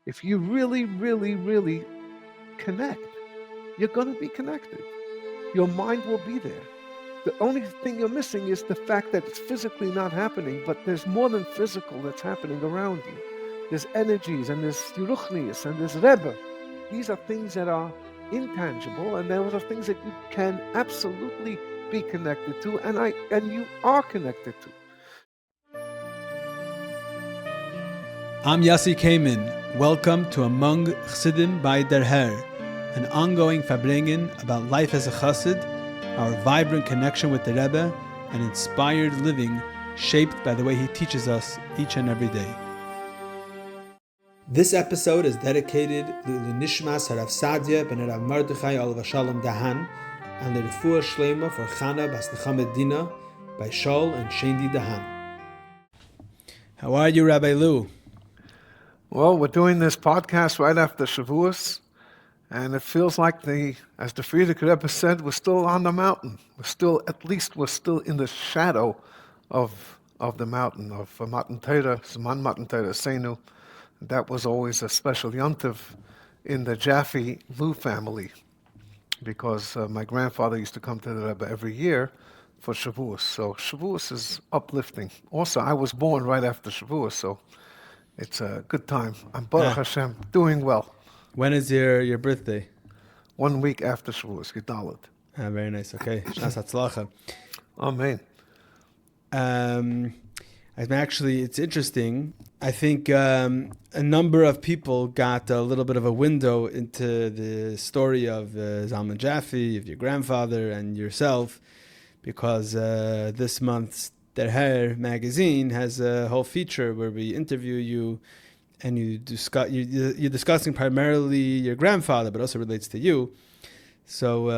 If you really, really, really connect, you're going to be connected. Your mind will be there. The only thing you're missing is the fact that it's physically not happening, but there's more than physical that's happening around you. There's energies, and there's Ruchnius, and there's Rebbe. These are things that are intangible, and those are things that you can absolutely be connected to, and you are connected to. I'm Yossi Kamen. Welcome to Among Chassidim by Der Herr, an ongoing farbrengen about life as a chassid, our vibrant connection with the Rebbe, and inspired living shaped by the way he teaches us each and every day. This episode is dedicated to Nishmas Harav Sadia ben Rav Mordechai Olav Shalom Dahan and the Refuah Shlema for Chana Bas Nechamed Dina by Shaul and Shendi Dahan. How are you, Rabbi Lew? Well, we're doing this podcast right after Shavuos, and it feels like as the Frierdiker Rebbe said, we're still on the mountain. We're still in the shadow of the mountain, of Matan Torah, Zman Matan Torah Seinu. That was always a special yontiv in the Jaffe Lew family, because my grandfather used to come to the Rebbe every year for Shavuos. So Shavuos is uplifting. Also, I was born right after Shavuos, so it's a good time. I'm Baruch Hashem, doing well. When is your birthday? 1 week after Shavuos, Gedalit. Very nice. Okay. Shnas Hatzlacha. Amen. Actually, it's interesting. I think a number of people got a little bit of a window into the story of Zalman Jaffe, of your grandfather and yourself, because this month's Der Herr magazine has a whole feature where we interview you, and you're discussing primarily your grandfather, but also relates to you. So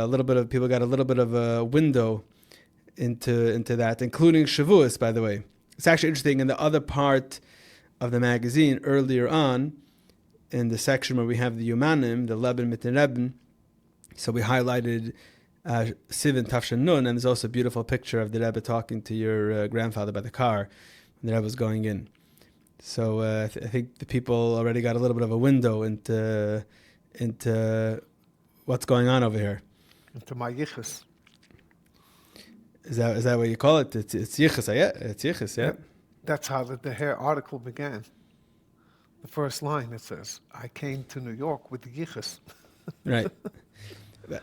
people got a little bit of a window into that, including Shavuos, by the way. It's actually interesting. In the other part of the magazine, earlier on, in the section where we have the Yumanim, the Leben mit den Rebben, so we highlighted Sivan Tafshin Nun, and there's also a beautiful picture of the Rebbe talking to your grandfather by the car when the Rebbe was going in. So I think the people already got a little bit of a window into what's going on over here. Into my yichus. Is that what you call it? It's yichus, yeah? It's yichus, yeah? That's how the Herr article began. The first line, it says, I came to New York with the yichus. Right.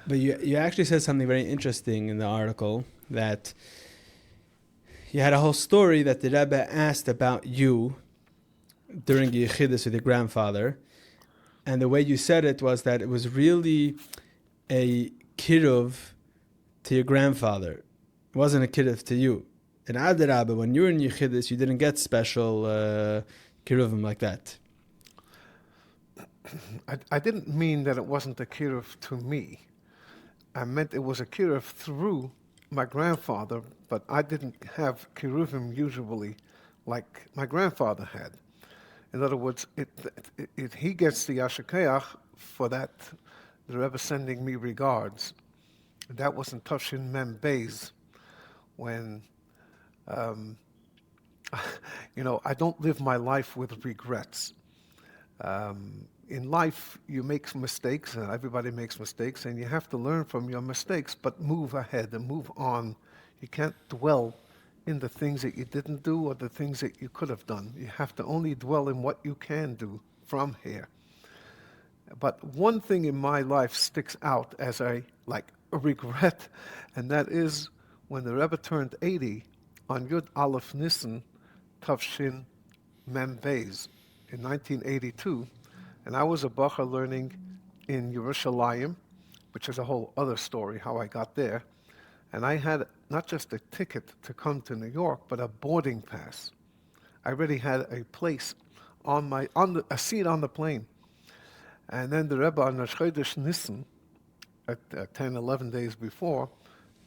But you actually said something very interesting in the article, that you had a whole story that the Rebbe asked about you during the Yechidus with your grandfather, and the way you said it was that it was really a kiruv to your grandfather. It wasn't a kiruv to you. In Adarabba, when you were in Yechidus, you didn't get special kiruvim like that. I didn't mean that it wasn't a kiruv to me. I meant it was a kiruv through my grandfather, but I didn't have kiruvim usually like my grandfather had. In other words, he gets the Yashikeach for that, the Rebbe sending me regards. That was in Tafshin Mem Beis, when, I don't live my life with regrets. In life, you make mistakes, and everybody makes mistakes, and you have to learn from your mistakes, but move ahead and move on. You can't dwell in the things that you didn't do or the things that you could have done. You have to only dwell in what you can do from here. But one thing in my life sticks out as a regret, and that is when the Rebbe turned 80 on Yud Aleph Nisan, Tafshin Mem Beis, in 1982, and I was a bacher learning in Yerushalayim, which is a whole other story how I got there. And I had not just a ticket to come to New York, but a boarding pass. I already had a place a seat on the plane. And then the Rebbe on Rosh Chodesh Nisan, at 10, 11 days before,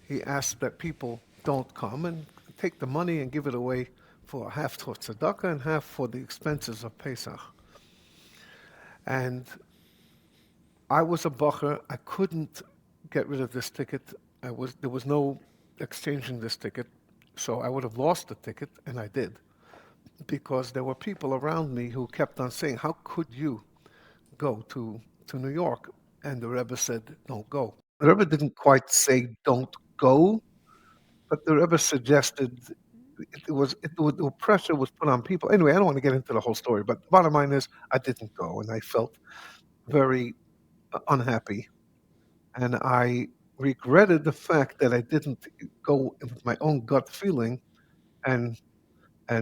he asked that people don't come and take the money and give it away for half for tzedakah and half for the expenses of Pesach. And I was a bacher. I couldn't get rid of this ticket. There was no exchanging this ticket, so I would have lost the ticket, and I did, because there were people around me who kept on saying, how could you go to New York. And the Rebbe said, don't go. The Rebbe didn't quite say, don't go, but the Rebbe suggested the pressure was put on people. Anyway, I don't want to get into the whole story, but the bottom line is I didn't go, and I felt very unhappy, and I regretted the fact that I didn't go with my own gut feeling and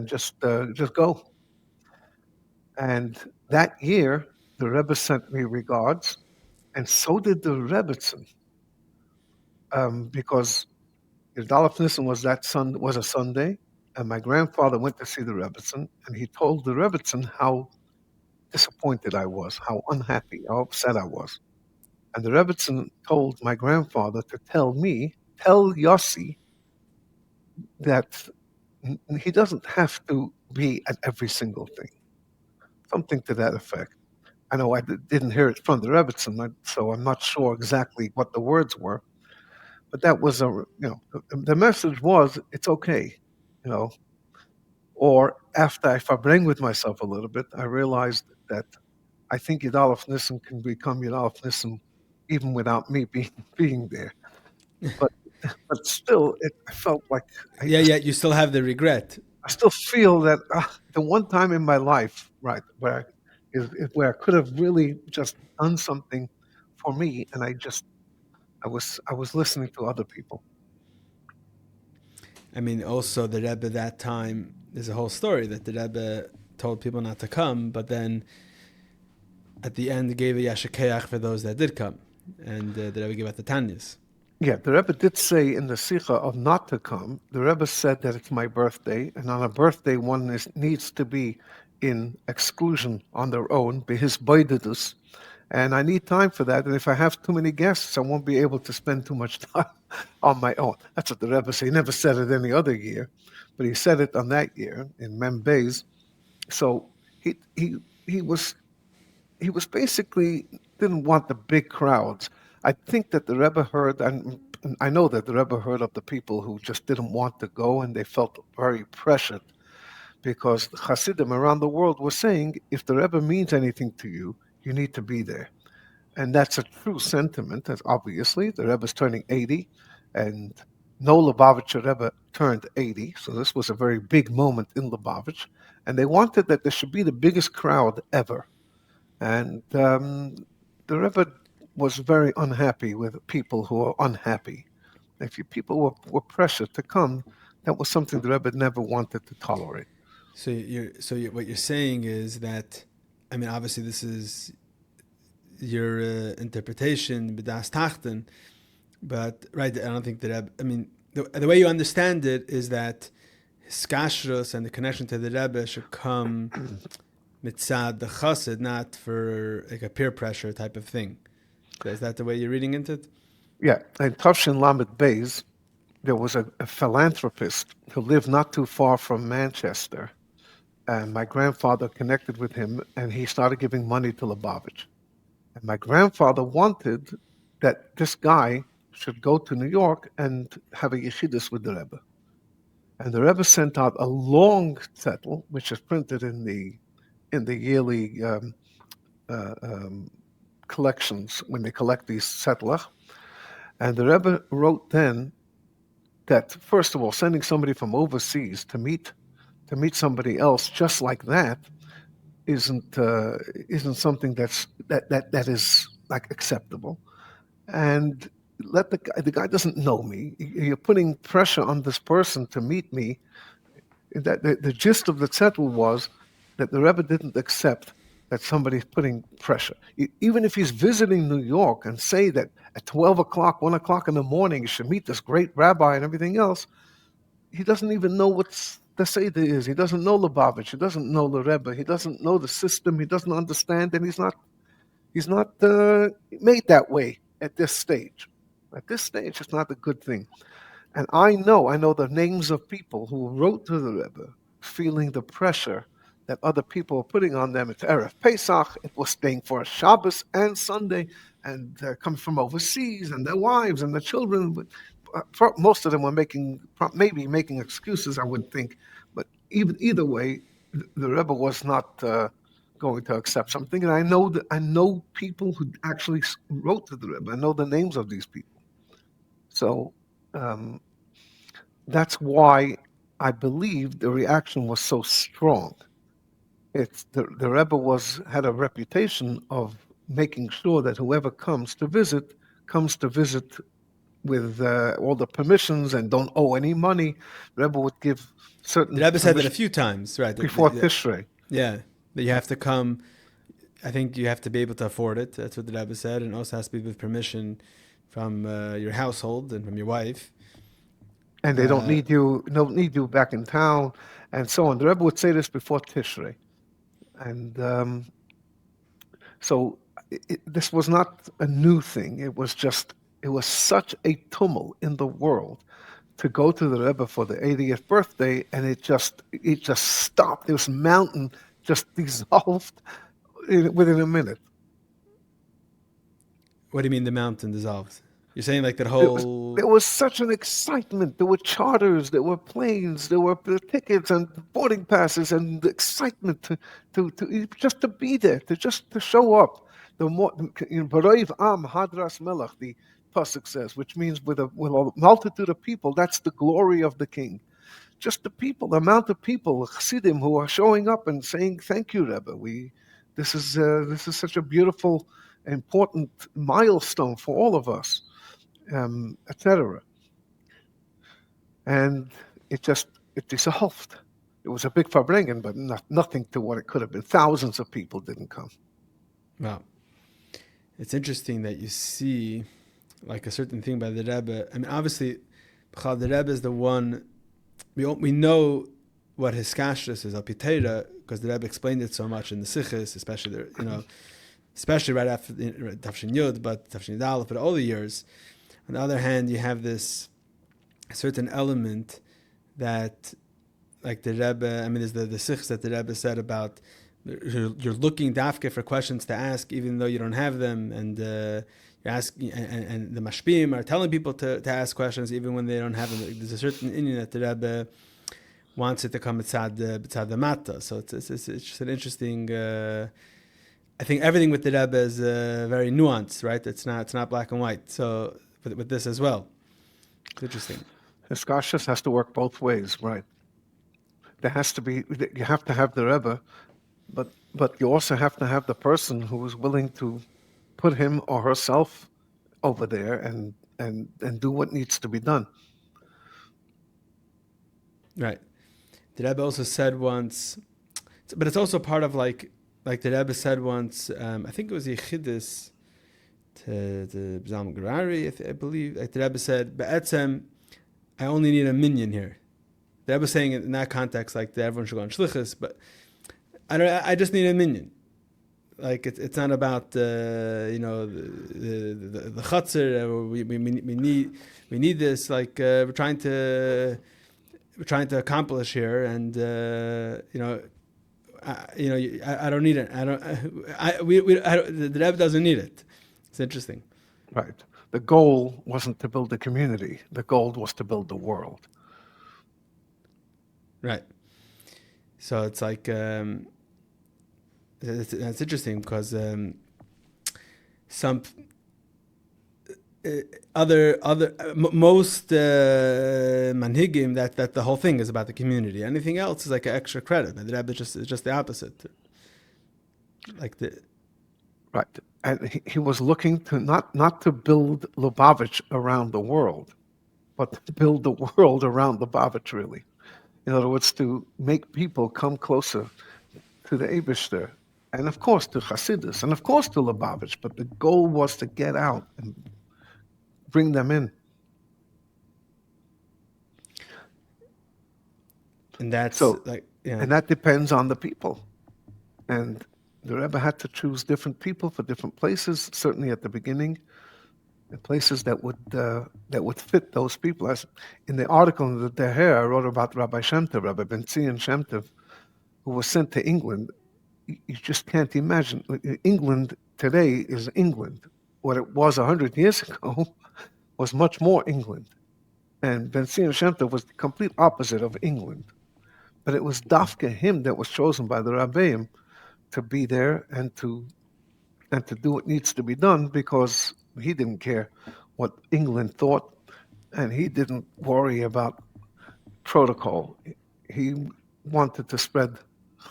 just go. And that year, the Rebbe sent me regards, and so did the Rebbitzin, because Yudalef Nissen was a Sunday, and my grandfather went to see the Rebbitzin, and he told the Rebbitzin how disappointed I was, how unhappy, how upset I was. And the Rebbitzin told my grandfather to tell Yossi that he doesn't have to be at every single thing, something to that effect. I know I didn't hear it from the Rebbitzin, so I'm not sure exactly what the words were, but that was the message was it's okay, you know. Or after I farbrengt with myself a little bit, I realized that I think Yudalef Nissen can become Yudalef Nissen even without me being there. But but still, I felt like I, Yeah, yeah, you still have the regret. I still feel that the one time in my life, right, where I could have really just done something for me, and I was listening to other people. I mean, also the Rebbe that time, there's a whole story that the Rebbe told people not to come, but then at the end gave a yashakeach for those that did come, and the Rebbe gave out the tanyas. Yeah, the Rebbe did say in the sicha of not to come. The Rebbe said that it's my birthday, and on a birthday one needs to be in exclusion on their own, be his boidedus, and I need time for that. And if I have too many guests, I won't be able to spend too much time on my own. That's what the Rebbe said. He never said it any other year, but he said it on that year in Mem Beis. So he was he was basically didn't want the big crowds. I think that the Rebbe heard, and I know that the Rebbe heard of the people who just didn't want to go, and they felt very pressured because the Hasidim around the world were saying, if the Rebbe means anything to you, you need to be there. And that's a true sentiment, as obviously. The Rebbe's turning 80, and no Lubavitcher Rebbe turned 80, so this was a very big moment in Lubavitch. And they wanted that there should be the biggest crowd ever. And the Rebbe was very unhappy with people who are unhappy. If people were pressured to come, that was something the Rebbe never wanted to tolerate. What you're saying is that, I mean, obviously this is your interpretation, b'das tachten, but right, I don't think that I mean, the way you understand it is that his kashrus and the connection to the Rebbe should come mitzad the chassid, not for like a peer pressure type of thing. Is that the way you're reading into it? Yeah, in Tafshin Lamed Beis, there was a philanthropist who lived not too far from Manchester, and my grandfather connected with him, and he started giving money to Lubavitch. And my grandfather wanted that this guy should go to New York and have a yeshidus with the Rebbe. And the Rebbe sent out a long zettel, which is printed in the yearly uh, um, collections when they collect these zettelach. And the Rebbe wrote then that first of all, sending somebody from overseas to meet somebody else just like that isn't something that is like acceptable. And let the guy doesn't know me. You're putting pressure on this person to meet me. That the gist of the zettel was that the Rebbe didn't accept that somebody's putting pressure. Even if he's visiting New York and say that at 12 o'clock, 1 o'clock in the morning, you should meet this great rabbi and everything else, he doesn't even know what the Seder is. He doesn't know Lubavitch. He doesn't know the Rebbe. He doesn't know the system. He doesn't understand, and he's not made that way at this stage. At this stage, it's not a good thing. And I know the names of people who wrote to the Rebbe, feeling the pressure that other people are putting on them. It's Erev Pesach. It was staying for Shabbos and Sunday, and coming from overseas, and their wives and their children. But most of them were maybe making excuses, I would think. But either way, the Rebbe was not going to accept something. And I know people who actually wrote to the Rebbe. I know the names of these people. So um, that's why I believe the reaction was so strong. It's the Rebbe had a reputation of making sure that whoever comes to visit with all the permissions and don't owe any money. The Rebbe would give The certain Rebbe said that a permission few times, right? before Tishrei. Yeah, that you have to come. I think you have to be able to afford it. That's what the Rebbe said, and also has to be with permission from your household and from your wife. And they don't need you back in town, and so on. The Rebbe would say this before Tishrei, and so this was not a new thing. It was such a tumult in the world to go to the Rebbe for the 80th birthday, and it just stopped. This mountain just dissolved within a minute. What do you mean the mountain dissolved? You're saying like that whole... There was such an excitement. There were charters, there were planes, there were tickets and boarding passes, and the excitement to just to be there, to show up. The more Baroiv Am Hadras Melech, the pasuk says, which means with a multitude of people, that's the glory of the king. Just the people, the amount of people, Chassidim, who are showing up and saying, "Thank you, Rebbe. This is such a beautiful, important milestone for all of us." Etc. And it dissolved. It was a big farbrengen, but nothing to what it could have been. Thousands of people didn't come. Wow. It's interesting that you see like a certain thing by the Rebbe. I mean, obviously, the Rebbe is the one, we know what his kashrus is, Al-Piteira, because the Rebbe explained it so much in the sichos, especially right after Tafshin Yud, but Tafshin Yud Aleph, but all the years. On the other hand, you have this certain element that, like the Rebbe, I mean, there's the sichos that the Rebbe said about you're looking dafke for questions to ask, even though you don't have them, and you're asking, and the mashpim are telling people to ask questions even when they don't have them. There's a certain inyan that the Rebbe wants it to come b'tzad the mata. So it's just an interesting. I think everything with the Rebbe is very nuanced, right? It's not black and white. So with this as well, it's interesting. His kashrus has to work both ways, right? You have to have the Rebbe, but you also have to have the person who is willing to put him or herself over there and do what needs to be done. Right. The Rebbe also said once, but it's also part of like the Rebbe said once, I think it was Yechidus to the B'zalman Gerari, I believe. Like the Rebbe said, "Be'etzem, I only need a minion here." The Rebbe was saying in that context, like that everyone should go on shlichus, but I just need a minion. Like it's not about the chutzner. We need this. Like we're trying to accomplish here, and I don't need it. The Rebbe doesn't need it. It's interesting. Right. The goal wasn't to build a community. The goal was to build the world. Right. So it's like it's interesting because some most manhigim that the whole thing is about the community. Anything else is like an extra credit. The Rebbe is just the opposite. Right. And he was looking to not to build Lubavitch around the world, but to build the world around Lubavitch, really. In other words, to make people come closer to the Eibishter, and of course to Hasidus, and of course to Lubavitch, but the goal was to get out and bring them in. And that's and that depends on the people. And the Rebbe had to choose different people for different places, certainly at the beginning, and places that would fit those people. As in the article in the Deher, I wrote about Rabbi Shem Tov, Rabbi Ben Zion Shem Tov, who was sent to England. You just can't imagine. England today is England. What it was 100 years ago was much more England. And Ben Zion Shem Tov was the complete opposite of England. But it was Dafka him that was chosen by the Rabbeim to be there and to do what needs to be done because he didn't care what England thought and he didn't worry about protocol. He wanted to spread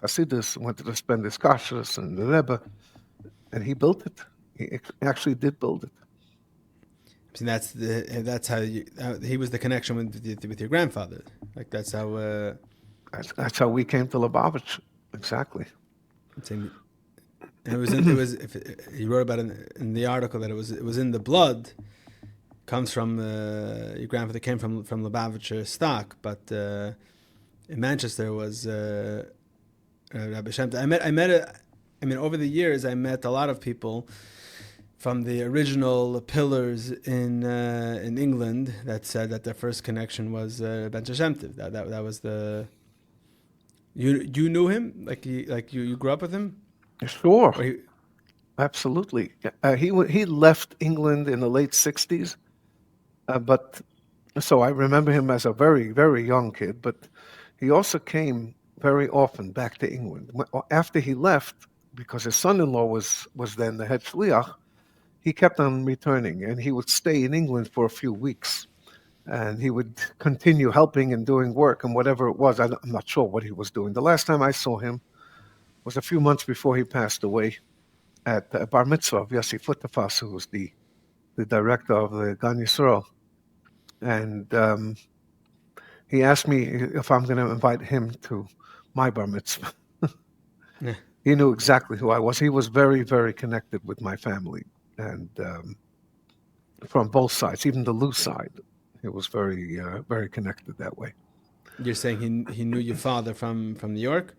Hasidus, wanted to spread his kashrus and the Rebbe, and he built it. He actually did build it. So that's how he was the connection with your grandfather. Like that's how. That's how we came to Lubavitch. Exactly. And it was he wrote about it in the article that it was in the blood. Comes from your grandfather came from Lubavitcher stock, but in Manchester was Rabbi Shem Tov. I mean, over the years, I met a lot of people from the original pillars in England that said that their first connection was Ben Shem Tov. That was the. You knew him you grew up with him. Sure, absolutely. He left England in the late '60s, but so I remember him as a very very young kid. But he also came very often back to England after he left because his son-in-law was then the head shliach. He kept on returning, and he would stay in England for a few weeks, and he would continue helping and doing work and whatever it was. I'm not sure what he was doing. The last time I saw him was a few months before he passed away at the bar mitzvah of Yossi Futafas, who was the director of the Gan Yisrael. And he asked me if I'm going to invite him to my bar mitzvah. Yeah. He knew exactly who I was. He was very, very connected with my family, and from both sides, even the Lew side, he was very, very connected that way. You're saying he knew your father from New York?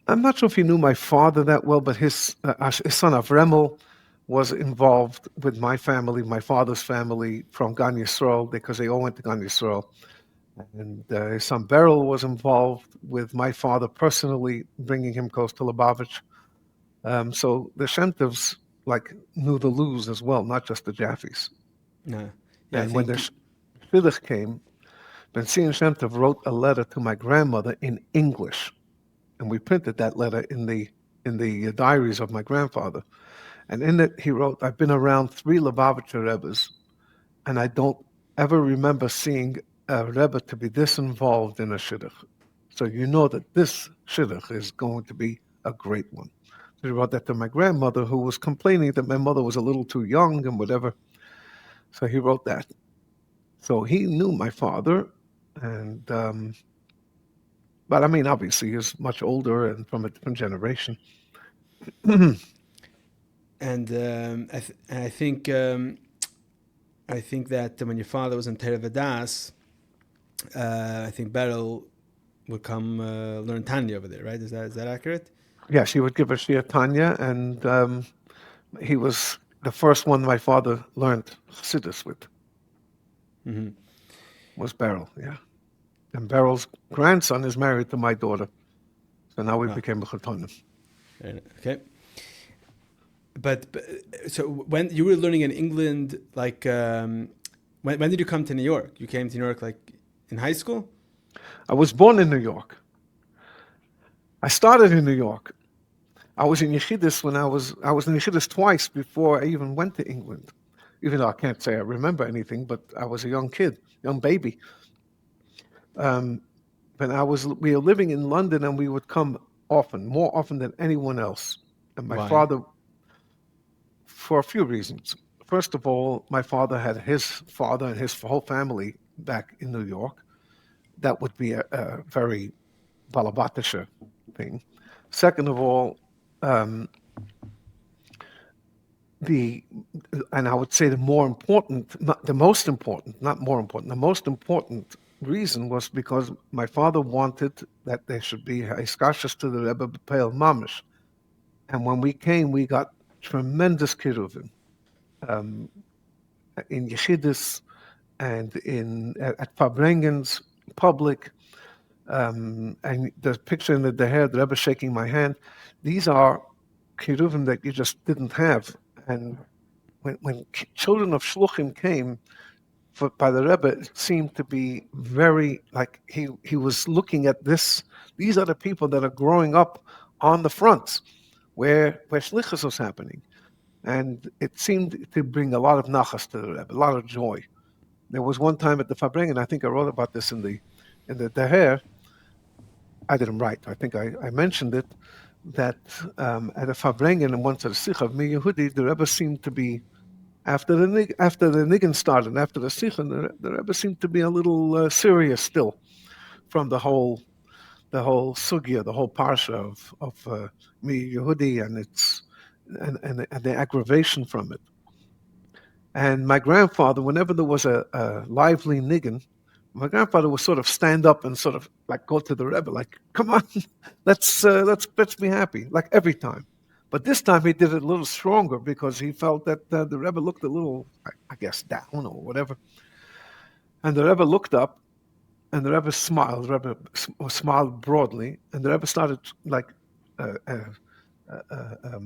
I'm not sure if he knew my father that well, but his son Avremel was involved with my family, my father's family, from Gan Yisrael, because they all went to Gan Yisrael. And his son Beryl was involved with my father personally, bringing him close to Lubavitch. So the Shem Tovs knew the Lews as well, not just the Jaffes. No. Yeah, and when the Shidduch came, Ben Zion Shem Tov wrote a letter to my grandmother in English, and we printed that letter in the diaries of my grandfather. And in it, he wrote, "I've been around 3 Lubavitcher Rebbes, and I don't ever remember seeing a Rebbe to be this involved in a Shidduch. So you know that this Shidduch is going to be a great one." So he wrote that to my grandmother, who was complaining that my mother was a little too young and whatever. So he wrote that. So he knew my father, and but I mean, obviously, he's much older and from a different generation. And I think that when your father was in Tereh Vadas, I think Beryl would come learn Tanya over there, right? Is that accurate? Yes, he would give us Shir Tanya, and he was the first one my father learned Chassidus with. Mm-hmm. Was Beryl, yeah. And Beryl's grandson is married to my daughter, so now we became a chatonim. Okay. But so when you were learning in England, when did you come to New York? You came to New York in high school? I was born in New York. I started in New York. I was in Yeshidus when I was in Yeshidus twice before I even went to England. Even though I can't say I remember anything, but I was a young kid, young baby. But we were living in London, and we would come often, more often than anyone else. And my father, for a few reasons. First of all, my father had his father and his whole family back in New York. That would be a very balabatisha thing. Second of all, and I would say the most important reason was because my father wanted that there should be a skashas to the Rebbe B'Peil Mamish. And when we came, we got tremendous kiruvim in Yeshidus and at Fabrengen's public. And the picture in the hair, the Rebbe shaking my hand, these are kiruvim that you just didn't have. And when children of shluchim came by the Rebbe, it seemed to be very he was looking at this. These are the people that are growing up on the fronts where sichos was happening. And it seemed to bring a lot of nachas to the Rebbe, a lot of joy. There was one time at the Fabrengen, I think I wrote about this in the Deher. I didn't write. I think I mentioned it that at a Fabrengen and once at a Sikha of Mi Yehudi, the Rebbe seemed to be after the niggin started, after the Sikha, the Rebbe seemed to be a little serious still from the whole sugya, the whole parsha of Mi Yehudi and its and the aggravation from it. And my grandfather, whenever there was a lively niggin, my grandfather would sort of stand up and sort of like go to the Rebbe, like, "Come on, let's be happy," like every time. But this time he did it a little stronger because he felt that the Rebbe looked a little, I guess, down or whatever. And the Rebbe looked up, and the Rebbe smiled. The Rebbe smiled broadly, and the Rebbe started like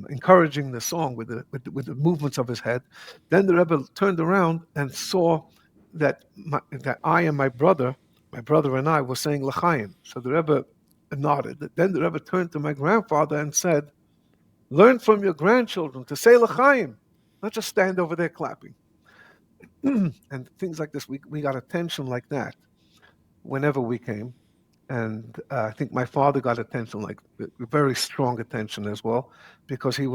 encouraging the song with the movements of his head. Then the Rebbe turned around and saw that I and my brother and I were saying L'chaim. So the Rebbe nodded. Then the Rebbe turned to my grandfather and said, "Learn from your grandchildren to say L'chaim, not just stand over there clapping." And things like this, we got attention like that whenever we came. And I think my father got attention, like very strong attention as well, because he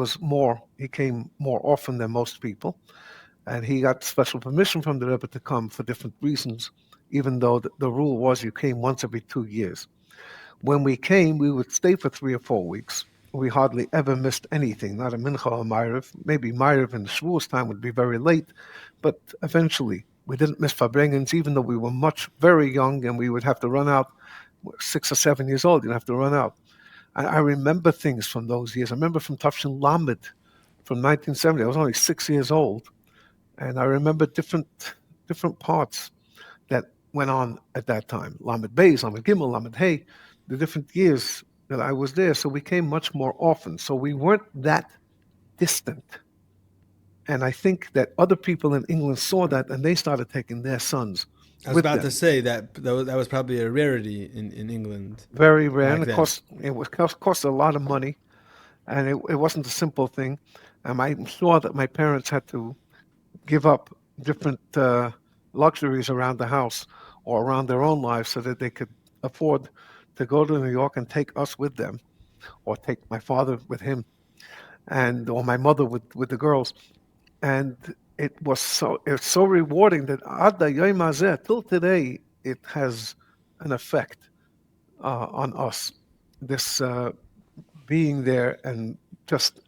came more often than most people. And he got special permission from the Rebbe to come for different reasons, even though the rule was you came once every 2 years. When we came, we would stay for 3 or 4 weeks. We hardly ever missed anything, not a mincha or ma'ariv. Maybe ma'ariv in the Shavuos time would be very late, but eventually we didn't miss Fabrengens, even though we were very young, and we would have to run out 6 or 7 years old. You'd have to run out. I remember things from those years. I remember from Tafshin Lamed from 1970. I was only 6 years old, and I remember different parts that went on at that time. Lamed Beis, Lamed Gimmel, Lamed Hey, the different years that I was there. So we came much more often. So we weren't that distant. And I think that other people in England saw that, and they started taking their sons. I was about to say that was probably a rarity in England. Very rare, and it cost a lot of money, and it wasn't a simple thing. And I'm sure that my parents had to give up different luxuries around the house or around their own lives so that they could afford to go to New York and take us with them, or take my father with him, or my mother with the girls. And it's so rewarding that Ad Yom Hazeh, till today, it has an effect on us. This being there and just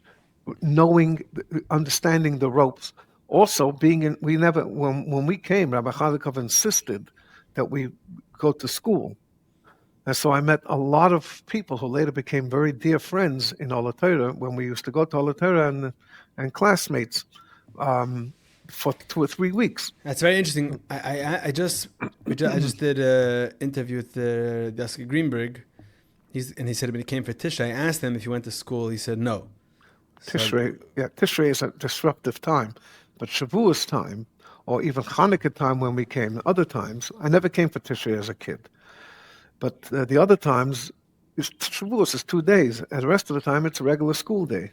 knowing, understanding the ropes. Also, when we came, Rabbi Chadikov insisted that we go to school. And so I met a lot of people who later became very dear friends in Ola Torah when we used to go to Ola Torah, and classmates for 2 or 3 weeks. That's very interesting. I just did an interview with Deska Greenberg. And he said when he came for Tishrei, I asked him if he went to school. He said no. Tishrei is a disruptive time, but Shavuos time, or even Hanukkah time when we came, other times, I never came for Tishrei as a kid. But the other times, Shavuos is 2 days, and the rest of the time it's a regular school day.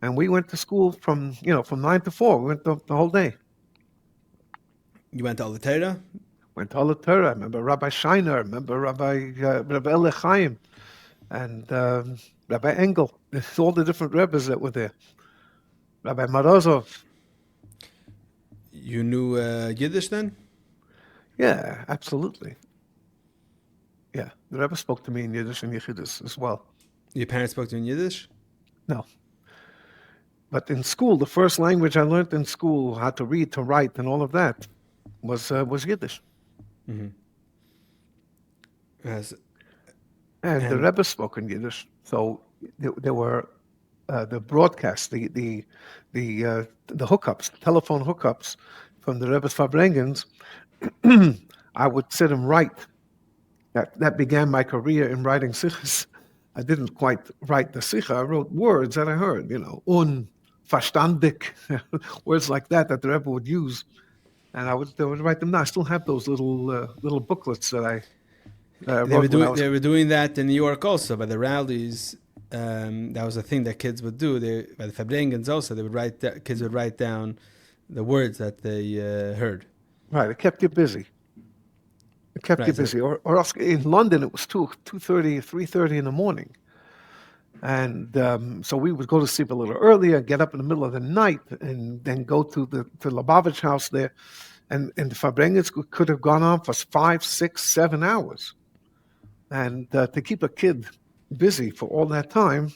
And we went to school from 9 to 4. We went the whole day. You went to Ola Torah? Went to Ola Torah. I remember Rabbi Scheiner, I remember Rabbi Elechaim, and Rabbi Engel. There's all the different Rebbes that were there. Rabbi Morozov. You knew Yiddish then? Yeah, absolutely. Yeah, the Rebbe spoke to me in Yiddish and Yechidus as well. Your parents spoke to you in Yiddish? No. But in school, the first language I learned in school, how to read, to write, and all of that, was Yiddish. Mm-hmm. And the Rebbe spoke in Yiddish, so there were the broadcasts, the hookups, telephone hookups from the Rebbe's Fabrengens. I would sit and write. That began my career in writing sichos. I didn't quite write the sicha. I wrote words that I heard, verstandig, words like that the Rebbe would use, and I would write them down. I still have those little booklets that I wrote. They were doing that in New York also by the rallies. that was a thing that kids would do. By the Fabrengens also, kids would write down the words that they heard. Right, it kept you busy. It kept you Right. So, busy. Or else in London it was 2:30, 3:30 in the morning. And so we would go to sleep a little earlier, get up in the middle of the night, and then go to the Lubavitch house there. And the Fabrengens could have gone on for 5, 6, 7 hours. And to keep a kid busy for all that time,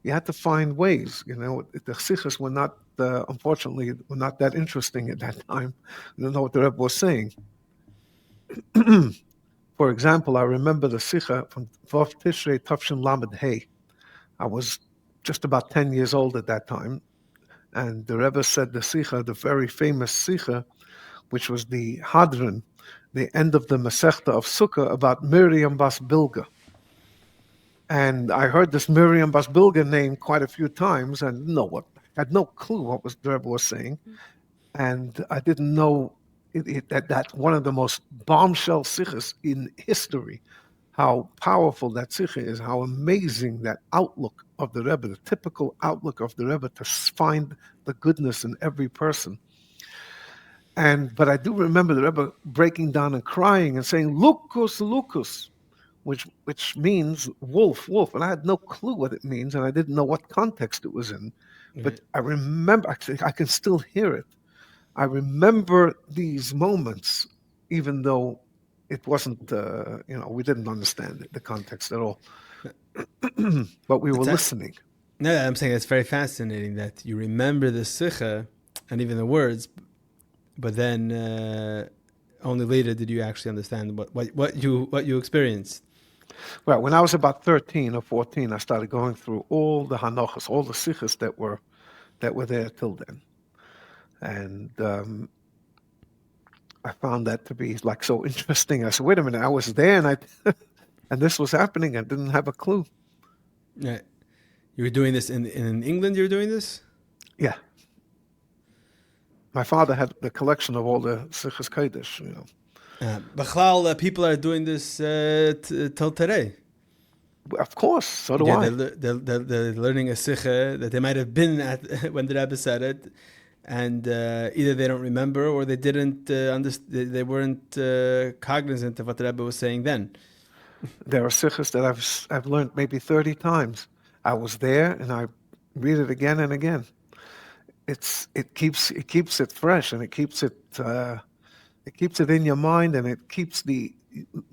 you had to find ways. You know, the sichos were not, unfortunately, were not that interesting at that time. I don't know what the Rebbe was saying. For example, I remember the sicha from Peachtree Tafshin Lamed Hey. I was just about 10 years old at that time, and the Rebbe said the sicha, the very famous sicha, which was the Hadron, the end of the Masechta of Sukkah, about Miriam Bas Bilga. And I heard this Miriam Bas Bilga name quite a few times, and had no clue what the Rebbe was saying, and I didn't know that one of the most bombshell sichos in history. How powerful that sicha is, how amazing that outlook of the Rebbe, the typical outlook of the Rebbe to find the goodness in every person. But I do remember the Rebbe breaking down and crying and saying, "Lukus, Lukus," which means wolf, wolf. And I had no clue what it means, and I didn't know what context it was in. But I remember, actually, I can still hear it. I remember these moments, even though it wasn't, we didn't understand the context at all. But we were listening. No, I'm saying it's very fascinating that you remember the sicha and even the words, but then only later did you actually understand what you experienced. Well, when I was about 13 or 14, I started going through all the hanochas, all the sichos that were there till then. And I found that to be like so interesting. I said, wait a minute, I was there and and this was happening. I didn't have a clue. Yeah. You were doing this in England, you were doing this? Yeah. My father had the collection of all the sichos kodesh, B'chlal, people are doing this till today. Of course, so do I. They're learning a sicha that they might have been at when the Rebbe said it, and either they don't remember or they didn't understand. They weren't cognizant of what the Rebbe was saying then. There are sichos that I've learned maybe 30 times. I was there and I read it again and again. It keeps it fresh, and it keeps it in your mind, and it keeps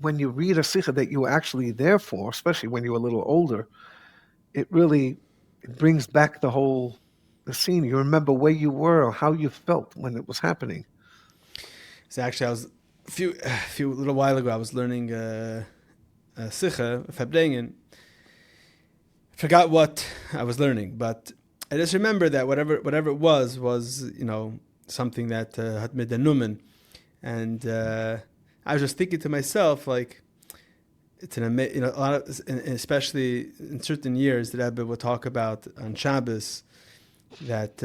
when you read a sicha that you were actually there for, especially when you're a little older, it brings back the scene. You remember where you were or how you felt when it was happening. So actually, I was a little while ago. I was learning a sicha, Fabrengen. I forgot what I was learning, but I just remember that whatever it was something that had made the numen, and I was just thinking to myself, like, it's a lot of, especially in certain years, the Rebbe will talk about on Shabbos that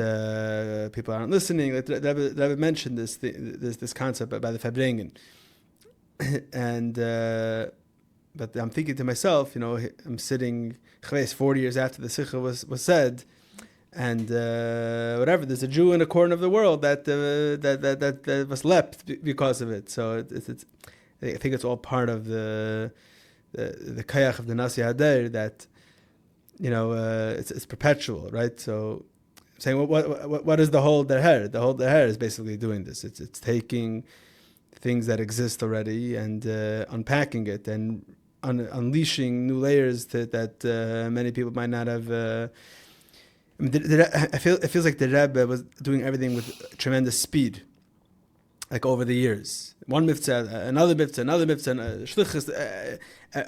people aren't listening. Like the Rebbe mentioned this concept by the Fabrengen, and but I'm thinking to myself, I'm sitting 40 years after the sicha was said, and whatever, there's a Jew in a corner of the world that was leapt because of it. So I think it's all part of the kayach of the Nasi Hader, that it's perpetual, right? So saying what is the whole derher? The whole derher is basically doing this. It's taking things that exist already and unpacking it and unleashing new layers that many people might not have. It feels like the Rebbe was doing everything with tremendous speed, like over the years. One mitzvah, another mitzvah, shlichus,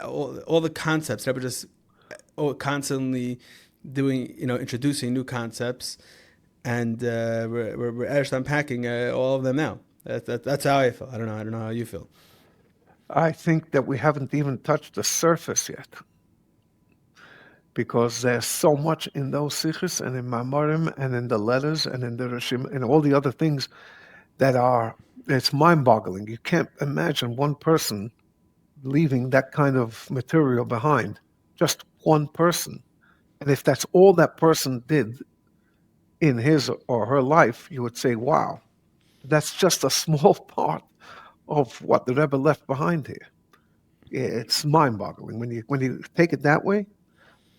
all the concepts. Rebbe just constantly doing, introducing new concepts, and we're actually unpacking all of them now. That's how I feel. I don't know how you feel. I think that we haven't even touched the surface yet, because there's so much in those sichos and in Mamorim and in the letters and in the Rishim and all the other things it's mind-boggling. You can't imagine one person leaving that kind of material behind. Just one person. And if that's all that person did in his or her life, you would say, wow, that's just a small part of what the Rebbe left behind here. It's mind-boggling when you take it that way.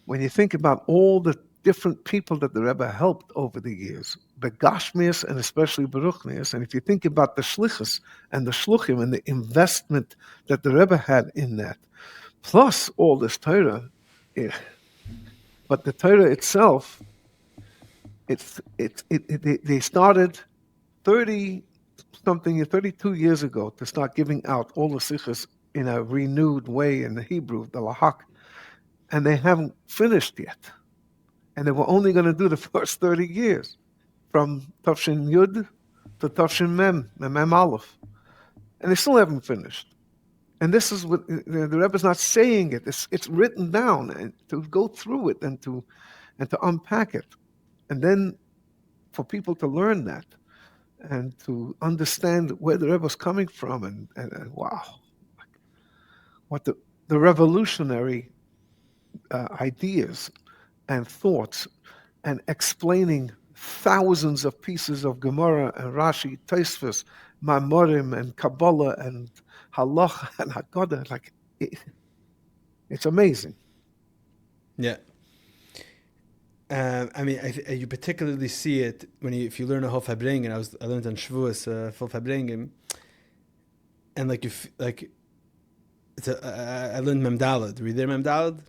When you think about all the different people that the Rebbe helped over the years, Begashmias and especially Baruchnias, and if you think about the Shlichus and the Shluchim and the investment that the Rebbe had in that, plus all this Torah, eh, but the Torah itself, they started 30 something, 32 years ago to start giving out all the sichos in a renewed way in the Hebrew, the Lahak, and they haven't finished yet. And they were only going to do the first 30 years, from Tafshin Yud to Tafshin Mem Aleph. And they still haven't finished. And this is what the Rebbe's not saying it. It's written down, and to go through it and to unpack it. And then for people to learn that and to understand where the Rebbe was coming from, and wow, what the revolutionary ideas and thoughts, and explaining thousands of pieces of Gemara and Rashi, Tosfos, Mamorim, and Kabbalah, and Halacha, and Haggadah. Like, it's amazing. Yeah. I mean, you particularly see it if you learn a whole Fabringen. I learned on Shavuos full Fabringen, and I learned Memdalad. Were you there, Memdalad?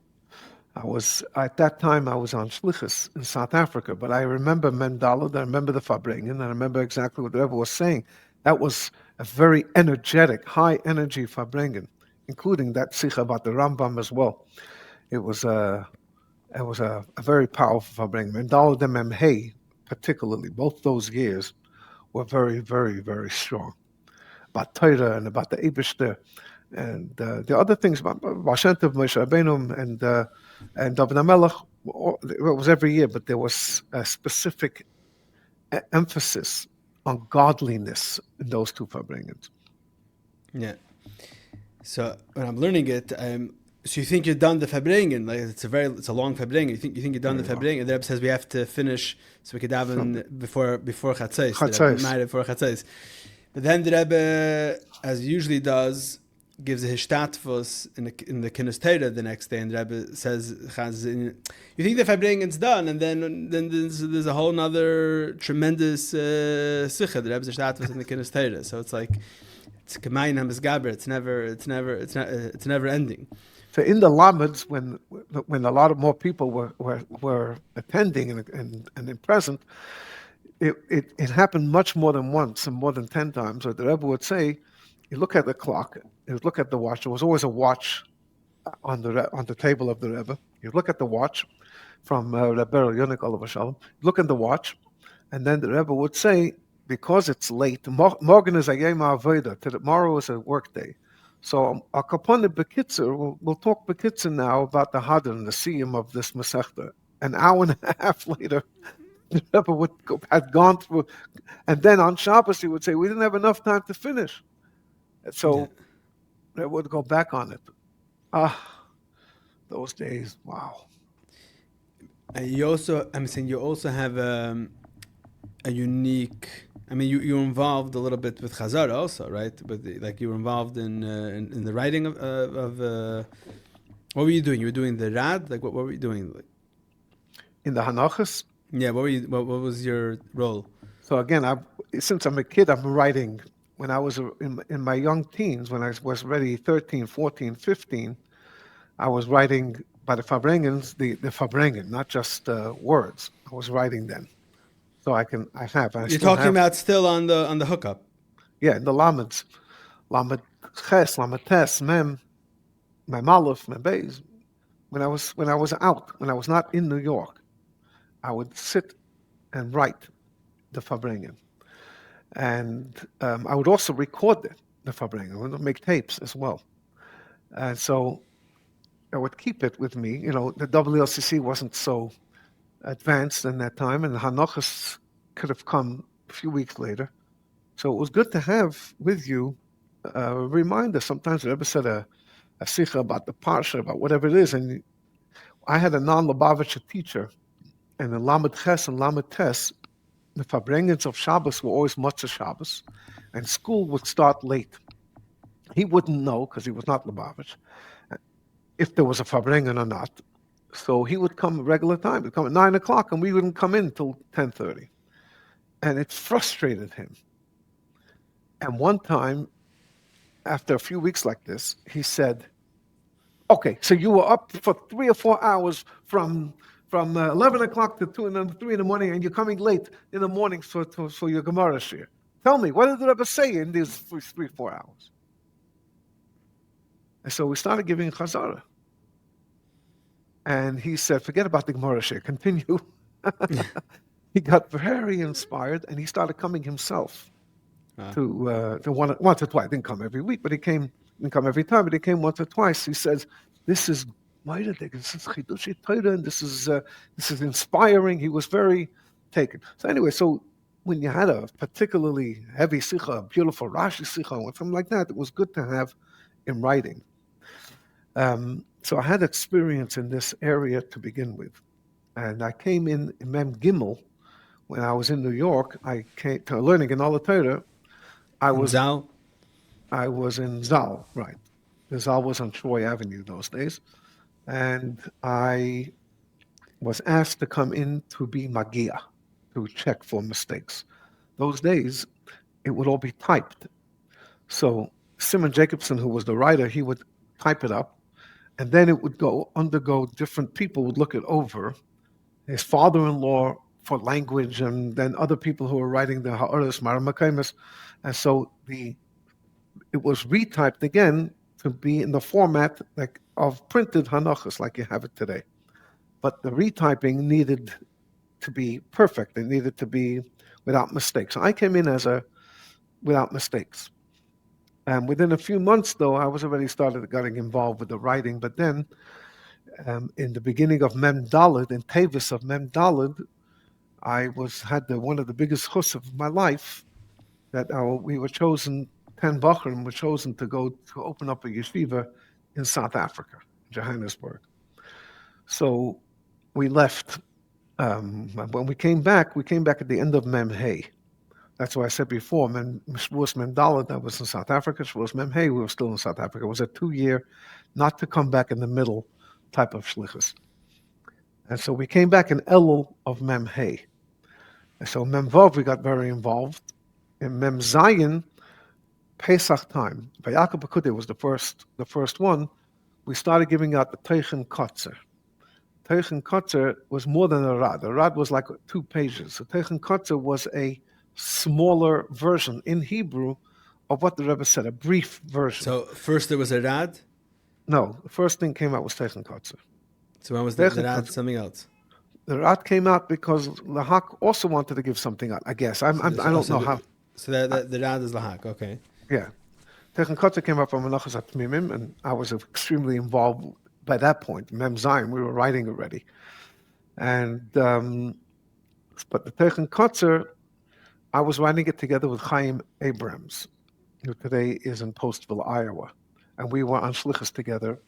At that time I was on Shlichus in South Africa, but I remember Memdalad, I remember the Fabringen, and I remember exactly what the Rebbe was saying. That was a very energetic, high energy Fabringen, including that Sikha about the Rambam as well. It was a very powerful Fabringen. Memdalad and Memhei, particularly, both those years were very, very, very strong. About Torah and about the Eibishter. And the other things about Vashantav, Moshe Rabbeinu, and David HaMelech, it was every year, but there was a specific emphasis on godliness in those two Fabringens. Yeah. So when I'm learning it, so you think you're done the Fabringen? Like it's a long Fabringen. You think you're done the Fabringen? And the Rebbe says we have to finish so we could daven before Chatzos. Before Chatzos. But then the Rebbe, as he usually does, gives a hishtatvus in the Kinus Torah the next day, and the Rebbe says, "You think the Fabringen's done, and then there's a whole other tremendous sicha. The Rebbe's hishtatvus in the Kinus Torah. So it's like it's kamayim hamizgaber. It's never ending." So in the Lameds, when a lot of more people were attending and present, it happened much more than once and more than 10 times. Or the Rebbe would say, you look at the clock, you look at the watch. There was always a watch on the table of the Rebbe. You look at the watch from Rebbe Yonik Olav Shalom. Look at the watch, and then the Rebbe would say, because it's late, morgen is a yom ha'avoda, tomorrow is a work day. So Al Kapone Bekitzer, we'll talk Bekitzer now about the Hadar and the Siyum of this Masechta. An hour and a half later, the Rebbe had gone through, and then on Shabbos he would say, we didn't have enough time to finish. So they would go back on it. Those days, wow. And you also have a unique. I mean, you're involved a little bit with Chazara also, right? But like you were involved in the writing of what were you doing? You were doing the Rad. Like what were you doing? In the Hanachas? Yeah. What was your role? So again, since I'm a kid, I'm writing. When I was in my young teens, when I was already 13, 14, 15, I was writing by the Fabringens, the Fabringen, not just words. I was writing then. So I have. You're talking about still on the hookup. Yeah, in the Lameds. Lamed Ches, Lamed Tes, Mem Aleph, Mem Beis. When I was out, when I was not in New York, I would sit and write the Fabringen. And I would also record the Fabringen. I would make tapes as well. And so I would keep it with me. You know, the WLCC wasn't so advanced in that time, and the Hanochas could have come a few weeks later. So it was good to have with you a reminder. Sometimes the Rebbe said a sikha about the parsha, about whatever it is, and I had a non-Lubavitcher teacher, and in Lamed Ches and Lamed Tes, the Farbrengens of Shabbos were always Matzah Shabbos, and school would start late. He wouldn't know, because he was not Lubavitch, if there was a Farbrengen or not. So he would come at regular time. He'd come at 9 o'clock, and we wouldn't come in until 10:30. And it frustrated him. And one time, after a few weeks like this, he said, okay, so you were up for 3 or 4 hours from 11 o'clock to 2 and 3 in the morning, and you're coming late in the morning for your Gemara shir. Tell me, what did the Rebbe say in these 3, 4 hours? And so we started giving Chazara. And he said, forget about the Gemara shir, continue. He got very inspired, and he started coming himself to once or twice. Didn't come every week, but didn't come every time, but he came once or twice. He says, this is Meidadik, this is Chidushi Torah, and this is inspiring. He was very taken. So anyway, so when you had a particularly heavy sicha, a beautiful Rashi sicha, or something like that, it was good to have in writing. So I had experience in this area to begin with. And I came in Mem Gimmel. When I was in New York, I came to learning in all the Torah. I was Zal? I was in Zal, right. The Zal was on Troy Avenue those days. And I was asked to come in to be Magia, to check for mistakes. Those days, it would all be typed. So Simon Jacobson, who was the writer, he would type it up, and then it would undergo different people would look it over. His father-in-law for language, and then other people who were writing the Ha'aras, Maramakamis. And so it was retyped again to be in the format of printed Hanachas like you have it today. But the retyping needed to be perfect. It needed to be without mistakes. So I came in without mistakes. And within a few months, though, I was already getting involved with the writing. But then, in the beginning of Mem Daled, in Tevis of Mem Daled, I had one of the biggest chus of my life, that we were chosen, 10 Bachrim were chosen to go to open up a yeshiva in South Africa, Johannesburg. So we left. When we came back at the end of Mem Hay. That's why I said before, Shavuos Mem Daled, that was in South Africa. Shavuos Mem Hay, we were still in South Africa. It was a 2-year, not to come back in the middle type of shlichus. And so we came back in Elul of Mem Hay. And so Mem Vav, we got very involved. In Mem Zayin, Pesach time, Vayakov Pekudei was the first one. We started giving out the Teichen Kotzer. Teichen Kotzer was more than a Rad. A Rad was like 2 pages. So Teichen Kotzer was a smaller version in Hebrew of what the Rebbe said, a brief version. So first there was a Rad? No, the first thing came out was Teichen Kotzer. So when was the Rad something else? The Rad came out because Lahak also wanted to give something out, I guess. I don't know how. So the Rad is Lahak, okay. Yeah. Teichen Kotzer came out from Menachos Atmimim, and I was extremely involved by that point. Mem Zayin, we were writing already. And, but the Teichen Kotzer, I was writing it together with Chaim Abrams, who today is in Postville, Iowa. And we were on shlichus together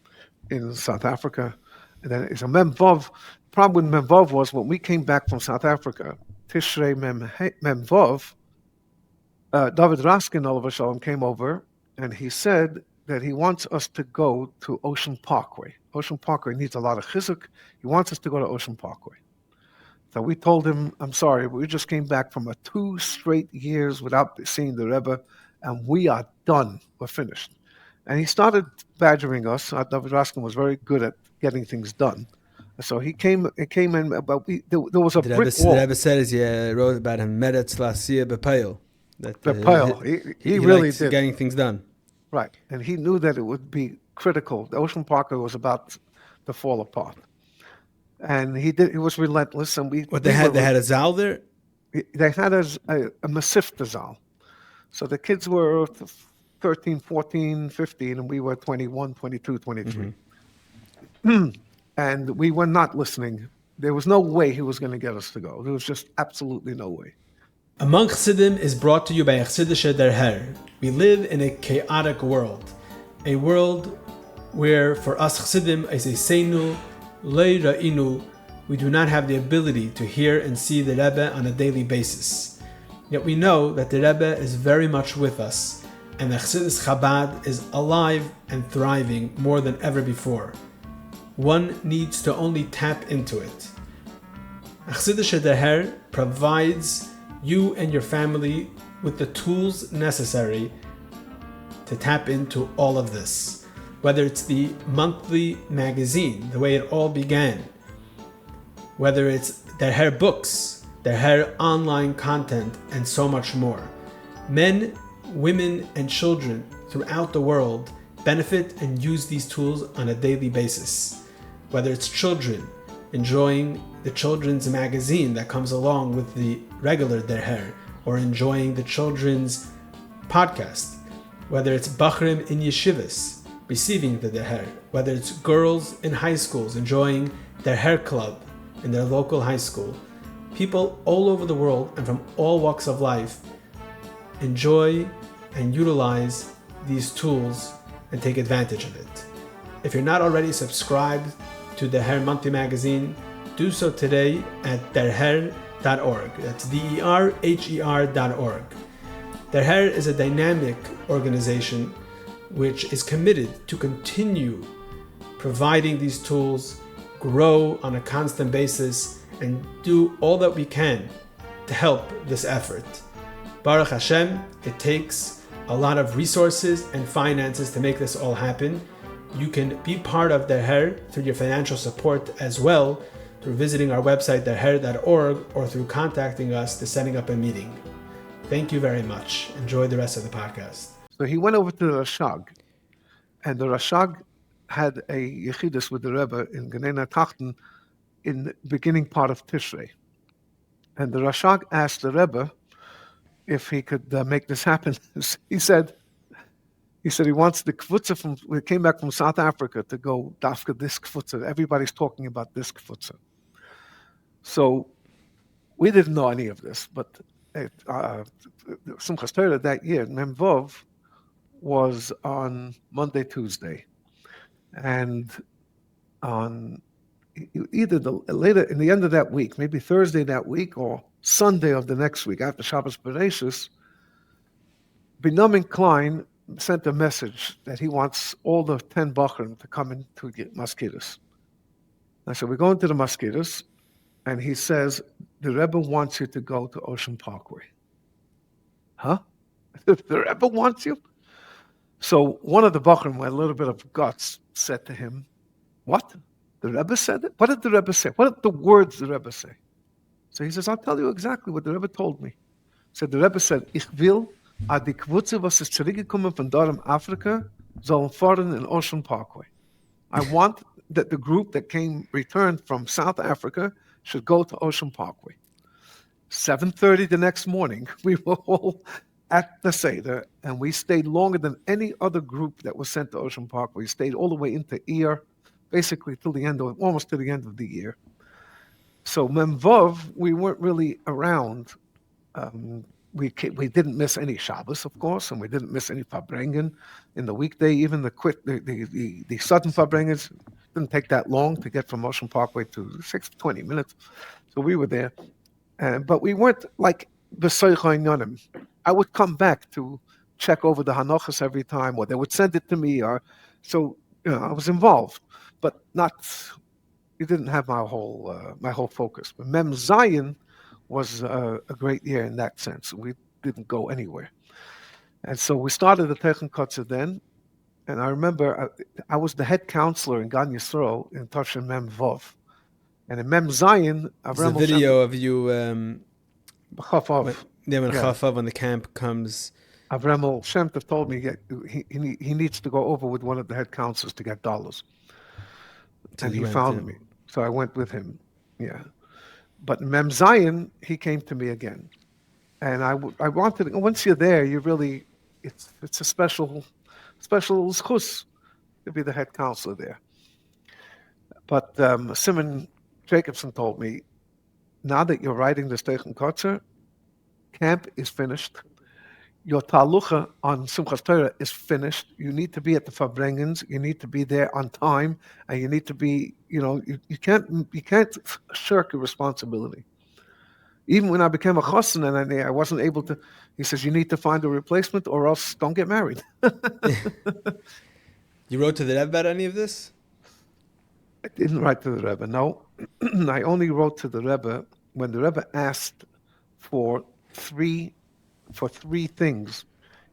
in South Africa. And then it's a Mem Vav. The problem with Mem Vav was when we came back from South Africa, Tishrei Mem Vav, David Raskin, Olav Shalom, came over, and he said that he wants us to go to Ocean Parkway. Ocean Parkway needs a lot of chizuk. He wants us to go to Ocean Parkway. So we told him, I'm sorry, we just came back from 2 straight years without seeing the Rebbe, and we are done. We're finished. And he started badgering us. David Raskin was very good at getting things done. So he came in, but there was a brick wall. The Rebbe said, as he wrote about him, Meretz La'asiyah B'Payil. He really did. Getting things done. Right. And he knew that it would be critical. The Ocean Parkway was about to fall apart. And he was relentless. And they had a Zal there? They had a Masifta Zal. So the kids were 13, 14, 15, and we were 21, 22, 23. Mm-hmm. And we were not listening. There was no way he was going to get us to go. There was just absolutely no way. Among Chassidim is brought to you by Chassidische Der Herr. We live in a chaotic world. A world where for us Chassidim is a Seinu, Lei ra'inu, we do not have the ability to hear and see the Rebbe on a daily basis. Yet we know that the Rebbe is very much with us, and the Chassidus Chabad is alive and thriving more than ever before. One needs to only tap into it. Chassidus Daher provides you and your family with the tools necessary to tap into all of this. Whether it's the monthly magazine, the way it all began, whether it's Daher books, Daher online content, and so much more. Men, women, and children throughout the world benefit and use these tools on a daily basis. Whether it's children enjoying the children's magazine that comes along with the regular Daher, or enjoying the children's podcast, whether it's Bachrim in yeshivas receiving the Daher, whether it's girls in high schools enjoying their hair club in their local high school. People all over the world and from all walks of life enjoy and utilize these tools and take advantage of it. If you're not already subscribed to the Daher Monthly Magazine, do so today at derher.org. That's derher.org. Daher is a dynamic organization which is committed to continue providing these tools, grow on a constant basis, and do all that we can to help this effort. Baruch Hashem, it takes a lot of resources and finances to make this all happen. You can be part of Daher through your financial support as well, through visiting our website derher.org, or through contacting us to setting up a meeting. Thank you very much. Enjoy the rest of the podcast. So he went over to the Rashag, and the Rashag had a yechidus with the Rebbe in Genena Tachten in the beginning part of Tishrei. And the Rashag asked the Rebbe if he could make this happen. He said he wants the kfutza from, we came back from South Africa to go dafka this kfutza. Everybody's talking about this kfutza. So we didn't know any of this, but Simchas Torah that year, Mem Vov, was on Monday, Tuesday, and on either later in the end of that week, maybe Thursday that week or Sunday of the next week after Shabbos Bereshis, Binyamin Klein sent a message that he wants all the 10 Bachrim to come in to get Maskiras. I said, we're going to the Maskiras, and he says, the Rebbe wants you to go to Ocean Parkway. Huh? The Rebbe wants you? So one of the Bachrim, with a little bit of guts, said to him, what? The Rebbe said it? What did the Rebbe say? What did the words the Rebbe say? So he says, I'll tell you exactly what the Rebbe told me. So the Rebbe said, Ich will, die Kwutze, was ist zurückgekommen von dort in Afrika, sollen fahren in Ocean Parkway. I want that the group that returned from South Africa should go to Ocean Parkway. 7:30 the next morning, we were all at the Seder, and we stayed longer than any other group that was sent to Ocean Parkway. We stayed all the way into Iyar, basically till the end of, almost to the end of the year. So Mem Vov, we weren't really around. We didn't miss any Shabbos, of course, and we didn't miss any Farbrengen in the weekday. Even the sudden Farbrengens didn't take that long to get from Ocean Parkway to 20 minutes. So we were there, but we weren't like B'Soicha Inyanim. I would come back to check over the Hanochas every time, or they would send it to me, or so I was involved, but not. It didn't have my whole focus. But Mem Zion was a great year in that sense. We didn't go anywhere, and so we started the Techen Kotzer then. And I remember I was the head counselor in Gan Yisrael in Tafshin Mem Vov, and in Mem Zion, there's a video of you. Chafav. When Chafav when the camp comes. Avremel Shem Tov told me he needs to go over with one of the head counselors to get dollars. And he found me. So I went with him. Yeah. But in Mem Zion, he came to me again. And I wanted, once you're there, you really, it's a special sichos to be the head counselor there. But Simon Jacobson told me, now that you're writing the Steichen Kotzer, camp is finished. Your talucha on Simchas Torah is finished. You need to be at the Farbrengens. You need to be there on time, and you need to be, you can't shirk your responsibility. Even when I became a chassan and I wasn't able to, he says, you need to find a replacement or else don't get married. You wrote to the Rebbe about any of this? I didn't write to the Rebbe, no. I only wrote to the Rebbe when the Rebbe asked for three things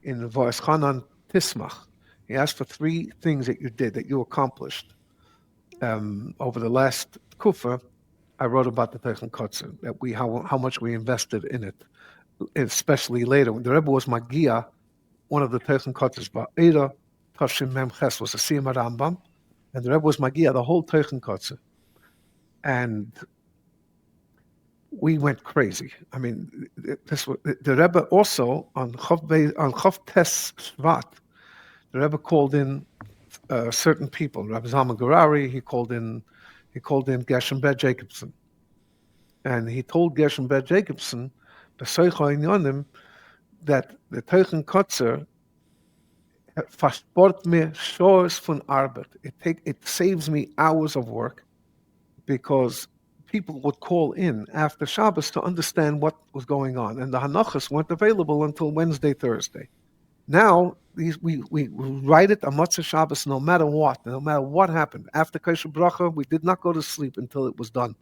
in the Va'eschanan Tismach. He asked for three things that you did, that you accomplished. Over the last kufa, I wrote about the Teichen Kotzer, that how much we invested in it, especially later. When the Rebbe was Magia, one of the Teichen Kotzers, Ba'era Tashim Mem Ches, was a Siyam Rambam, and the Rebbe was Magia, the whole Teichen Kotzer. And we went crazy. I mean, the Rebbe also, on Chav Tes Shvat, the Rebbe called in certain people. Rabbi Zalman Garari, he called in Gershom Ber Jacobson. And he told Gershom Ber Jacobson, B'soicha Inyonim, that the Teichen Kotzer versport mir Shores von Arbeit. It saves me hours of work, because people would call in after Shabbos to understand what was going on. And the Hanachas weren't available until Wednesday, Thursday. Now, we write it on Motzei Shabbos no matter what happened. After Kosher Bracha, we did not go to sleep until it was done.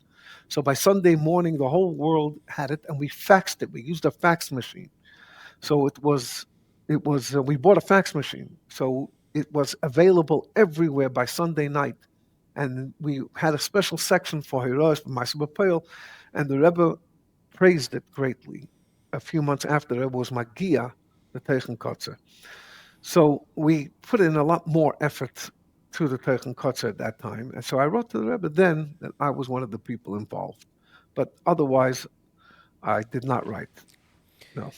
So by Sunday morning, the whole world had it, and we faxed it. We used a fax machine. So we bought a fax machine. So it was available everywhere by Sunday night. And we had a special section for Hirosh, for Ma'aseh B'Peil, and the Rebbe praised it greatly. A few months after, the Rebbe was Magia, the Teichen Kotzer. So we put in a lot more effort to the Teichen Kotzer at that time. And so I wrote to the Rebbe then that I was one of the people involved. But otherwise, I did not write. No.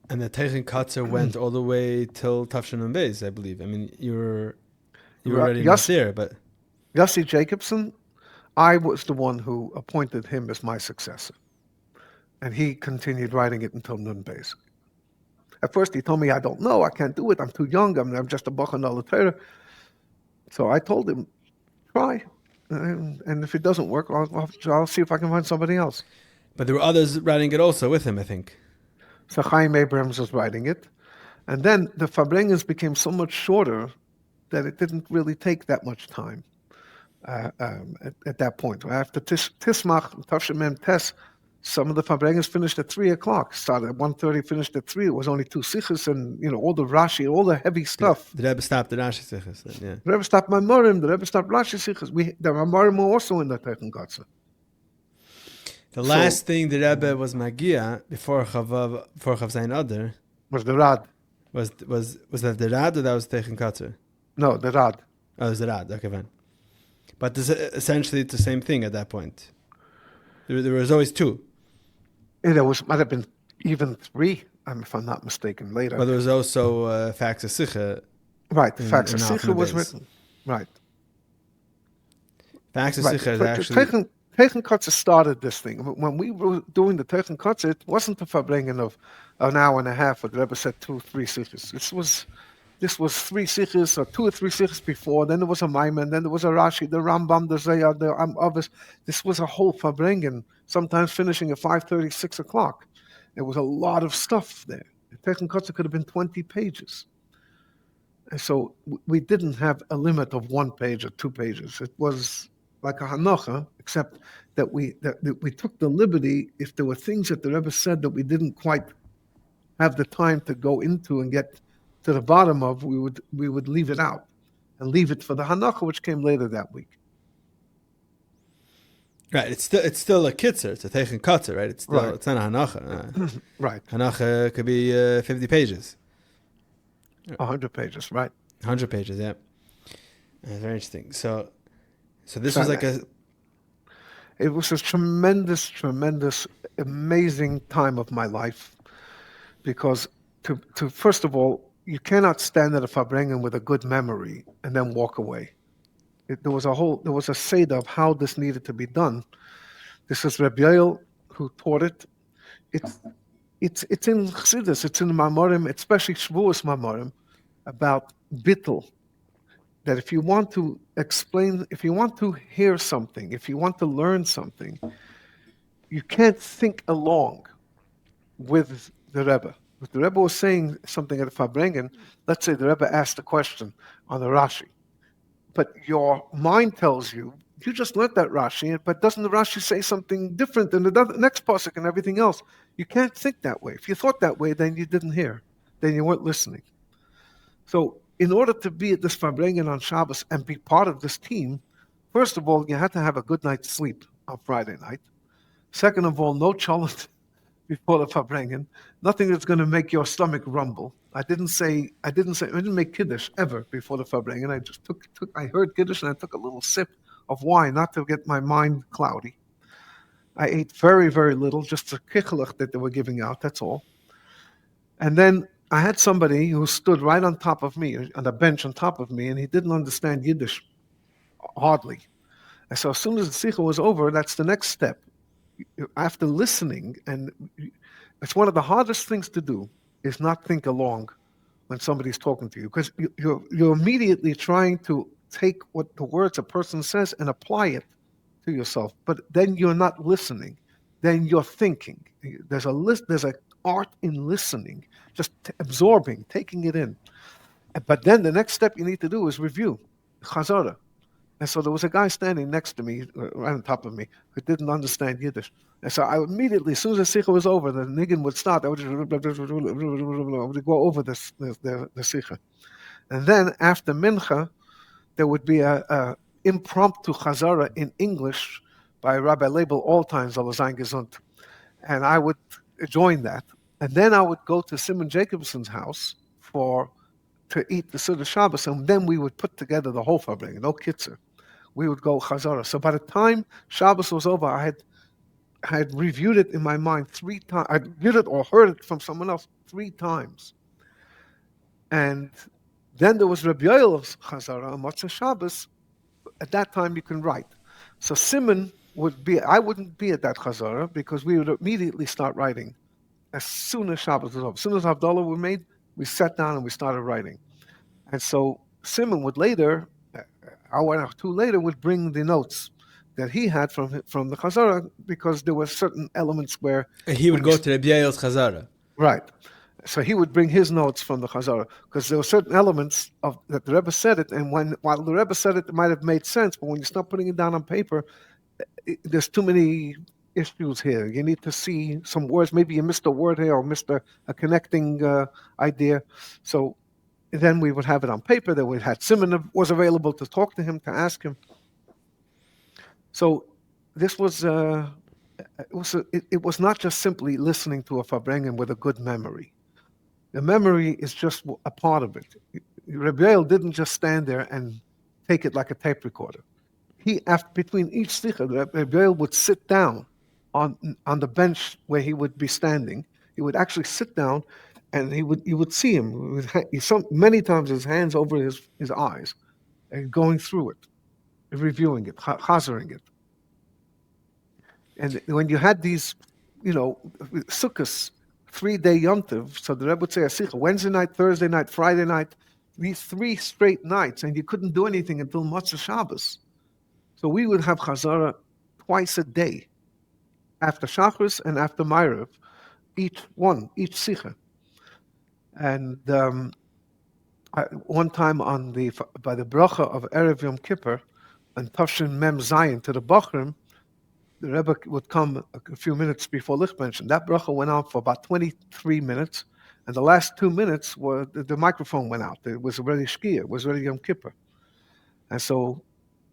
And the Teichen Kotzer went all the way till Tafshin and Beis, I believe. I mean, you were already not there, but... Yossi Jacobson, I was the one who appointed him as my successor. And he continued writing it until Nun Beis. At first he told me, I don't know, I can't do it, I'm too young, I'm just a Bachan al Torah. So I told him, try. And if it doesn't work, I'll see if I can find somebody else. But there were others writing it also with him, I think. So Chaim Abrams was writing it. And then the Farbrengens became so much shorter that it didn't really take that much time. At that point, after Tismach, Tafshin Mem Tes, some of the Farbrengens finished at 3 o'clock. Started at 1:30, finished at 3. It was only 2 sichos and all the Rashi, all the heavy stuff. The Rebbe stopped the Rashi sichos then, yeah. The Rebbe stopped Mamorim, the Rebbe stopped Rashi sichos. The Mamorim were also in the Teichen Kotzer. The last thing the Rebbe was Magia before Chav Zayin Adar was the Rad. Was that the Rad or that was Teichen Kotzer? No, the Rad. Oh, it was the Rad. Okay, fine. But this essentially it's the same thing at that point. There was always two. And there might have been even 3, if I'm not mistaken, later. But there was also Fax Sicha. Right, Fax Sicha was written. Right. Fax Sicha is actually... Teichen Kotzer started this thing. When we were doing the Teichen Kotzer, it wasn't a Farbrengen of an hour and a half, but the Rebbe said 2 or 3 sichos. This was 3 sichos or 2 or 3 sichos before. Then there was a Maimon, then there was a Rashi, the Rambam, the Zayar, the others. This was a whole Farbrengen, sometimes finishing at 5:30, 6 o'clock. There was a lot of stuff there. The Teichen Kotzer could have been 20 pages. And so we didn't have a limit of 1 page or 2 pages. It was like a Hanocha, except that we took the liberty, if there were things that the Rebbe said that we didn't quite have the time to go into and get to the bottom of, we would leave it out and leave it for the Hanocha, which came later that week. Right, it's still a kitzer, it's a Teichen Kotzer, right? It's not a Hanocha. Right. Hanocha could be 50 pages. 100 pages, right. 100 pages, yeah. Very interesting. So this was like it was a tremendous, amazing time of my life, because to first of all, you cannot stand at a Farbrengen with a good memory and then walk away. There was a seder of how this needed to be done. This is Rabbi Yoel who taught it. It's in Chassidus, it's in Mamorim, especially Shavuos Mamorim, about Bittul, that if you want to explain, if you want to hear something, if you want to learn something, you can't think along with the Rebbe. If the Rebbe was saying something at Farbrengen, let's say the Rebbe asked a question on the Rashi, but your mind tells you, you just learned that Rashi, but doesn't the Rashi say something different than the next pasuk and everything else? You can't think that way. If you thought that way, then you didn't hear. Then you weren't listening. So in order to be at this Farbrengen on Shabbos and be part of this team, first of all, you had to have a good night's sleep on Friday night. Second of all, no cholent before the Farbrengen. Nothing that's going to make your stomach rumble. I didn't make Kiddush ever before the Farbrengen. I just I heard Kiddush and I took a little sip of wine, not to get my mind cloudy. I ate very, very little, just a kichelach that they were giving out, that's all. And then I had somebody who stood right on top of me, on a bench on top of me, and he didn't understand Yiddish, hardly. And so as soon as the sichos was over, that's the next step. After listening, and it's one of the hardest things to do, is not think along when somebody's talking to you, because you're immediately trying to take what the words a person says and apply it to yourself. But then you're not listening. Then you're thinking. There's an art in listening, just absorbing, taking it in. But then the next step you need to do is review, Chazara. And so there was a guy standing next to me, right on top of me, who didn't understand Yiddish. And so I immediately, as soon as the sicha was over, the niggin would start. I would go over the sicha. And then after mincha, there would be a impromptu chazara in English by Rabbi Label all times, Alazain Gesund. And I would join that. And then I would go to Simon Jacobson's house to eat the Suda Shabbos, and then we would put together the whole Farbrengen, no kitzer. We would go Chazara. So by the time Shabbos was over, I had reviewed it in my mind 3 times. I reviewed it or heard it from someone else 3 times. And then there was Rabbi Yoel's Chazara on Motzei Shabbos. At that time, you can write. So Simon I wouldn't be at that Chazara because we would immediately start writing as soon as Shabbos was over. As soon as Havdalah were made, we sat down and we started writing. And so Simon would later, an hour or two later, would bring the notes that he had from the Chazara, because there were certain elements where... And he would go to Rabbi Yoel's Chazara. Right. So he would bring his notes from the Chazara, because there were certain elements that the Rebbe said it, and while the Rebbe said it, it might have made sense, but when you start putting it down on paper, there's too many issues here. You need to see some words. Maybe you missed a word here or missed a connecting idea. So then we would have it on paper. Then we had Simon was available to talk to him, to ask him. So this was it was not just simply listening to a Farbrengen with a good memory. The memory is just a part of it. Rebbe Yoel didn't just stand there and take it like a tape recorder. Between each sicha, Rebbe Yoel would sit down on the bench where he would be standing. He would actually sit down, and you would see him. Many times his hands over his eyes, and going through it, reviewing it, chazering it. And when you had these, sichos, 3-day yontiv, so the Rebbe would say a sicha, Wednesday night, Thursday night, Friday night, these 3 straight nights, and you couldn't do anything until Motzei Shabbos. So we would have chazara twice a day, after Shachris and after Ma'ariv, each sicha. And one time by the bracha of Erev Yom Kippur, and Tafshin Mem Zayin to the Bachrim, the Rebbe would come a few minutes before Lichtmenschen. That bracha went on for about 23 minutes, and the last 2 minutes the microphone went out. It was already Shkia, it was already Yom Kippur. And so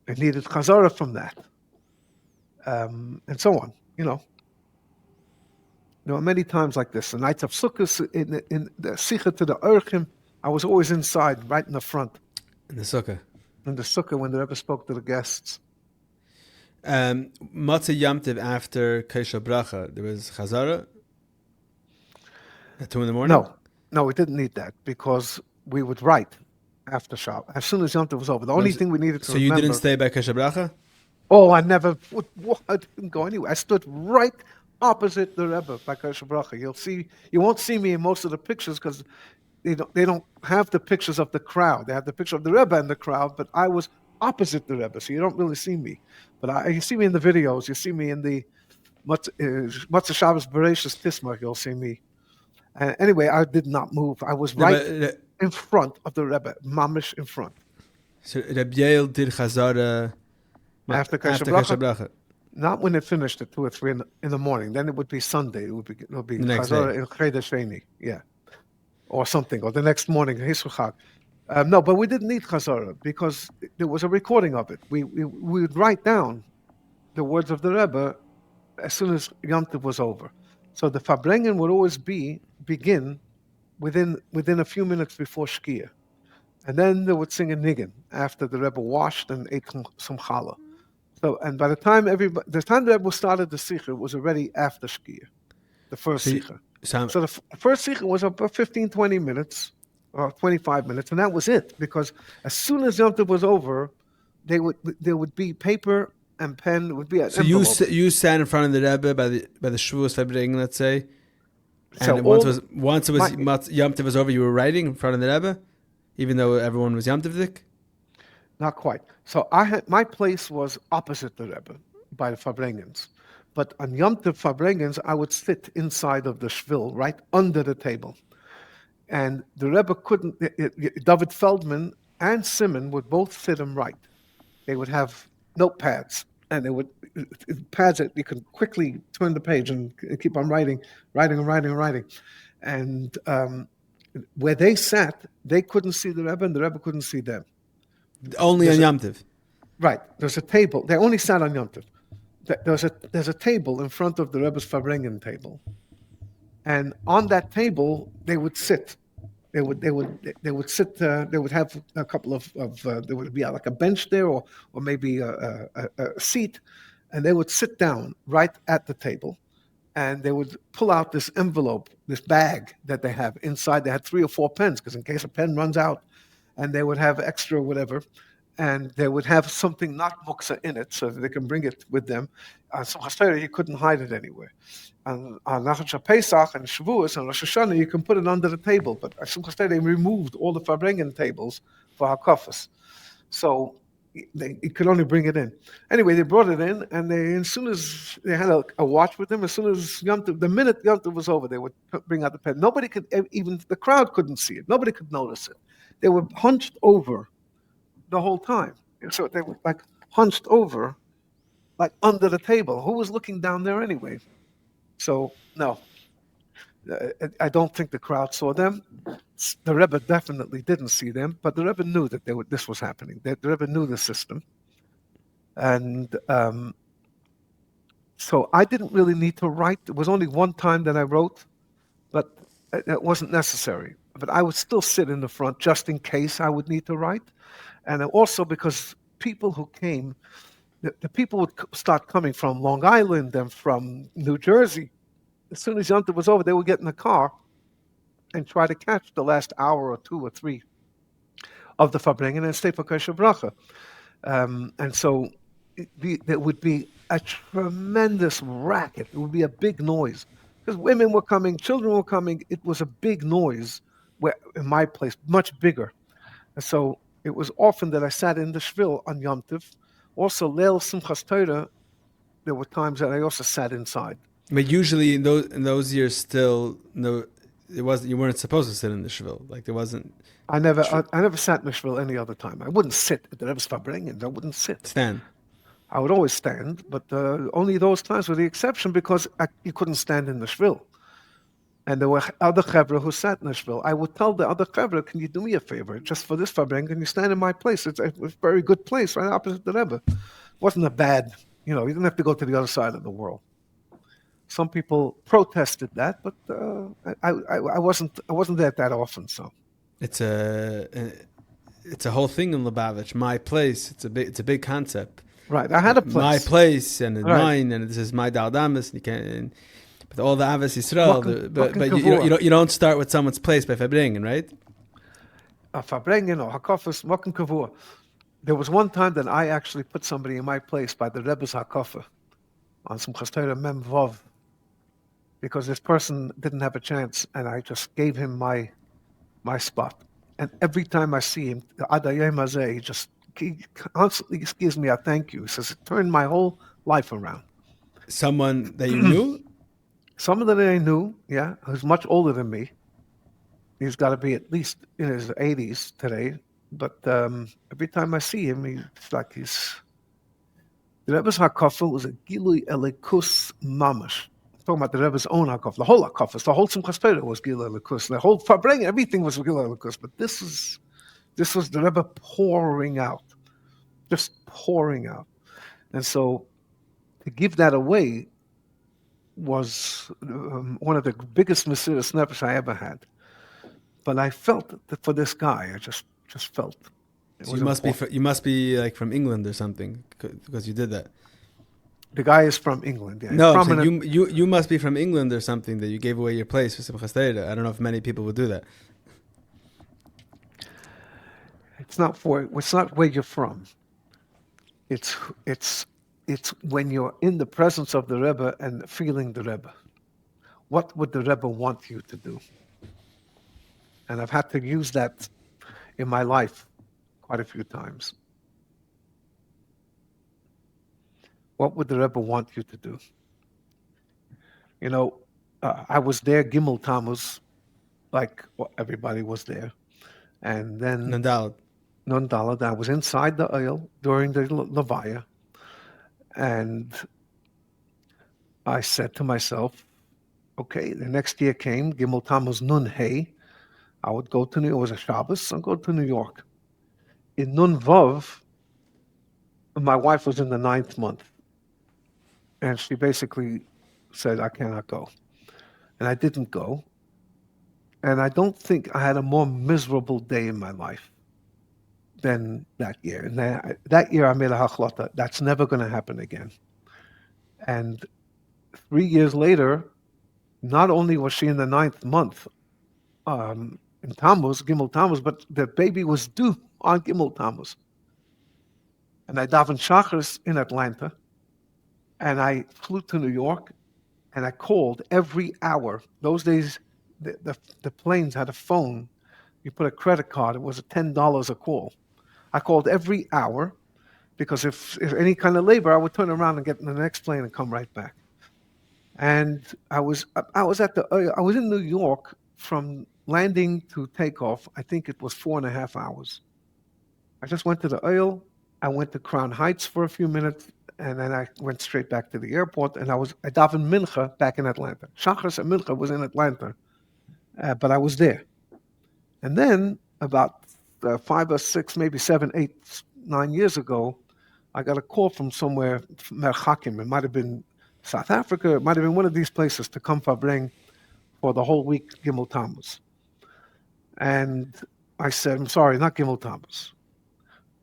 it needed Chazara from that. And so on, There were many times like this. The nights of Sukkot, in the Sicha to the Urchim, I was always inside, right in the front. In the Sukkah. In the Sukkah, when the Rebbe spoke to the guests. Motzei Yom Tov after Kesha Bracha, there was Chazara at 2 a.m? No, we didn't need that, because we would write after Shabbat. As soon as Yom Tov was over. The only thing we needed to remember... So you didn't stay by Kesha Bracha? Oh, I didn't go anywhere. I stood right opposite the Rebbe by Kesha Bracha. You won't see me in most of the pictures, because they don't have the pictures of the crowd. They have the picture of the Rebbe and the crowd, but I was opposite the Rebbe, so you don't really see me. But you see me in the videos. You see me in the Matzah Shabbos Bereshis Tismach. You'll see me. Anyway, I did not move. I was right in front of the Rebbe, mamish in front. So Rabbi Yael did Chazara After Kasher Bracha? Not when it finished at 2 or 3 in the morning. Then it would be Sunday. It would be Chazara in Cheder Sheni. Yeah. Or something. Or the next morning, Hisuchak. No, but we didn't need Chazara because there was a recording of it. We would write down the words of the Rebbe as soon as Yom Tov was over. So the Farbrengen would always begin within a few minutes before Shkia. And then they would sing a niggin after the Rebbe washed and ate some challah. So, and by the time the Rebbe started the sichos, it was already after Shkia, the first sichos. So the first sichos was about 15, 20 minutes, or 25 minutes, and that was it. Because as soon as Yom Tov was over, there would be paper and pen. It would be an envelope. So you sat in front of the Rebbe by the Shavuos Farbrengen, let's say, and so once Yom Tov was over, you were writing in front of the Rebbe, even though everyone was Yom Tovdik? Not quite. So my place was opposite the Rebbe by the Farbrengens. But on Yom Tov Farbrengens, I would sit inside of the shvil, right under the table. And the Rebbe couldn't, David Feldman and Simon would both sit him right. They would have notepads, and they would, pads that you could quickly turn the page and keep on writing. And where they sat, they couldn't see the Rebbe, and the Rebbe couldn't see them. Only on Yom Tov. Right. There's a table. They only sat on Yom Tov. There's a table in front of the Rebbe's Farbrengen table, and on that table they would sit. They would sit. They would have a couple of there would be like a bench there, or maybe a seat, and they would sit down right at the table, and they would pull out this envelope, this bag that they have inside. They had 3 or 4 pens because in case a pen runs out. And they would have extra whatever, and they would have something not muksa in it, so that they can bring it with them. So you couldn't hide it anywhere. On Nachal Pesach and Shavuos and Rosh Hashanah, you can put it under the table. But they removed all the Farbrengen tables for hakafas, so you could only bring it in. Anyway, they brought it in, and as soon as they had a watch with them, as soon as the minute Yom Tov was over, they would bring out the pen. Nobody could, even the crowd couldn't see it. Nobody could notice it. They were hunched over the whole time. So they were like hunched over, like under the table. Who was looking down there anyway? So, no. I don't think the crowd saw them. The Rebbe definitely didn't see them, but the Rebbe knew that this was happening. The Rebbe knew the system. And so I didn't really need to write. There was only one time that I wrote, but it wasn't necessary. But I would still sit in the front just in case I would need to write. And also because people who came, the people would start coming from Long Island and from New Jersey. As soon as Yom Tov was over, they would get in the car and try to catch the last hour or 2 or 3 of the Farbrengen and stay for Kasher Bracha. And so there would be a tremendous racket. It would be a big noise. Because women were coming, children were coming. It was a big noise. Where in my place, much bigger. And so it was often that I sat in the shvil on Yom Tov. Also, Leil Simchas Torah, there were times that I also sat inside. But usually in those years, still it wasn't. You weren't supposed to sit in the shvil. Like there wasn't. I never sat in the shvil any other time. I wouldn't sit at the Rebbe's Farbrengen. I wouldn't sit. Stand. I would always stand, but only those times were the exception because you couldn't stand in the shvil. And there were other chevra who sat in the shvil. I would tell the other chevra, can you do me a favor? Just for this Farbrengen, can you stand in my place? It's a very good place, right opposite the Rebbe. It wasn't a bad, you didn't have to go to the other side of the world. Some people protested that, but I wasn't there that often. So it's a whole thing in Lubavitch. My place. It's a big concept. Right. I had a place. My place and Right. mine, and this is my daldamas. You can't. But all the Avos Yisrael, but you don't start with someone's place by Farbrengen, right? Farbrengen or Hakafas, Mokken Kavur. There was one time that I actually put somebody in my place by the Rebbe's Hakafa on some Chazara Mem Vav, because this person didn't have a chance, and I just gave him my my spot. And every time I see him, Adayem Hazeh, he constantly gives me a thank you. He says, it turned my whole life around. Someone that you knew? Someone that I knew, yeah, who's much older than me. He's got to be at least in his 80s today. But every time I see him, it's like he's. The Rebbe's Hakafel was a Gilui Elikus Mamash. I'm talking about the Rebbe's own Hakafel, the whole Hakafel. The whole Simchas Torah was Gilui Elikus. The whole Fabring, everything was Gilui Elikus. But this was the Rebbe pouring out, just pouring out. And so to give that away was one of the biggest Mesiras Nefesh I ever had. But I felt that for this guy, I just felt. So you must be like from England or something because you did that. The guy is from England. Yeah. No, so you must be from England or something that you gave away your place for Simchas Torah. I don't know if many people would do that. It's not where you're from. It's when you're in the presence of the Rebbe and feeling the Rebbe. What would the Rebbe want you to do? And I've had to use that in my life quite a few times. What would the Rebbe want you to do? You know, I was there, Gimmel Tammuz, like everybody was there. And then Nun Daled, I was inside the oil during the Levaya. And I said to myself, okay, the next year came, Gimmel Tammuz Nun Hey. I would go to New York. It was a Shabbos. I'd go to New York. In Nun Vav, my wife was in the 9th month. And she basically said, I cannot go. And I didn't go. And I don't think I had a more miserable day in my life than that year. And that year I made a hachlata. That's never going to happen again. And 3 years later, not only was she in the 9th month, in Tammuz, Gimmel Tammuz, but the baby was due on Gimmel Tammuz. And I davened Shachris in Atlanta, and I flew to New York, and I called every hour. Those days, the planes had a phone. You put a credit card, it was $10 a call. I called every hour, because if any kind of labor, I would turn around and get in the next plane and come right back. And I was in New York from landing to takeoff. I think it was 4.5 hours. I just went to the oil. I went to Crown Heights for a few minutes, and then I went straight back to the airport. And I davened Mincha back in Atlanta. Shachris and Mincha was in Atlanta, but I was there. And then about 5 or 6, maybe 7, 8, 9 years ago, I got a call from somewhere, Merchakim. It might have been South Africa. It might have been one of these places to come Fabring for the whole week, Gimmel Tammuz. And I said, I'm sorry, not Gimmel Tammuz.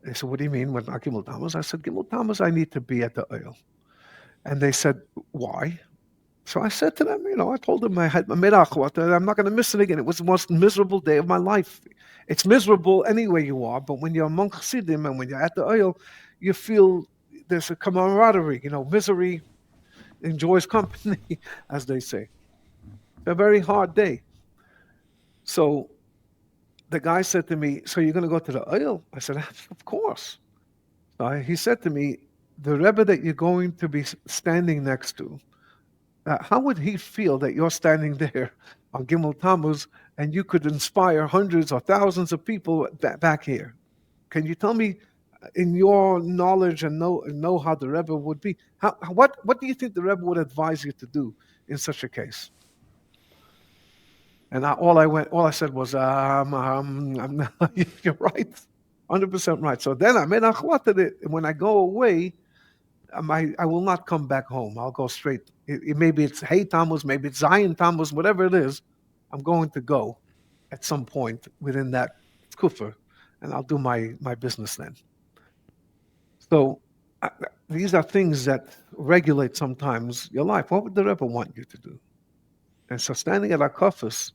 They said, what do you mean, not Gimmel Tammuz? I said, Gimmel Tammuz, I need to be at the oil. And they said, why? So I said to them, I told them I had made achwat, and I'm not going to miss it again. It was the most miserable day of my life. It's miserable anywhere you are, but when you're among chassidim and when you're at the oil, you feel there's a camaraderie. Misery enjoys company, as they say. A very hard day. So the guy said to me, so you're going to go to the oil? I said, of course. He said to me, the Rebbe that you're going to be standing next to, how would he feel that you're standing there on Gimmel Tammuz and you could inspire hundreds or thousands of people back here? Can you tell me, in your knowledge and know how the Rebbe would be, what do you think the Rebbe would advise you to do in such a case? And all I said was, you're right, 100% right. So then I made achlat. When I go away, I will not come back home. I'll go straight. Maybe it's Hey Tammuz, maybe it's Zion Tammuz, whatever it is. I'm going to go at some point within that kufa, and I'll do my business then. So these are things that regulate sometimes your life. What would the Rebbe want you to do? And so standing at our kofas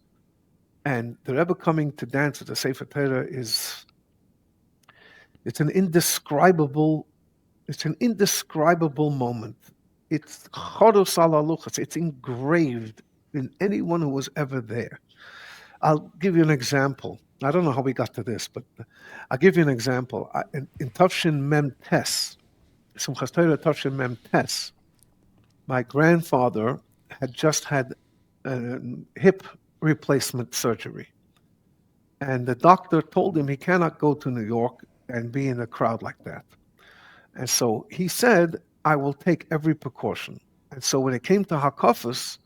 and the Rebbe coming to dance with the Sefer Torah it's an indescribable moment. It's choros ala luchos. It's engraved in anyone who was ever there. I'll give you an example. I don't know how we got to this, but I'll give you an example. In Tavshin Mem Tes, Simchas Torah Tavshin Mem Tes, my grandfather had just had hip replacement surgery. And the doctor told him he cannot go to New York and be in a crowd like that. And so he said, I will take every precaution. And so when it came to Hakafas,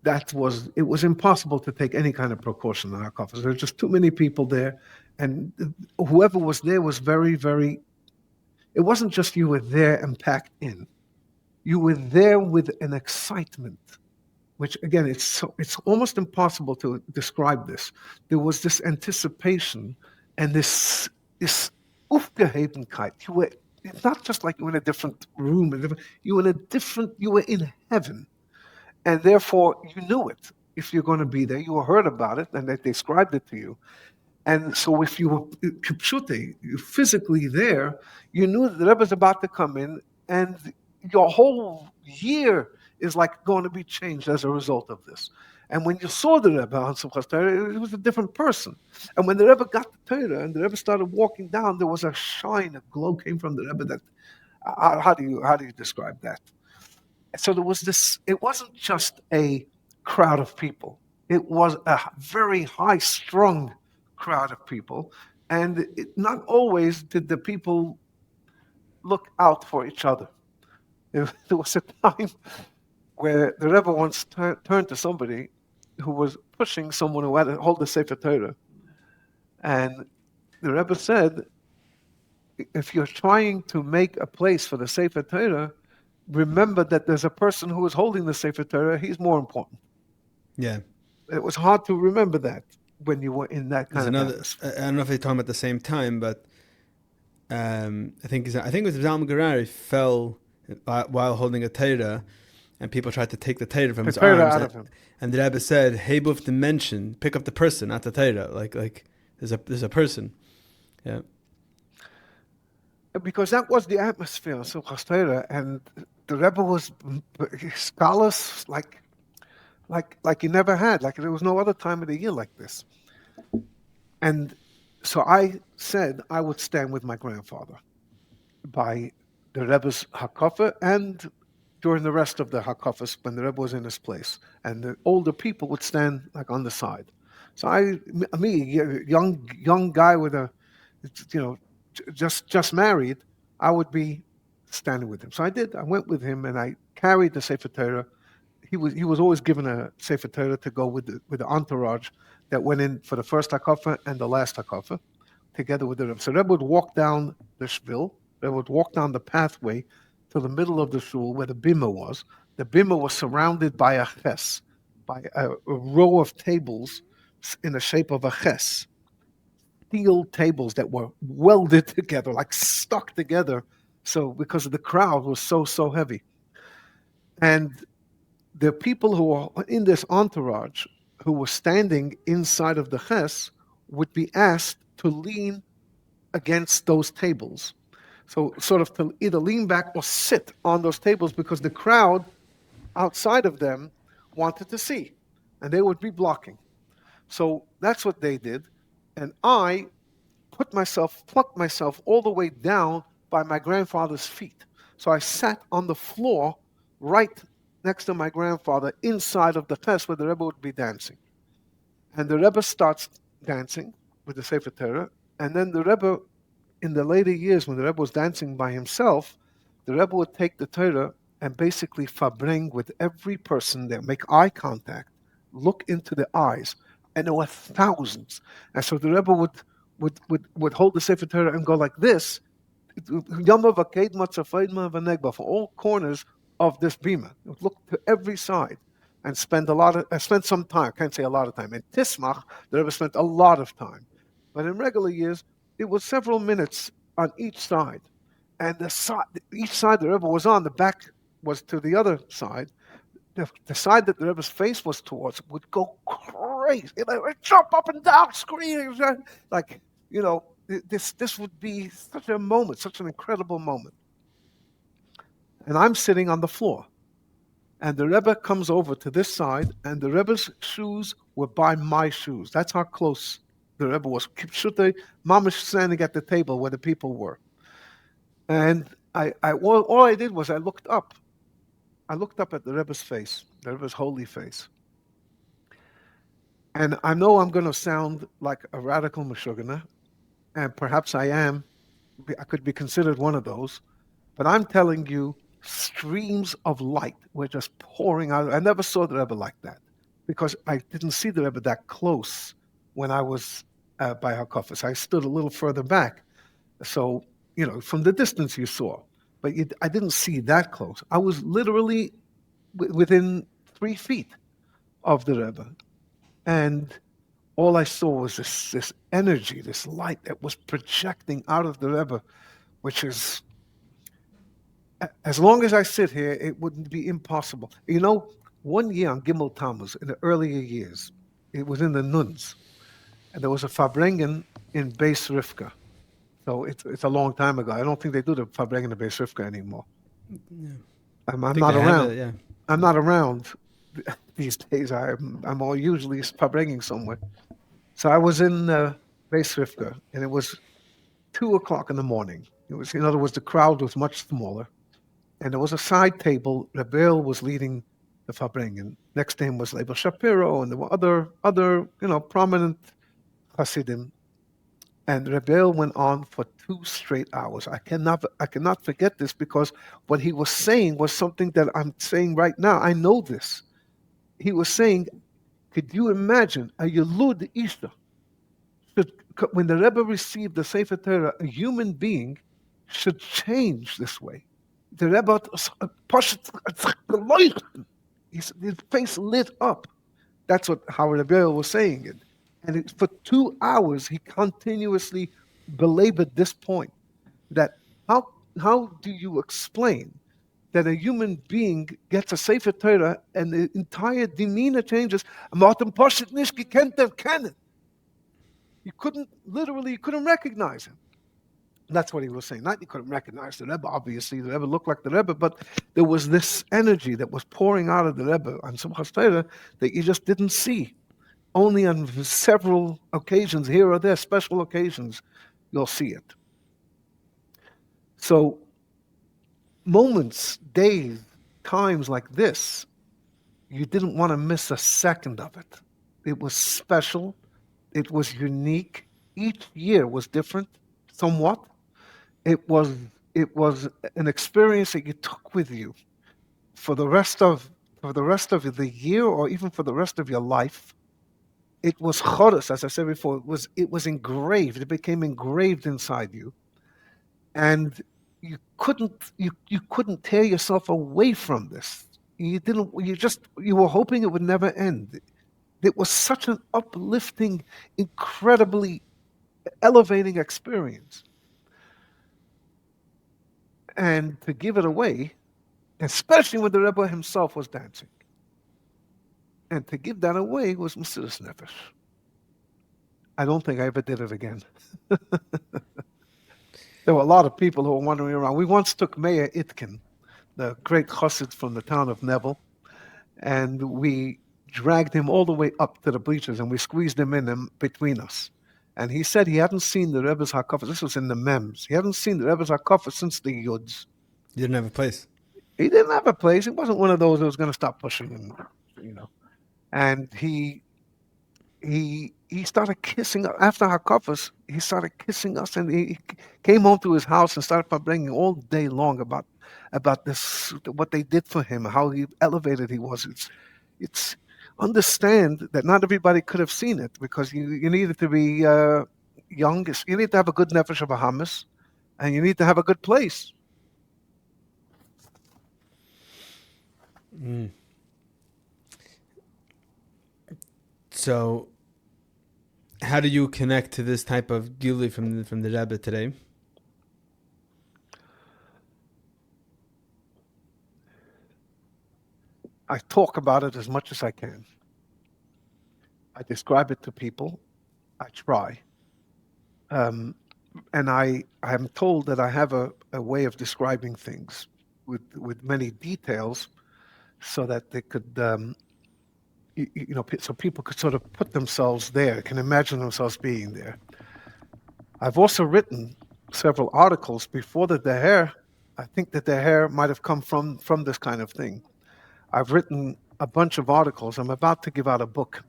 it was impossible to take any kind of precaution in Hakafas. There were just too many people there. And whoever was there was very, very, it wasn't just you were there and packed in. You were there with an excitement, which again, it's almost impossible to describe this. There was this anticipation and this Aufgehebenkeit. It's not just like you were in a different room. You were in heaven. And therefore, you knew it. If you're going to be there, you heard about it, and they described it to you. And so if you were kipshute, you physically there, you knew that the Rebbe is about to come in, and your whole year is like going to be changed as a result of this. And when you saw the Rebbe on Simchas Torah, it was a different person. And when the Rebbe got the Torah and the Rebbe started walking down, there was a shine, a glow came from the Rebbe. That how do you describe that? So there was this. It wasn't just a crowd of people. It was a very high-strung crowd of people, and not always did the people look out for each other. There was a time where the Rebbe once turned to somebody who was pushing someone who had to hold the Sefer Torah. And the Rebbe said, if you're trying to make a place for the Sefer Torah, remember that there's a person who is holding the Sefer Torah. He's more important. Yeah. It was hard to remember that when you were in that kind of atmosphere. I don't know if they're talking about the same time, but I think it was Zalman Gerari fell while holding a Torah, and people tried to take the Torah from his arms. Out of him. And the Rebbe said, "Hebuf dimension, pick up the person, not the Torah. Like there's a person." Yeah. Because that was the atmosphere of Simchas Torah, and the Rebbe was scholars like he never had. Like there was no other time of the year like this. And so I said I would stand with my grandfather by the Rebbe's hakafa and during the rest of the hakafas when the Rebbe was in his place, and the older people would stand like on the side. So me, young guy with a, just married, I would be standing with him. So I did. I went with him and I carried the Sefer Torah. He was always given a Sefer Torah to go with the entourage that went in for the first hakafa and the last hakafa, together with the Rebbe. So Rebbe would walk down the shvil. Rebbe would walk down the pathway to the middle of the shul where the bima was. The bima was surrounded by a ches, by a row of tables in the shape of a ches. Steel tables that were welded together, like stuck together. So because the crowd was so heavy. And the people who were in this entourage who were standing inside of the ches would be asked to lean against those tables. So sort of to either lean back or sit on those tables because the crowd outside of them wanted to see, and they would be blocking. So that's what they did. And I plucked myself all the way down by my grandfather's feet. So I sat on the floor right next to my grandfather inside of the ches where the Rebbe would be dancing. And the Rebbe starts dancing with the Sefer Torah, and then the Rebbe, in the later years when the Rebbe was dancing by himself, the Rebbe would take the Torah and basically fabring with every person there, make eye contact, look into the eyes, and there were thousands. And so the Rebbe would hold the Sefer Torah and go like this, for all corners of this bima. Look to every side and spend some time. I can't say a lot of time. In Tismach, the Rebbe spent a lot of time. But in regular years, it was several minutes on each side. And each side the Rebbe was on, the back was to the other side. The side that the Rebbe's face was towards would go crazy. It would jump up and down, screaming. Like, this would be such a moment, such an incredible moment. And I'm sitting on the floor. And the Rebbe comes over to this side, and the Rebbe's shoes were by my shoes. That's how close the Rebbe was. Kipshute, mamash standing at the table where the people were. And all I did was I looked up. I looked up at the Rebbe's face, the Rebbe's holy face. And I know I'm going to sound like a radical Meshuggah, and perhaps I am. I could be considered one of those. But I'm telling you, streams of light were just pouring out. I never saw the Rebbe like that because I didn't see the Rebbe that close when I was by Hakafas. I stood a little further back. So, from the distance you saw. But I didn't see that close. I was literally within 3 feet of the Rebbe. And all I saw was this energy, this light that was projecting out of the Rebbe, which is, as long as I sit here, it wouldn't be impossible. One year on Gimmel Tammuz, in the earlier years, it was in the Nuns, and there was a Farbrengen in Beis Rivka. So it's a long time ago. I don't think they do the Farbrengen in Beis Rivka anymore. Yeah. I'm not around. Yeah. I'm not around these days. I'm all usually Farbrengen somewhere. So I was in Beis Rivka, and it was 2:00 in the morning. It was, in other words, the crowd was much smaller. And there was a side table. Rebbe was leading the Farbrengen. Next to him was Rebbe Shapiro, and there were other prominent Hasidim. And Rebbe went on for 2 straight hours. I cannot forget this because what he was saying was something that I'm saying right now. I know this. He was saying, could you imagine a Yelud Ishta? When the Rebbe received the Sefer Torah, a human being should change this way. The Rebbe, his face lit up. That's how Rebbe was saying it. And for 2 hours, he continuously belabored this point, that how do you explain that a human being gets a Sefer Torah and the entire demeanor changes? You couldn't recognize him. That's what he was saying. Not you couldn't recognize the Rebbe, obviously. The Rebbe looked like the Rebbe, but there was this energy that was pouring out of the Rebbe on Simchas Torah that you just didn't see. Only on several occasions, here or there, special occasions, you'll see it. So, moments, days, times like this, you didn't want to miss a second of it. It was special. It was unique. Each year was different, somewhat. It was an experience that you took with you for the rest of the year, or even for the rest of your life. It was choros, as I said before. It was engraved. It became engraved inside you, and you couldn't tear yourself away from this. You were hoping it would never end. It was such an uplifting, incredibly elevating experience. And to give it away, especially when the Rebbe himself was dancing, and to give that away was Mesiras Nefesh. I don't think I ever did it again. There were a lot of people who were wandering around. We once took Meir Itkin, the great chassid from the town of Nebel, and we dragged him all the way up to the bleachers, and we squeezed him in between us. And he said he hadn't seen the Rebbe's Hakafas. This was in the Mems. He hadn't seen the Rebbe's Hakafas since the Yuds. You didn't have a place. He didn't have a place. He wasn't one of those that was going to stop pushing him, And he started kissing us. After Hakafas, he started kissing us, and he came home to his house and started bringing all day long about this, what they did for him, how elevated he was. It's understand that not everybody could have seen it, because you needed to be young. You need to have a good nefesh of Bahamas, and you need to have a good place. Mm. So, how do you connect to this type of gili from the Rebbe today? I talk about it as much as I can. I describe it to people. I try. And I am told that I have a way of describing things with many details, so that they could so people could sort of put themselves there, can imagine themselves being there. I've also written several articles before the Deher. I think that the Deher might have come from this kind of thing. I've written a bunch of articles. I'm about to give out a book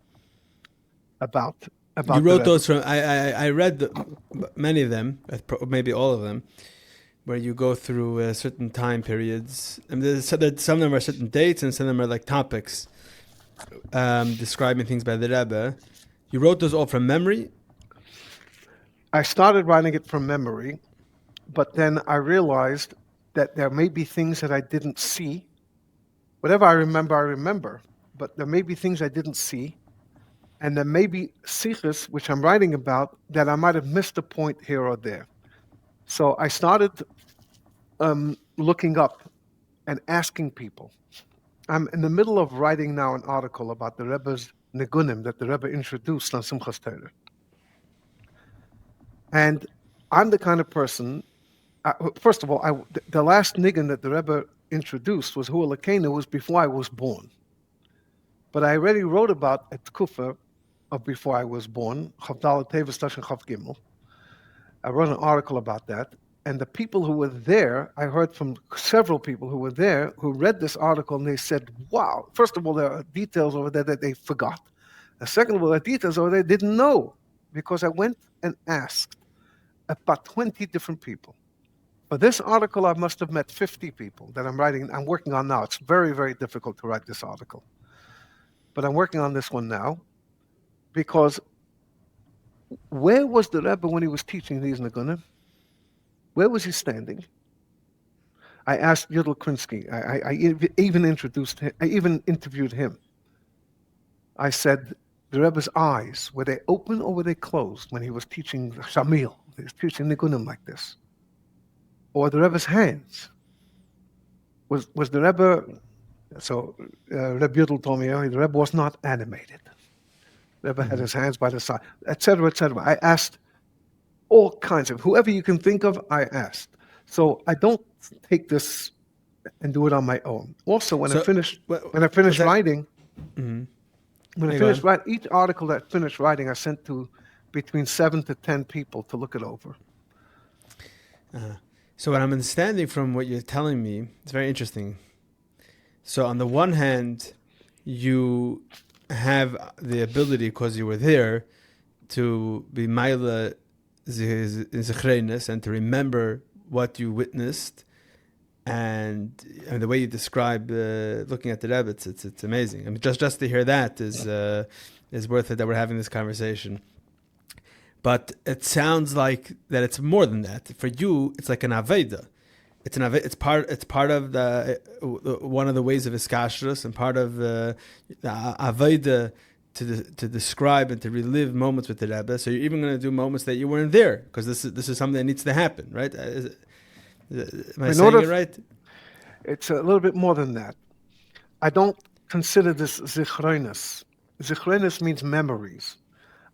about You the wrote Rebbe. those from. I read many of them, maybe all of them, where you go through certain time periods. I mean, some of them are certain dates, and some of them are like topics describing things by the Rebbe. You wrote those all from memory. I started writing it from memory, but then I realized that there may be things that I didn't see. Whatever I remember, but there may be things I didn't see, and there may be sichos, which I'm writing about, that I might have missed a point here or there. So I started looking up and asking people. I'm in the middle of writing now an article about the Rebbe's Nigunim that the Rebbe introduced on Simchas Torah. And I'm the kind of person, first of all, the last nigun that the Rebbe introduced was Hu Elokeinu, was before I was born. But I already wrote about a tkufa of before I was born, Chav Dalet Teves Tashin Chav Gimmel. I wrote an article about that. And the people who were there, I heard from several people who were there who read this article and they said, wow, first of all, there are details over there that they forgot. And second of all, there are details over there they didn't know, because I went and asked about 20 different people. For this article, I must have met 50 people that I'm working on now. It's very, very difficult to write this article. But I'm working on this one now, because where was the Rebbe when he was teaching these Nigunim? Where was he standing? I asked Yudel Krinsky. I even introduced him. I even interviewed him. I said, the Rebbe's eyes, were they open or were they closed when he was teaching Shamil? He was teaching Nigunim like this. Or the Rebbe's hands? Was the Rebbe? So Rebbe Yudel told me earlier, the Rebbe was not animated. The Rebbe had his hands by the side, etc., etc. I asked all kinds of, whoever you can think of, I asked. So I don't take this and do it on my own. Also, when I finished writing, each article that I finished writing, I sent to between 7 to 10 people to look it over. So what I'm understanding from what you're telling me, it's very interesting. So on the one hand, you have the ability, because you were there, to be maila zichrenis and to remember what you witnessed, and the way you describe looking at the Rebbe, it's amazing. I mean, just to hear that is worth it that we're having this conversation. But it sounds like that it's more than that. For you, it's like an aveda. It's part of the one of the ways of iskashrus, and part of the aveda to describe and to relive moments with the Rebbe. So you're even going to do moments that you weren't there, because this is something that needs to happen, right? Am I saying it right? It's a little bit more than that. I don't consider this zichronis. Zichronis means memories.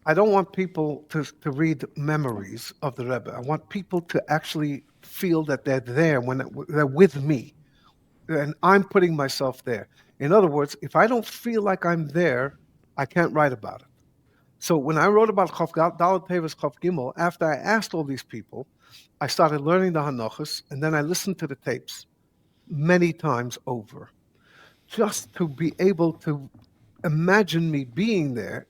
I don't want people to read memories of the Rebbe. I want people to actually feel that they're there when they're with me, and I'm putting myself there. In other words, if I don't feel like I'm there, I can't write about it. So when I wrote about Chav Dalet Teves Chav Gimmel, after I asked all these people, I started learning the Hanochos, and then I listened to the tapes many times over, just to be able to imagine me being there,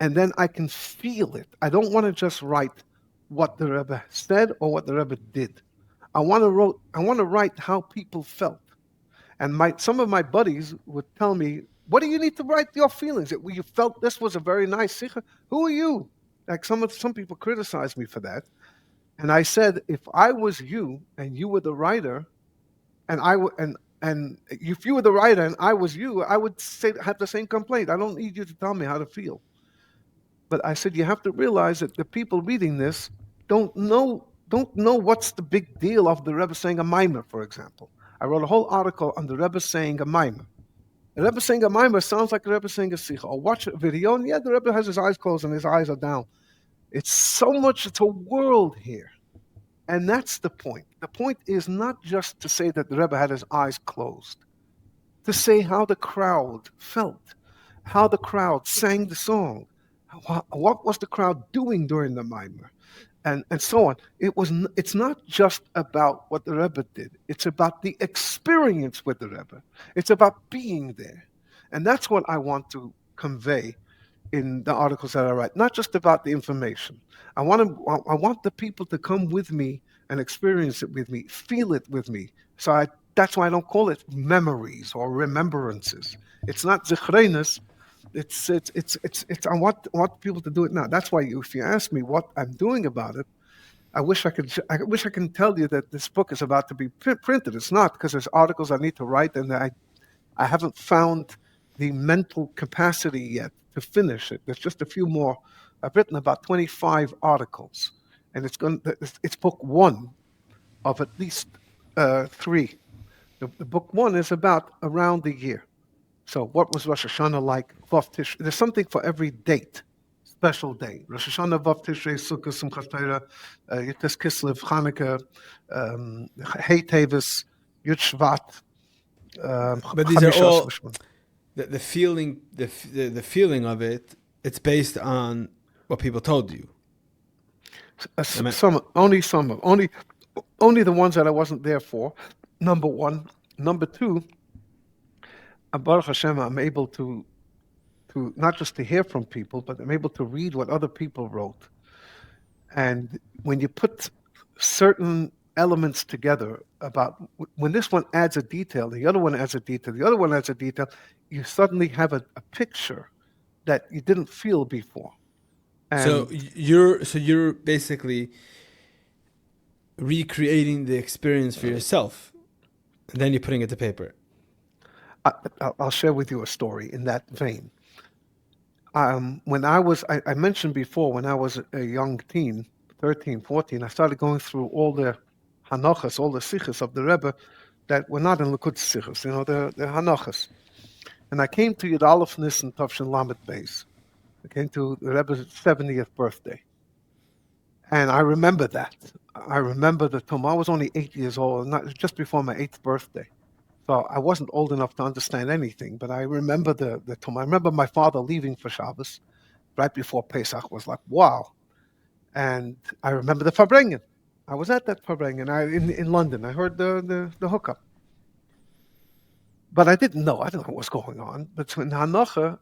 and then I can feel it. I don't want to just write what the Rebbe said or what the Rebbe did. I want to write how people felt. And some of my buddies would tell me, what do you need to write your feelings? You felt this was a very nice sicha? Who are you? Like some people criticized me for that. And I said, if I was you and you were the writer, and if you were the writer and I was you, I would have the same complaint. I don't need you to tell me how to feel. But I said, you have to realize that the people reading this don't know what's the big deal of the Rebbe saying a mimer, for example. I wrote a whole article on the Rebbe saying a mimer. The Rebbe saying a mimer sounds like the Rebbe saying a sicha. Or watch a video, and the Rebbe has his eyes closed and his eyes are down. It's a world here. And that's the point. The point is not just to say that the Rebbe had his eyes closed, to say how the crowd felt. how the crowd sang the song, what was the crowd doing during the mimer, and so on. It's not just about what the Rebbe did. It's about the experience with the Rebbe. It's about being there, and that's what I want to convey in the articles that I write. Not just about the information. I want the people to come with me and experience it with me, feel it with me. That's why I don't call it memories or remembrances. It's not zichrenes. I want people to do it now. That's why if you ask me what I'm doing about it, I wish I can tell you that this book is about to be printed. It's not, because there's articles I need to write, and I haven't found the mental capacity yet to finish it. There's just a few more. I've written about 25 articles, and it's book one of at least three. The book one is about around the year. So what was Rosh Hashanah like? Vav Tishrei. There's something for every date, special day. Rosh Hashanah, Vav Tishrei, Sukkot, Simchat Torah, Yud Kislev, Chanukah, Hey Tevis, Yud Shvat. But these are all the feeling. The feeling of it. It's based on what people told you. Only the ones that I wasn't there for. Number one. Number two, Baruch Hashem, I'm able to not just to hear from people, but I'm able to read what other people wrote. And when you put certain elements together, about when this one adds a detail, the other one adds a detail, the other one adds a detail, you suddenly have a picture that you didn't feel before. And so you're basically recreating the experience for yourself, and then you're putting it to paper. I'll share with you a story in that vein. When I mentioned before, when I was a young teen, 13, 14, I started going through all the hanochas, all the sichos of the Rebbe that were not in Likud sichos, the hanochas. And I came to Yud Aleph Nisan Tavshin Lamed Beis. I came to the Rebbe's 70th birthday. And I remember that. I remember the Tum. I was only 8 years old, just before my 8th birthday. So I wasn't old enough to understand anything, but I remember the Tum. I remember my father leaving for Shabbos right before Pesach. Was like, wow. And I remember the Farbrengen. I was at that Farbrengen in London. I heard the hookup. But I didn't know. I didn't know what was going on. But in Hanocha,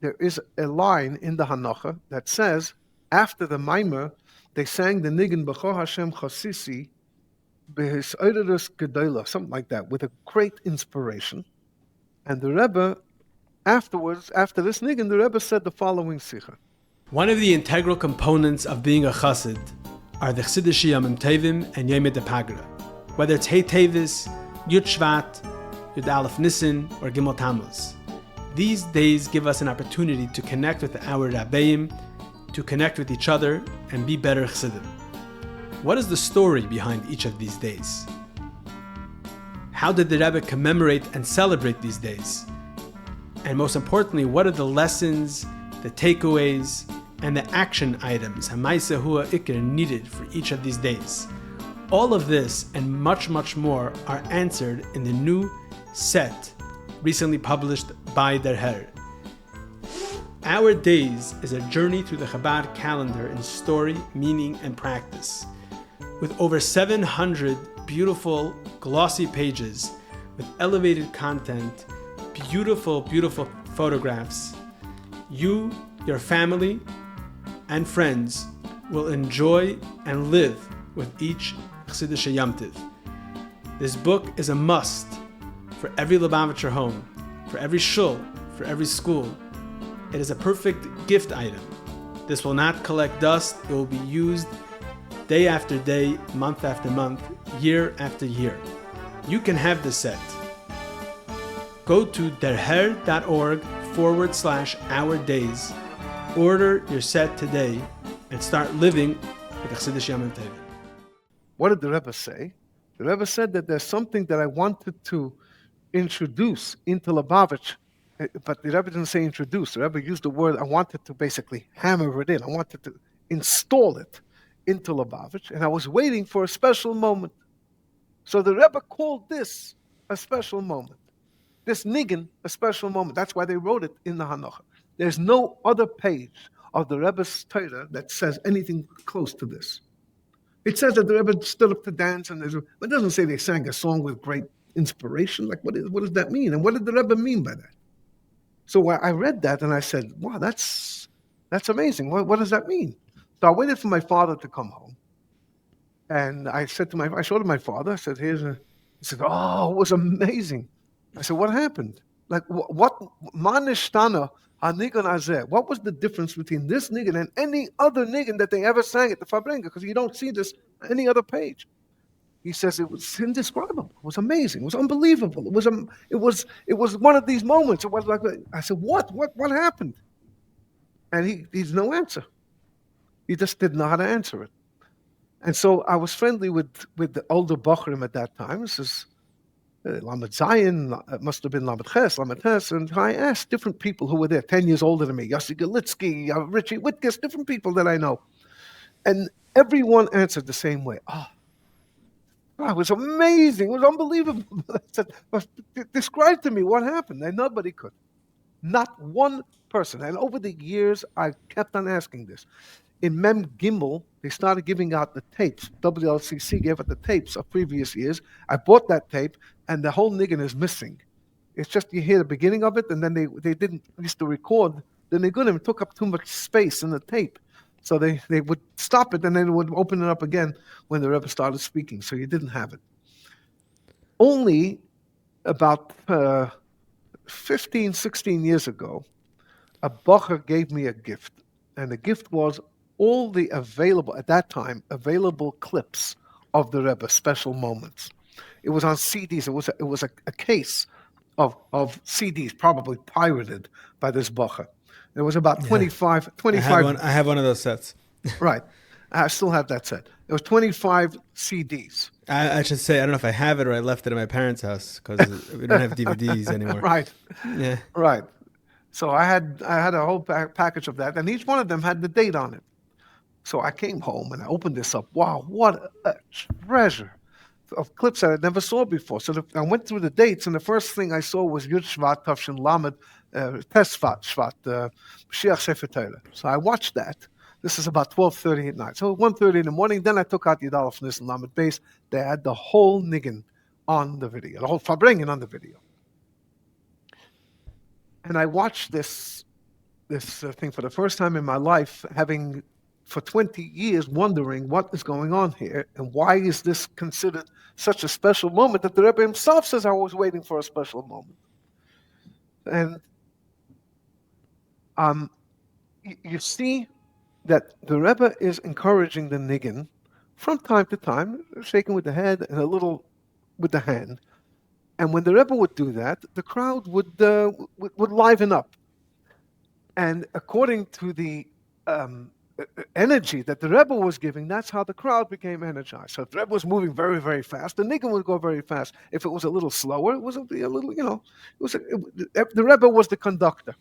there is a line in the Hanocha that says, after the Maimer, they sang the Nigun B'cho Hashem Chasisi, something like that, with a great inspiration. And the Rebbe, afterwards, after this nigun, the Rebbe said the following sicha. One of the integral components of being a chassid are the Chsidish Yamim Tevim and Yom Pagra. Whether it's Hey Tevis, Yud Shvat, Yud Aleph Nisan, or Gimmel Tammuz. These days give us an opportunity to connect with our Rabbeim, to connect with each other, and be better Chassidim. What is the story behind each of these days? How did the Rebbe commemorate and celebrate these days? And most importantly, what are the lessons, the takeaways, and the action items Hamaisa Hua Iker needed for each of these days? All of this and much, much more are answered in the new set recently published by Der Herr. Our Days is a journey through the Chabad calendar in story, meaning, and practice. With over 700 beautiful, glossy pages with elevated content, beautiful, beautiful photographs, you, your family, and friends will enjoy and live with each Chassidische Yom Tiv. This book is a must for every Lubavitcher home, for every shul, for every school. It is a perfect gift item. This will not collect dust. It will be used day after day, month after month, year after year. You can have the set. Go to derher.org/Our Days. Order your set today and start living with the Chassidus Yom Tov. What did the Rebbe say? The Rebbe said that there's something that I wanted to introduce into Lubavitch, but the Rebbe didn't say introduce. The Rebbe used the word, I wanted to basically hammer it in. I wanted to install it into Lubavitch, and I was waiting for a special moment. So the Rebbe called this a special moment. This niggin, a special moment. That's why they wrote it in the Hanocha. There's no other page of the Rebbe's Torah that says anything close to this. It says that the Rebbe stood up to dance, but it doesn't say they sang a song with great inspiration. Like, what does that mean? And what did the Rebbe mean by that? So I read that and I said, wow, that's amazing. What does that mean? So I waited for my father to come home. And I showed it to my father. I said, he said, oh, it was amazing. I said, what happened? Like, what manishtana hanigan azeh? What was the difference between this nigan and any other nigan that they ever sang at the Fabrenga? Because you don't see this on any other page. He says it was indescribable. It was amazing. It was unbelievable. It was one of these moments. It was like, I said, what happened? And he's no answer. He just didn't know how to answer it. And so I was friendly with the older Bochrim at that time. This is Lamed Zayin, it must have been Lamed Ches, Lamed Ches. And I asked different people who were there, 10 years older than me, Yossi Galitsky, Richie Whitkus, different people that I know. And everyone answered the same way. Oh, it was amazing. It was unbelievable. I said, describe to me what happened. And nobody could. Not one person. And over the years, I kept on asking this. In Mem Gimmel, they started giving out the tapes. WLCC gave out the tapes of previous years. I bought that tape, and the whole niggin is missing. It's just you hear the beginning of it, and then they didn't used to record. The nigunim took up too much space in the tape. So they would stop it, and then would open it up again when the Rebbe started speaking. So you didn't have it. Only about 15, 16 years ago, a bacher gave me a gift. And the gift was all the available clips of the Rebbe, special moments. It was on CDs. It was a case of CDs, probably pirated by this bacher. There was about 25. I have one of those sets. Right. I still have that set. It was 25 CDs. I should say, I don't know if I have it or I left it at my parents' house because we don't have DVDs anymore. Right. Yeah. Right. So I had a whole package of that, and each one of them had the date on it. So I came home and I opened this up. Wow, what a treasure of clips that I never saw before. So I went through the dates, and the first thing I saw was Yud Shvat, Tavshin Lamed, Tes Shvat, Mashiach Sefer Torah. So I watched that. This is about 12:30 at night. So 1:30 in the morning, then I took out the Yadal from this Lamed base. They had the whole niggin on the video, the whole Fabrengen on the video. And I watched this thing for the first time in my life, having for 20 years wondering what is going on here and why is this considered such a special moment that the Rebbe himself says I was waiting for a special moment. And you see that the Rebbe is encouraging the niggin from time to time, shaking with the head and a little with the hand. And when the Rebbe would do that, the crowd would liven up. And according to the energy that the Rebbe was giving, that's how the crowd became energized. So if the Rebbe was moving very, very fast, the niggin would go very fast. If it was a little slower, it was a little, the Rebbe was the conductor.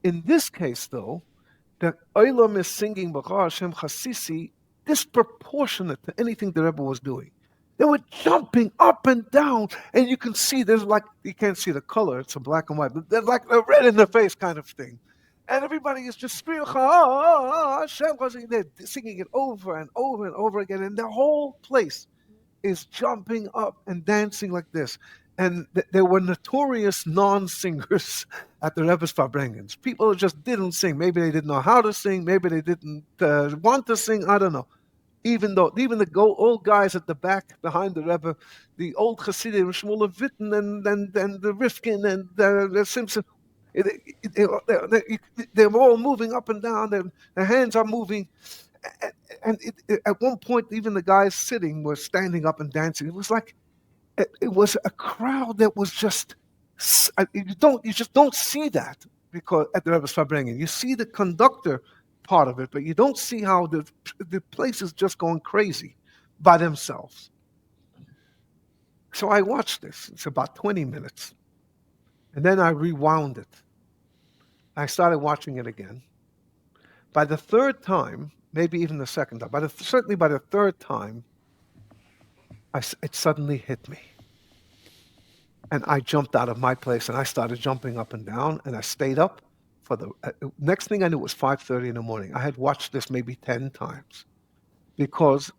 In this case, though, the Olam is singing B'char Hashem Chasisi disproportionate to anything the Rebbe was doing. They were jumping up and down, and you can see you can't see the color, it's a black and white, but they're like a red in the face kind of thing. And everybody is just screaming, Hashem, they're singing it over and over and over again, and the whole place is jumping up and dancing like this. And there were notorious non-singers at the Rebbe's Fabrengens. People just didn't sing. Maybe they didn't know how to sing. Maybe they didn't want to sing. I don't know. Even the old guys at the back behind the Rebbe, the old Hasidim, Shmuel Witten and the Rifkin and the Simpson, they're all moving up and down. Their hands are moving. And at one point, even the guys sitting were standing up and dancing. It was like, it was a crowd that was just, you just don't see that because at the Rebbe's Fabrengen. You see the conductor part of it, but you don't see how the place is just going crazy by themselves. So I watched this. It's about 20 minutes. And then I rewound it. I started watching it again. By the third time, maybe even the second time, certainly by the third time, it suddenly hit me. And I jumped out of my place and I started jumping up and down and I stayed up for the next thing I knew it was 5:30 in the morning. I had watched this maybe 10 times because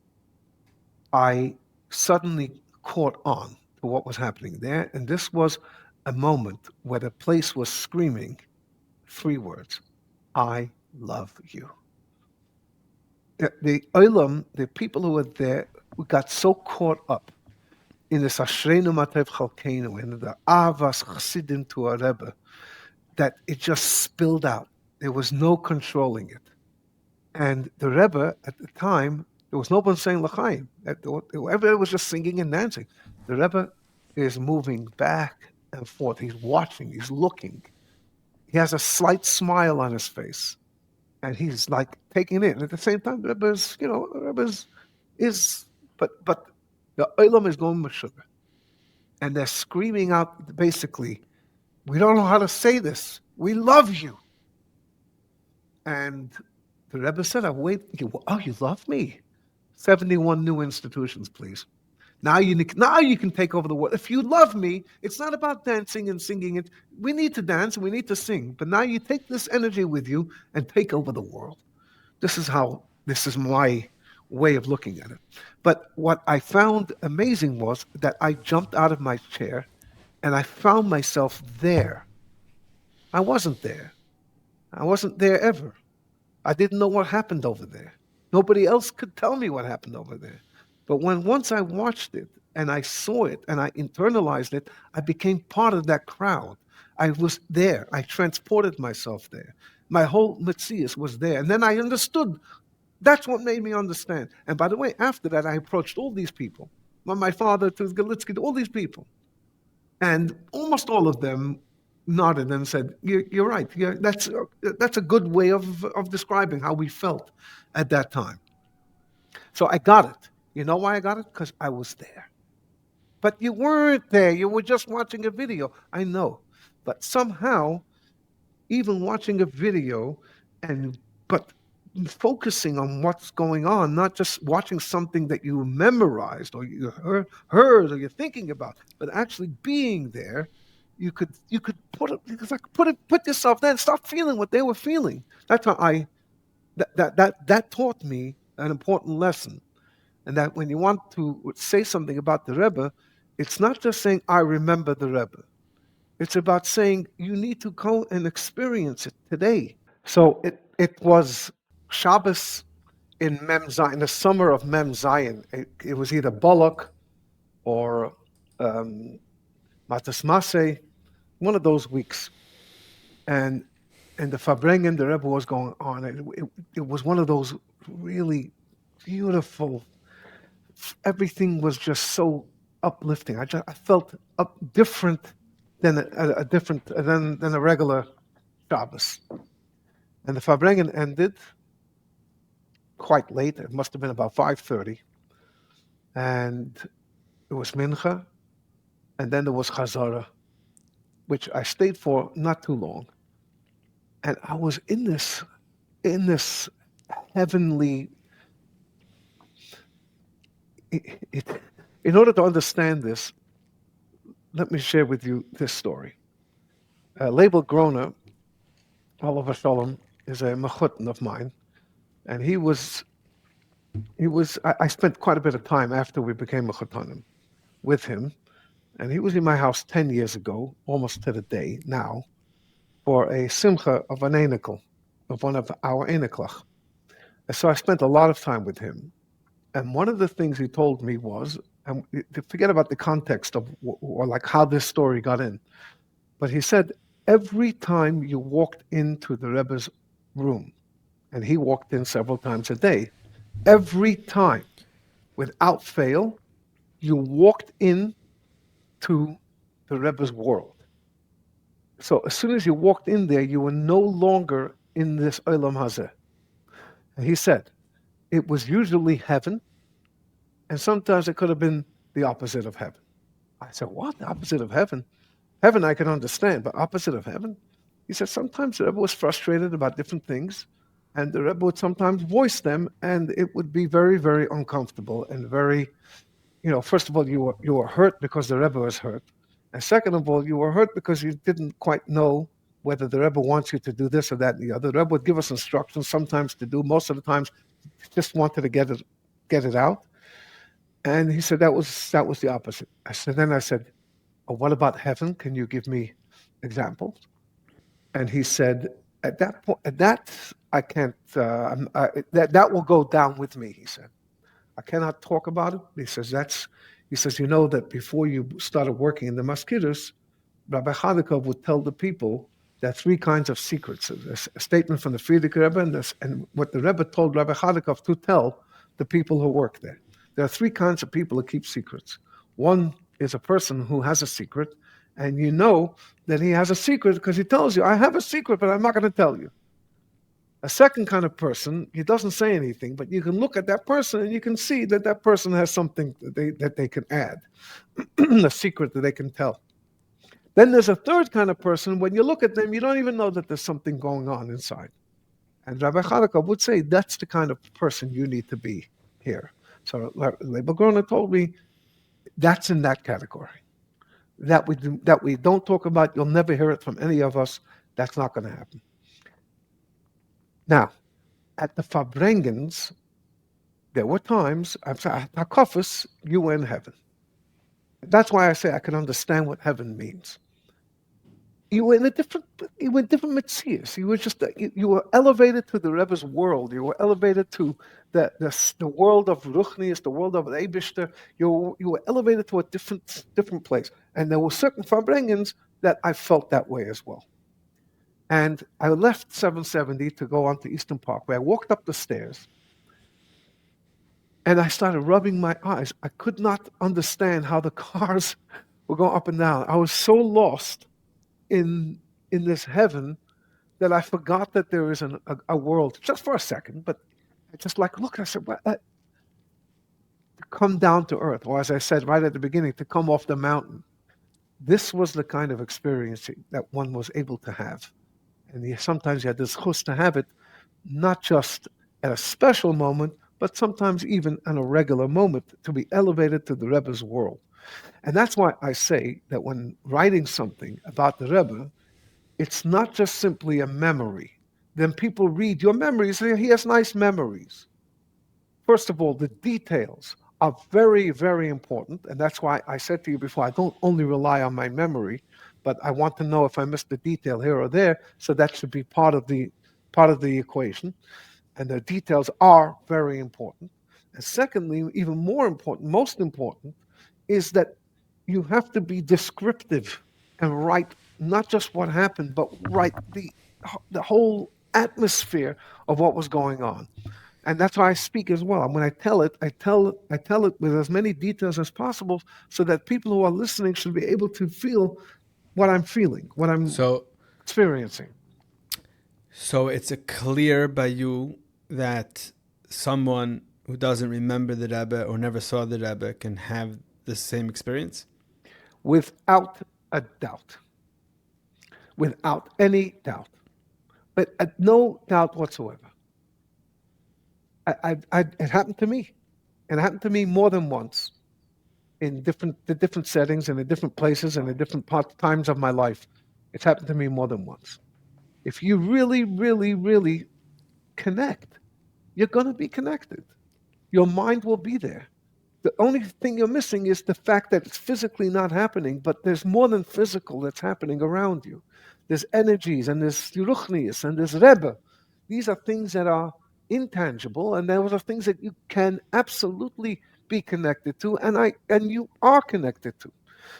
I suddenly caught on to what was happening there. And this was a moment where the place was screaming 3 words: I love you. The Olam, the people who were there, who got so caught up in the Ashreinu Matev Chalkeinu, in the Avas Chassidim to a Rebbe, that it just spilled out. There was no controlling it. And the Rebbe, at the time, there was no one saying L'chaim. Everybody was just singing and dancing. The Rebbe is moving back and forth. He's watching. He's looking. He has a slight smile on his face. And he's like taking it in. At the same time, the Rebbe is, but the Olam is going Meshuggah. And they're screaming out, basically, we don't know how to say this. We love you. And the Rebbe said, you love me? 71 new institutions, please. Now you can take over the world. If you love me, it's not about dancing and singing. We need to dance and we need to sing. But now you take this energy with you and take over the world. This is my way of looking at it. But what I found amazing was that I jumped out of my chair and I found myself there. I wasn't there. I wasn't there ever. I didn't know what happened over there. Nobody else could tell me what happened over there. But once I watched it and I saw it and I internalized it, I became part of that crowd. I was there. I transported myself there. My whole metzius was there. And then I understood. That's what made me understand. And by the way, after that, I approached all these people. My father, to Galitsky, all these people. And almost all of them nodded and said, you're right. That's a good way of describing how we felt at that time. So I got it. You know why I got it? Because I was there. But you weren't there. You were just watching a video. I know. But somehow, even watching a video but focusing on what's going on, not just watching something that you memorized or you heard or you're thinking about, but actually being there, you could put yourself there and start feeling what they were feeling. That's how that taught me an important lesson. And that when you want to say something about the Rebbe, it's not just saying, I remember the Rebbe. It's about saying, you need to go and experience it today. So it was Shabbos in the summer of Mem Zion. It was either Bullock or Matas Maseh, one of those weeks. And the Farbrengen, the Rebbe was going on. It was one of those really beautiful. Everything was just so uplifting. I felt different than a regular Shabbos. And the Farbrengen ended quite late. It must have been about 5:30. And it was Mincha. And then there was Chazara, which I stayed for not too long. And I was in this heavenly. In order to understand this, let me share with you this story. Label Groner, Oliver Shalom, is a mechutin of mine, and he was. I spent quite a bit of time after we became mechutanim with him, and he was in my house 10 years ago, almost to the day now, for a simcha of an einikel, of one of our einiklach. And so I spent a lot of time with him. And one of the things he told me was, and forget about the context of or like how this story got in, but he said every time you walked into the Rebbe's room, and he walked in several times a day, every time, without fail, you walked in to the Rebbe's world. So as soon as you walked in there, you were no longer in this Olam Hazeh. And he said, it was usually heaven, and sometimes it could have been the opposite of heaven. I said, what? The opposite of heaven? Heaven I can understand, but opposite of heaven? He said, sometimes the Rebbe was frustrated about different things, and the Rebbe would sometimes voice them, and it would be very, very uncomfortable and very, first of all, you were hurt because the Rebbe was hurt, And second of all, you were hurt because you didn't quite know whether the Rebbe wants you to do this or that and the other. The Rebbe would give us instructions sometimes to do, most of the times just wanted to get it out. And he said that was the opposite. I said, oh, what about heaven? Can you give me examples? And he said, at that point, I can't. That will go down with me. He said, I cannot talk about it. He says, you know that before you started working in the mosquitoes, Rabbi Chodakov would tell the people there are three kinds of secrets. A statement from the Frierdiker Rebbe and what the Rebbe told Rabbi Chodakov to tell the people who work there. There are three kinds of people who keep secrets. One is a person who has a secret, and you know that he has a secret because he tells you, I have a secret, but I'm not going to tell you. A second kind of person, he doesn't say anything, but you can look at that person and you can see that that person has something that they can add, a secret that they can tell. Then there's a third kind of person, when you look at them, you don't even know that there's something going on inside. And Rabbi Chodakov would say, that's the kind of person you need to be here. So Rebbe Grona told me, that's in that category. That we don't talk about, you'll never hear it from any of us, that's not going to happen. Now, at the Farbrengens, there were times, at Hakofis, you were in heaven. That's why I say I can understand what heaven means. You were in different mitzias. You were elevated to the Rebbe's world. You were elevated to the world of Ruchnius, the world of Eibishter. You were elevated to a different place. And there were certain Farbrengens that I felt that way as well. And I left 770 to go on to Eastern Parkway. I walked up the stairs, and I started rubbing my eyes. I could not understand how the cars were going up and down. I was so lost in this heaven that I forgot that there is a world, just for a second. But I just look, I said, to come down to earth, or as I said right at the beginning, to come off the mountain. This was the kind of experience that one was able to have. And sometimes you had this sichos to have it, not just at a special moment, but sometimes even in a regular moment, to be elevated to the Rebbe's world. And that's why I say that when writing something about the Rebbe, it's not just simply a memory. Then people read your memories, he has nice memories. First of all, the details are very, very important. And that's why I said to you before, I don't only rely on my memory, but I want to know if I missed a detail here or there. So that should be part of the equation. And the details are very important. And secondly, even more important, most important, is that you have to be descriptive and write not just what happened, but write the whole atmosphere of what was going on. And that's why I speak as well. When I tell it with as many details as possible, so that people who are listening should be able to feel what I'm feeling, what I'm experiencing. So it's clear by you that someone who doesn't remember the Rebbe or never saw the Rebbe can have the same experience? Without a doubt. Without any doubt. But no doubt whatsoever. It happened to me. And it happened to me more than once in different settings and in different places and in different times of my life. It's happened to me more than once. If you really, really, really connect, you're going to be connected. Your mind will be there. The only thing you're missing is the fact that it's physically not happening, but there's more than physical that's happening around you. There's energies, and there's Ruchnius, and there's Rebbe. These are things that are intangible, and those are things that you can absolutely be connected to, and you are connected to.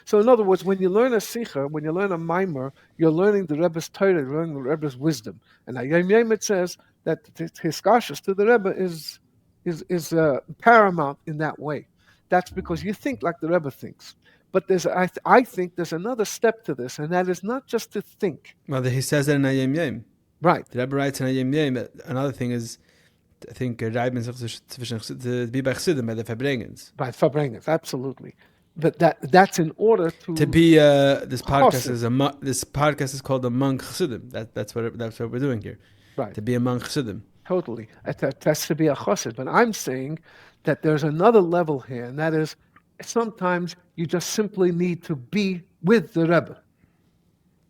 So in other words, when you learn a sicha, when you learn a mimer, you're learning the Rebbe's Torah, you're learning the Rebbe's wisdom. And Yom Yom it says that his kashas to the Rebbe is paramount in that way. That's because you think like the Rebbe thinks. But I think there's another step to this, and that is not just to think. Well, he says that in Yom Yom. Right. The Rebbe writes in Yom Yom. Another thing is, I think, Rebbe to be by Chassidim, by the Farbrengens. By Farbrengens, absolutely. But that's in order to be this podcast is called Among Chassidim. That's what we're doing here. Right. To be among Chassidim. Totally. That's to be a chassid. But I'm saying that there's another level here, and that is sometimes you just simply need to be with the Rebbe.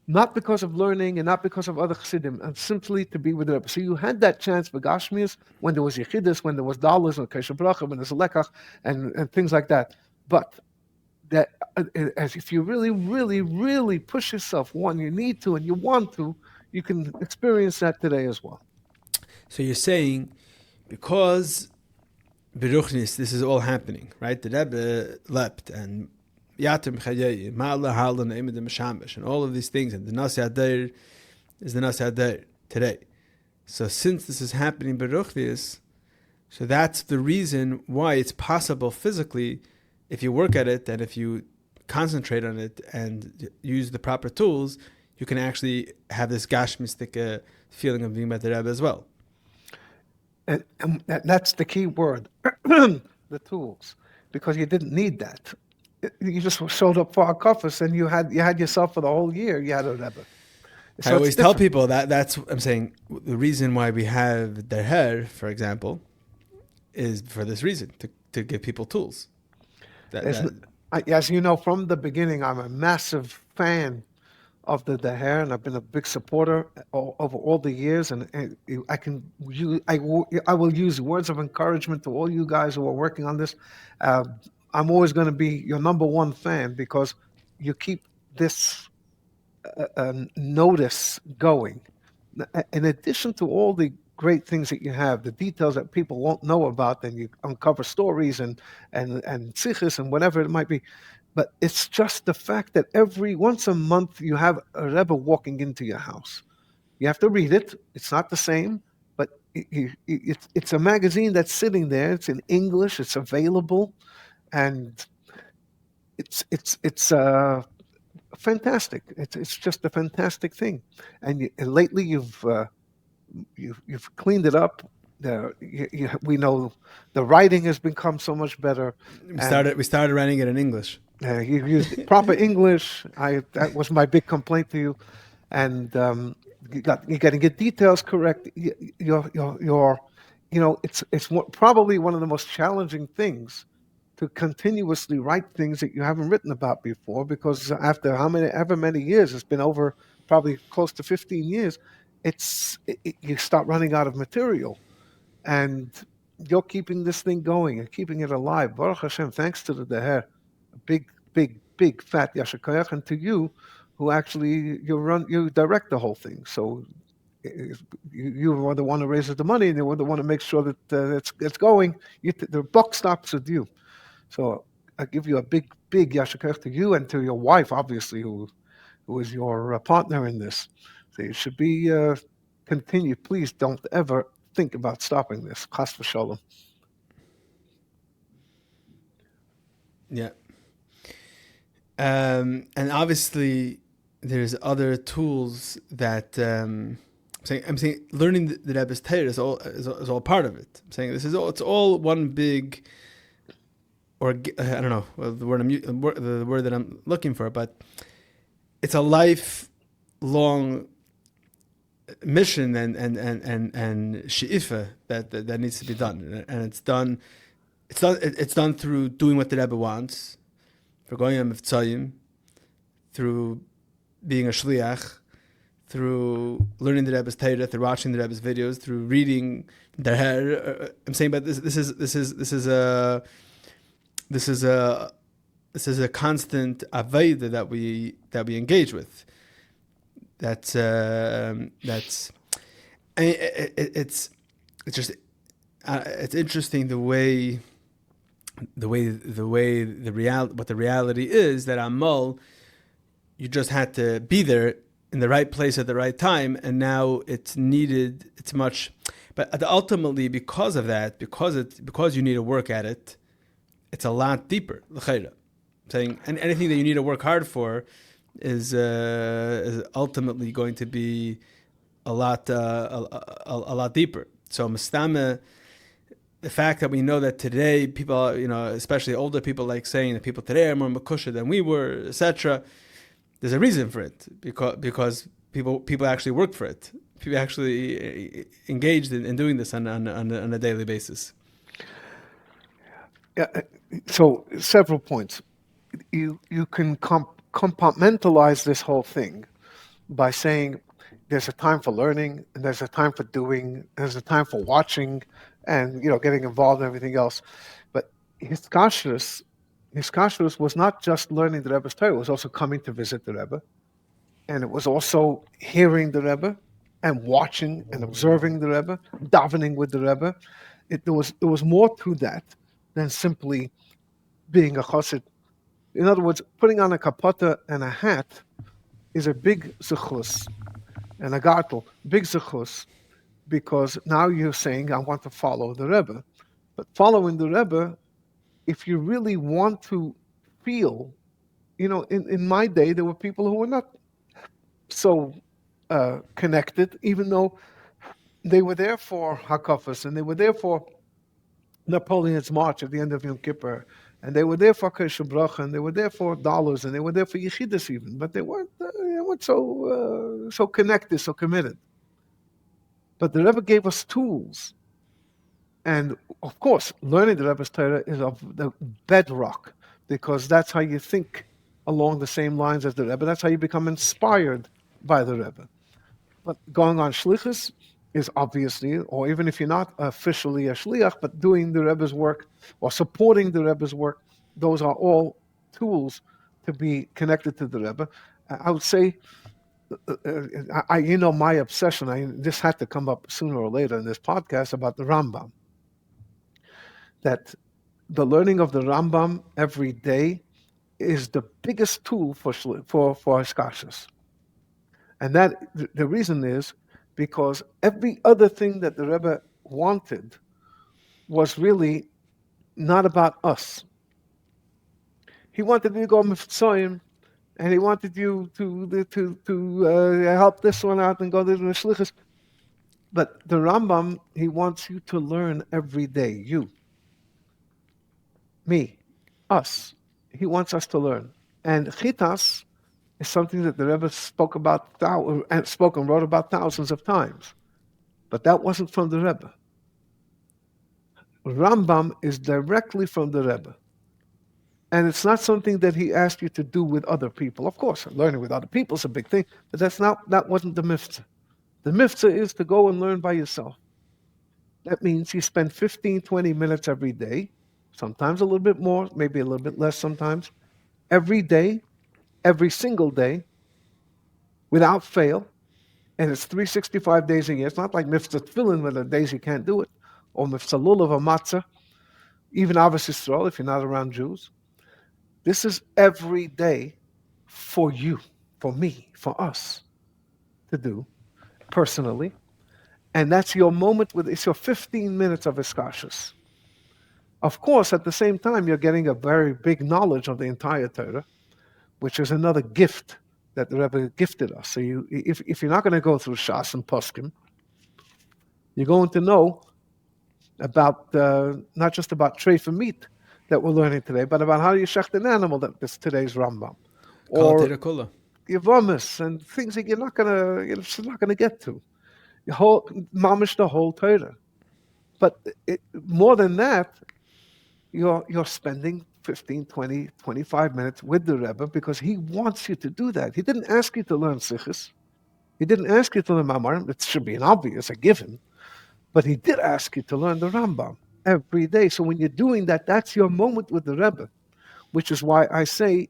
Not because of learning and not because of other chassidim, and simply to be with the Rebbe. So you had that chance for Gashmias when there was Yechidus, when there was Dalas, when Kesher Bracha, when there's a Lekach, and things like that. But that as if you really, really, really push yourself, one, you need to and you want to, you can experience that today as well. So you're saying, because Beruchnis, this is all happening, right? The Rebbe leapt and Yatim Chayeyi, Ma'ala Haldan Eimedim Shamish, and all of these things, and the Nasi Adair is the Nasi Adair today. So since this is happening Beruchnis, so that's the reason why it's possible physically, if you work at it and if you concentrate on it and use the proper tools, you can actually have this gashmistic feeling of being by the Rebbe as well. And that's the key word, the tools, because you didn't need that. You just showed up for our kafas and you had yourself for the whole year. You had a Rebbe. So I always tell people that's I'm saying the reason why we have the hair, for example, is for this reason, to give people tools. As you know from the beginning, I'm a massive fan of the Daher, and I've been a big supporter over all the years. And I will use words of encouragement to all you guys who are working on this. I'm always going to be your number one fan because you keep this notice going. In addition to all the great things that you have, the details that people won't know about, and you uncover stories and sichos and whatever it might be. But it's just the fact that once a month you have a Rebbe walking into your house. You have to read it. It's not the same, but it's a magazine that's sitting there. It's in English. It's available, and it's fantastic. It's just a fantastic thing. And lately you've cleaned it up. We know the writing has become so much better. We started writing it in English. You used proper English. That was my big complaint to you, and you got to get details correct. It's probably one of the most challenging things to continuously write things that you haven't written about before, because after however many years, it's been over probably close to 15 years, you start running out of material, and you're keeping this thing going and keeping it alive. Baruch Hashem, thanks to the Deher, big fat Yasher Koyach, and to you, who actually you direct the whole thing. So you were the one who raises the money, and you were the one who makes sure that it's going. The buck stops with you. So I give you a big Yasher Koyach to you and to your wife, obviously, who is your partner in this. So it should be continued. Please don't ever think about stopping this. Chas v'sholom. Yeah. And obviously, there's other tools that I'm saying learning the Rebbe's Torah is all part of it. I'm saying it's all one big, or I don't know the word that I'm looking for, but it's a lifelong mission and she'ifa that needs to be done, and it's done through doing what the Rebbe wants, for going on Mivtzayim, through being a shliach, through learning the Rebbe's Torah, through watching the Rebbe's videos, through reading the Her. I'm saying, but this is a constant avodah that we engage with. It's interesting what the reality is, that Amal, you just had to be there in the right place at the right time, and now it's needed. It's much, but ultimately because of that, because you need to work at it, it's a lot deeper. Saying, and anything that you need to work hard for is ultimately going to be a lot deeper. So mastama, the fact that we know that today people, especially older people, like saying that people today are more makusha than we were, etc. There's a reason for it, because people actually worked for it. People actually engaged in doing this on a daily basis. Yeah. So several points. You can compartmentalize this whole thing by saying there's a time for learning, and there's a time for doing, and there's a time for watching, and getting involved in everything else. But his kashrus was not just learning the Rebbe's Torah; it was also coming to visit the Rebbe, and it was also hearing the Rebbe, and watching and observing the Rebbe, davening with the Rebbe. There was more to that than simply being a chassid. In other words, putting on a kapota and a hat is a big sichos, and a gartel, big sichos, because now you're saying, I want to follow the Rebbe. But following the Rebbe, if you really want to feel, in my day, there were people who were not so connected, even though they were there for Hakafas, and they were there for Napoleon's March at the end of Yom Kippur, and they were there for Keshe Bracha, and they were there for dollars, and they were there for Yechidus even, but they weren't so connected, so committed. But the Rebbe gave us tools. And of course, learning the Rebbe's Torah is of the bedrock, because that's how you think along the same lines as the Rebbe. That's how you become inspired by the Rebbe. But going on shlichus is obviously, or even if you're not officially a shliach, but doing the Rebbe's work or supporting the Rebbe's work, those are all tools to be connected to the Rebbe. I would say, my obsession, this had to come up sooner or later in this podcast about the Rambam. That the learning of the Rambam every day is the biggest tool for Hashkashas. And that the reason is because every other thing that the Rebbe wanted was really not about us. He wanted you to go mitzvahim, and he wanted you to help this one out and go to the shlichus. But the Rambam, he wants you to learn every day. You, me, us. He wants us to learn. And chitas is something that the Rebbe spoke and wrote about thousands of times. But that wasn't from the Rebbe. Rambam is directly from the Rebbe. And it's not something that he asked you to do with other people. Of course, learning with other people is a big thing, but that wasn't the mitzvah. The mitzvah is to go and learn by yourself. That means you spend 15, 20 minutes every day, sometimes a little bit more, maybe a little bit less sometimes, every day, every single day, without fail. And it's 365 days a year. It's not like mitzvah tefillin where there are days you can't do it, or mitzvah lulav or matzah, even Avos Yisrael if you're not around Jews. This is every day for you, for me, for us to do personally. And that's your moment it's your 15 minutes of iskashus. Of course, at the same time, you're getting a very big knowledge of the entire Torah, which is another gift that the Rebbe gifted us. So if you're not going to go through Shas and Poskim, you're going to know about, not just about treif and meat that we're learning today, but about how you shecht an animal, that's today's Rambam. Or Yavamis and things that you're not going to get to. Mamish the whole Torah. But more than that, you're spending 15, 20, 25 minutes with the Rebbe because he wants you to do that. He didn't ask you to learn sichos. He didn't ask you to learn Mamarim. It should be an obvious, a given. But he did ask you to learn the Rambam every day. So when you're doing that, that's your moment with the Rebbe, which is why I say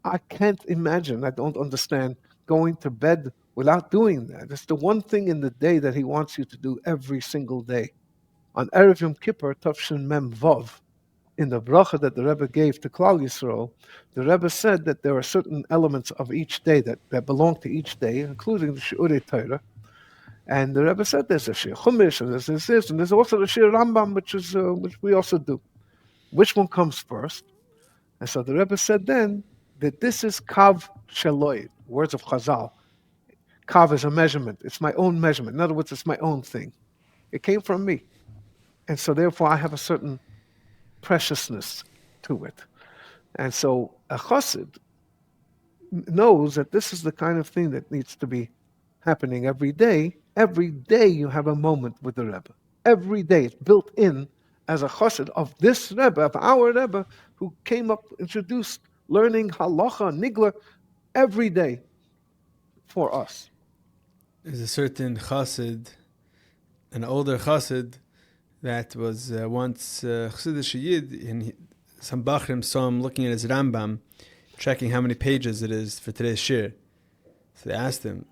I can't imagine, I don't understand going to bed without doing that. It's the one thing in the day that he wants you to do every single day. On Erev Yom Kippur, Tavshin Mem Vav, in the bracha that the Rebbe gave to Klal Yisrael, the Rebbe said that there are certain elements of each day that belong to each day, including the Shi'urei Torah. And the Rebbe said there's a Shir Chumash, and there's this, and there's also the Shir Rambam, which we also do. Which one comes first? And so the Rebbe said then that this is Kav Sheloi, words of Chazal. Kav is a measurement. It's my own measurement. In other words, it's my own thing. It came from me. And so therefore I have a certain preciousness to it. And so a chassid knows that this is the kind of thing that needs to be happening every day. Every day you have a moment with the Rebbe. Every day it's built in as a chassid of this Rebbe, of our Rebbe, who came up, introduced learning halacha, nigla, every day for us. There's a certain chassid, an older chassid, that was once chassidish yid, and some bachrim saw him looking at his Rambam, checking how many pages it is for today's shir. So they asked him,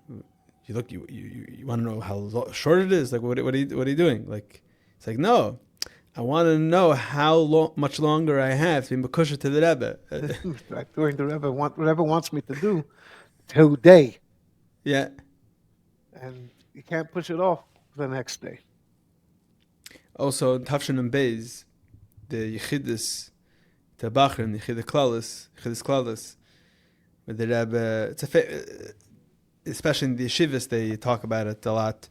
"You look, you want to know how short it is? Like, what are you doing?" Like, it's like, "No, I want to know how much longer I have to be makusha to the Rebbe." Like doing the Rebbe, whatever wants me to do today. Yeah. And you can't push it off the next day. Also, Tafshin and Beis, the Yechidus, the Bachrim, the Yechidus Klaus, with the Rebbe, especially in the yeshivas, they talk about it a lot,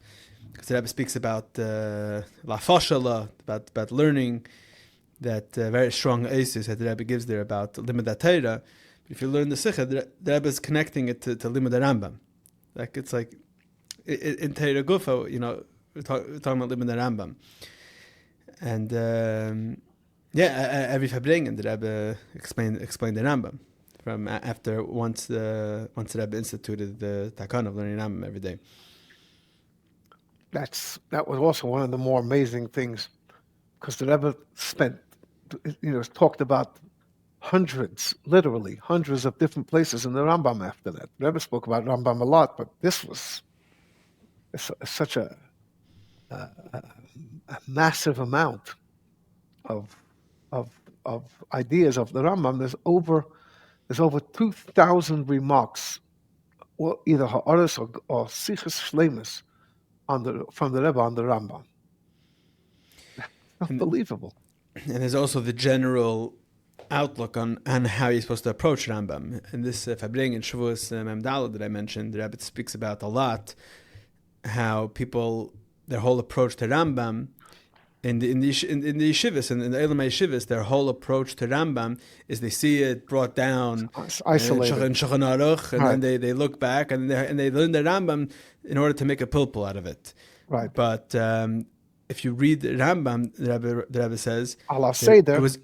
because the Rebbe speaks about la fashala, about learning, that very strong aces that the Rebbe gives there about limud Torah. If you learn the Sikha, the Rebbe is connecting it to limud Rambam. Like, it's like, in Torah Gufa, we're talking about limud Rambam. And every Fabringen the Rebbe explained the Rambam from after once the Rebbe instituted the Takan of learning Rambam every day. That was also one of the more amazing things, because the Rebbe talked about literally hundreds of different places in the Rambam after that. The Rebbe spoke about Rambam a lot, but this was such a massive amount of ideas of the Rambam. There's over 2,000 remarks, or either ha'aros or sichos shleimus from the Rebbe on the Rambam. Unbelievable. And there's also the general outlook on how you're supposed to approach Rambam. And this Fabring in Shavuos Memdala that I mentioned, the Rebbe speaks about a lot, how people, their whole approach to Rambam, in the yeshivas, and in the Elamai yeshivas, their whole approach to Rambam is they see it brought down isolated in Shulchan Aruch, and then they look back and they learn the Rambam in order to make a pilpul out of it. Right. But if you read the Rambam, the Rebbe says, Allah Seder. It was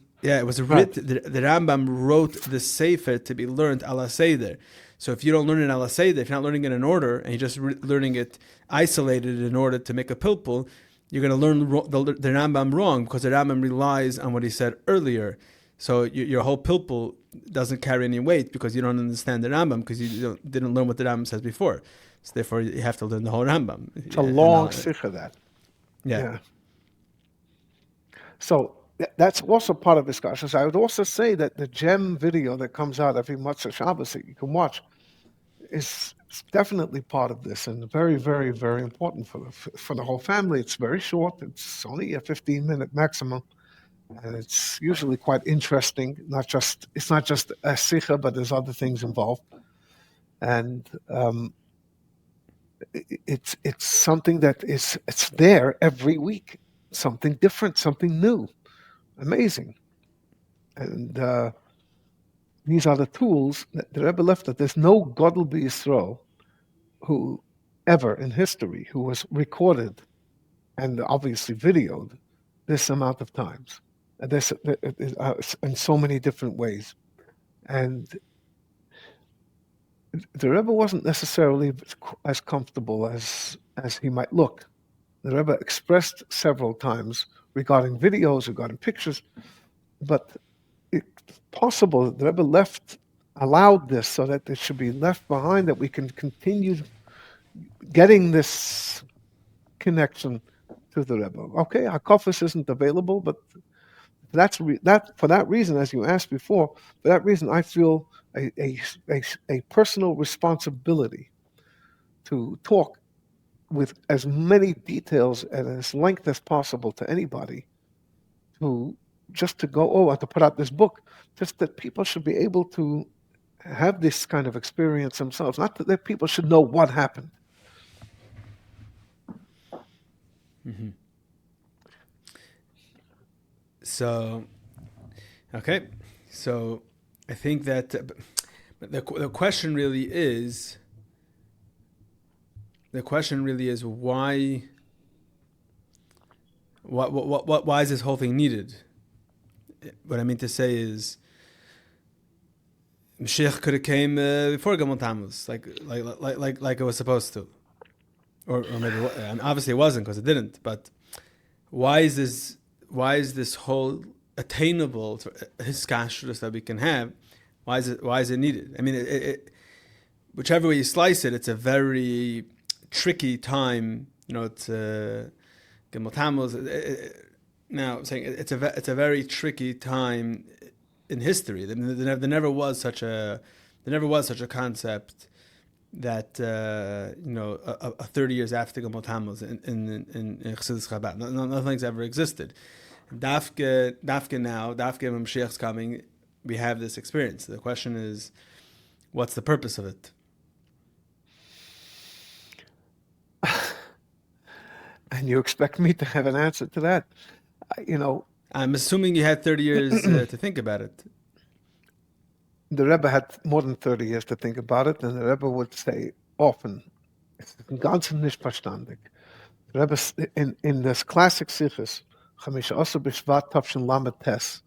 written. The Rambam wrote the Sefer to be learned Allah Seder. So if you don't learn it Allah Seder, if you're not learning it in order, and you're just learning it isolated in order to make a pilpul, you're going to learn the Rambam wrong, because the Rambam relies on what he said earlier. So your whole pilpul doesn't carry any weight because you don't understand the Rambam, because you didn't learn what the Rambam says before. So therefore, you have to learn the whole Rambam. It's a long sikha, that. Yeah. So that's also part of discussions. I would also say that the gem video that comes out every Motzei Shabbos that you can watch is definitely part of this, and very, very, very important for the whole family. It's very short. It's only a 15-minute maximum, and it's usually quite interesting. It's not just a sikha, but there's other things involved, and it's something that it's there every week. Something different, something new, amazing, and these are the tools that the Rebbe left us. There's no Gadol b'Yisrael who ever in history who was recorded and obviously videoed this amount of times, and this in so many different ways. And the Rebbe wasn't necessarily as comfortable as he might look. The Rebbe expressed several times regarding videos, regarding pictures, but it's possible that the Rebbe allowed this so that it should be left behind, that we can continue getting this connection to the Rebbe. Okay, Hakafis isn't available, but for that reason, as you asked before, for that reason, I feel a personal responsibility to talk with as many details and as length as possible to anybody, to put out this book, just that people should be able to have this kind of experience themselves. Not that people should know what happened. Mm-hmm. So, okay. So I think that the question really is, why is this whole thing needed? What I mean to say is, Mashiach could have came before Gimmel Tammuz, like it was supposed to, or maybe obviously it wasn't because it didn't. But why is this whole attainable hiskashrus that we can have? Why is it needed? I mean, whichever way you slice it, it's a very tricky time. It's Gimmel Tammuz. Now, I'm saying it's a very tricky time in history. There never was such a concept that 30 years after Gimmel Tammuz in Chassidus Chabad, nothing's ever existed. Dafke now, when Mashiach's coming, we have this experience. The question is, what's the purpose of it? And you expect me to have an answer to that? I'm assuming you had 30 years to think about it. The Rebbe had more than 30 years to think about it, and the Rebbe would say often, it's ganz nicht verstandig. The Rebbe, in this classic sichos, Chamisha Osa B'Shvat Tavshin Lamed Tes,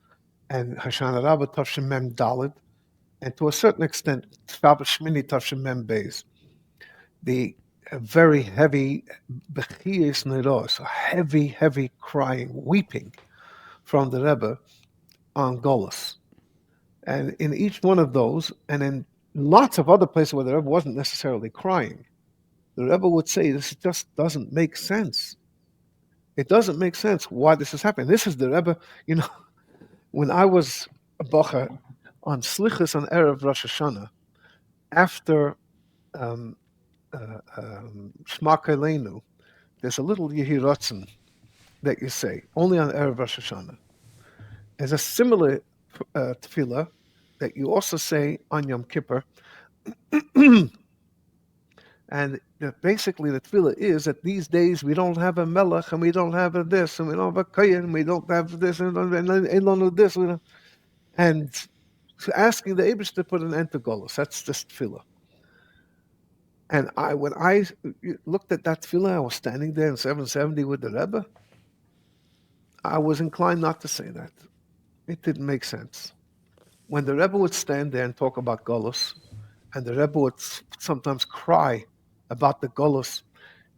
and Hashanah Rabbah Tavshin Mem Daled, and to a certain extent, Tzvah Shmini Tavshin Mem Beis, the very heavy bechiyas neros, heavy crying, weeping from the Rebbe on Golus. And in each one of those, and in lots of other places where the Rebbe wasn't necessarily crying, the Rebbe would say, this just doesn't make sense. It doesn't make sense why this is happening. This is the Rebbe, when I was a bocher on Slichus on Erev Rosh Hashanah, after Shma Keleinu, there's a little Yehi Ratzon that you say, only on Erev Rosh Hashanah. There's a similar tefillah that you also say on Yom Kippur. And basically the tefillah is that these days we don't have a melech, and we don't have a this, and we don't have a kohen, and we don't have this, and we don't have this. And so asking the Eibush to put an end to Golus. That's just tefillah. And when I looked at that tefillah, I was standing there in 770 with the Rebbe. I was inclined not to say that. It didn't make sense. When the Rebbe would stand there and talk about Golus, and the Rebbe would sometimes cry about the Golus,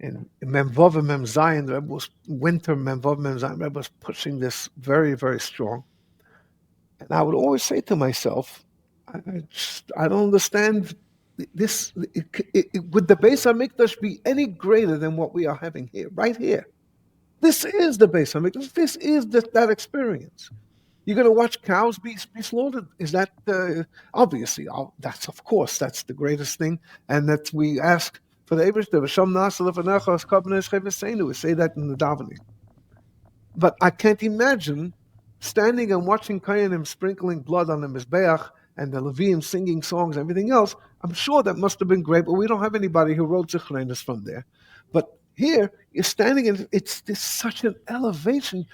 in Mem Vav and Mem Zayin, the Rebbe was winter Mem Vav Mem Zayin, the Rebbe was pushing this very, very strong. And I would always say to myself, I don't understand this. Would the Beis HaMikdash be any greater than what we are having here, right here? This is the Beis HaMikdash. This is that experience. You're going to watch cows be slaughtered. Is that obviously? That's of course that's the greatest thing, and that we ask for the Eibush to V'sham Nasa Lefanecha As Kabbalah Sheveseinu. We say that in the davening. But I can't imagine standing and watching Kohanim sprinkling blood on the Mizbeach and the Leviim singing songs, and everything else. I'm sure that must have been great, but we don't have anybody who wrote Zichronos from there. But here, you're standing, and it's such an elevation.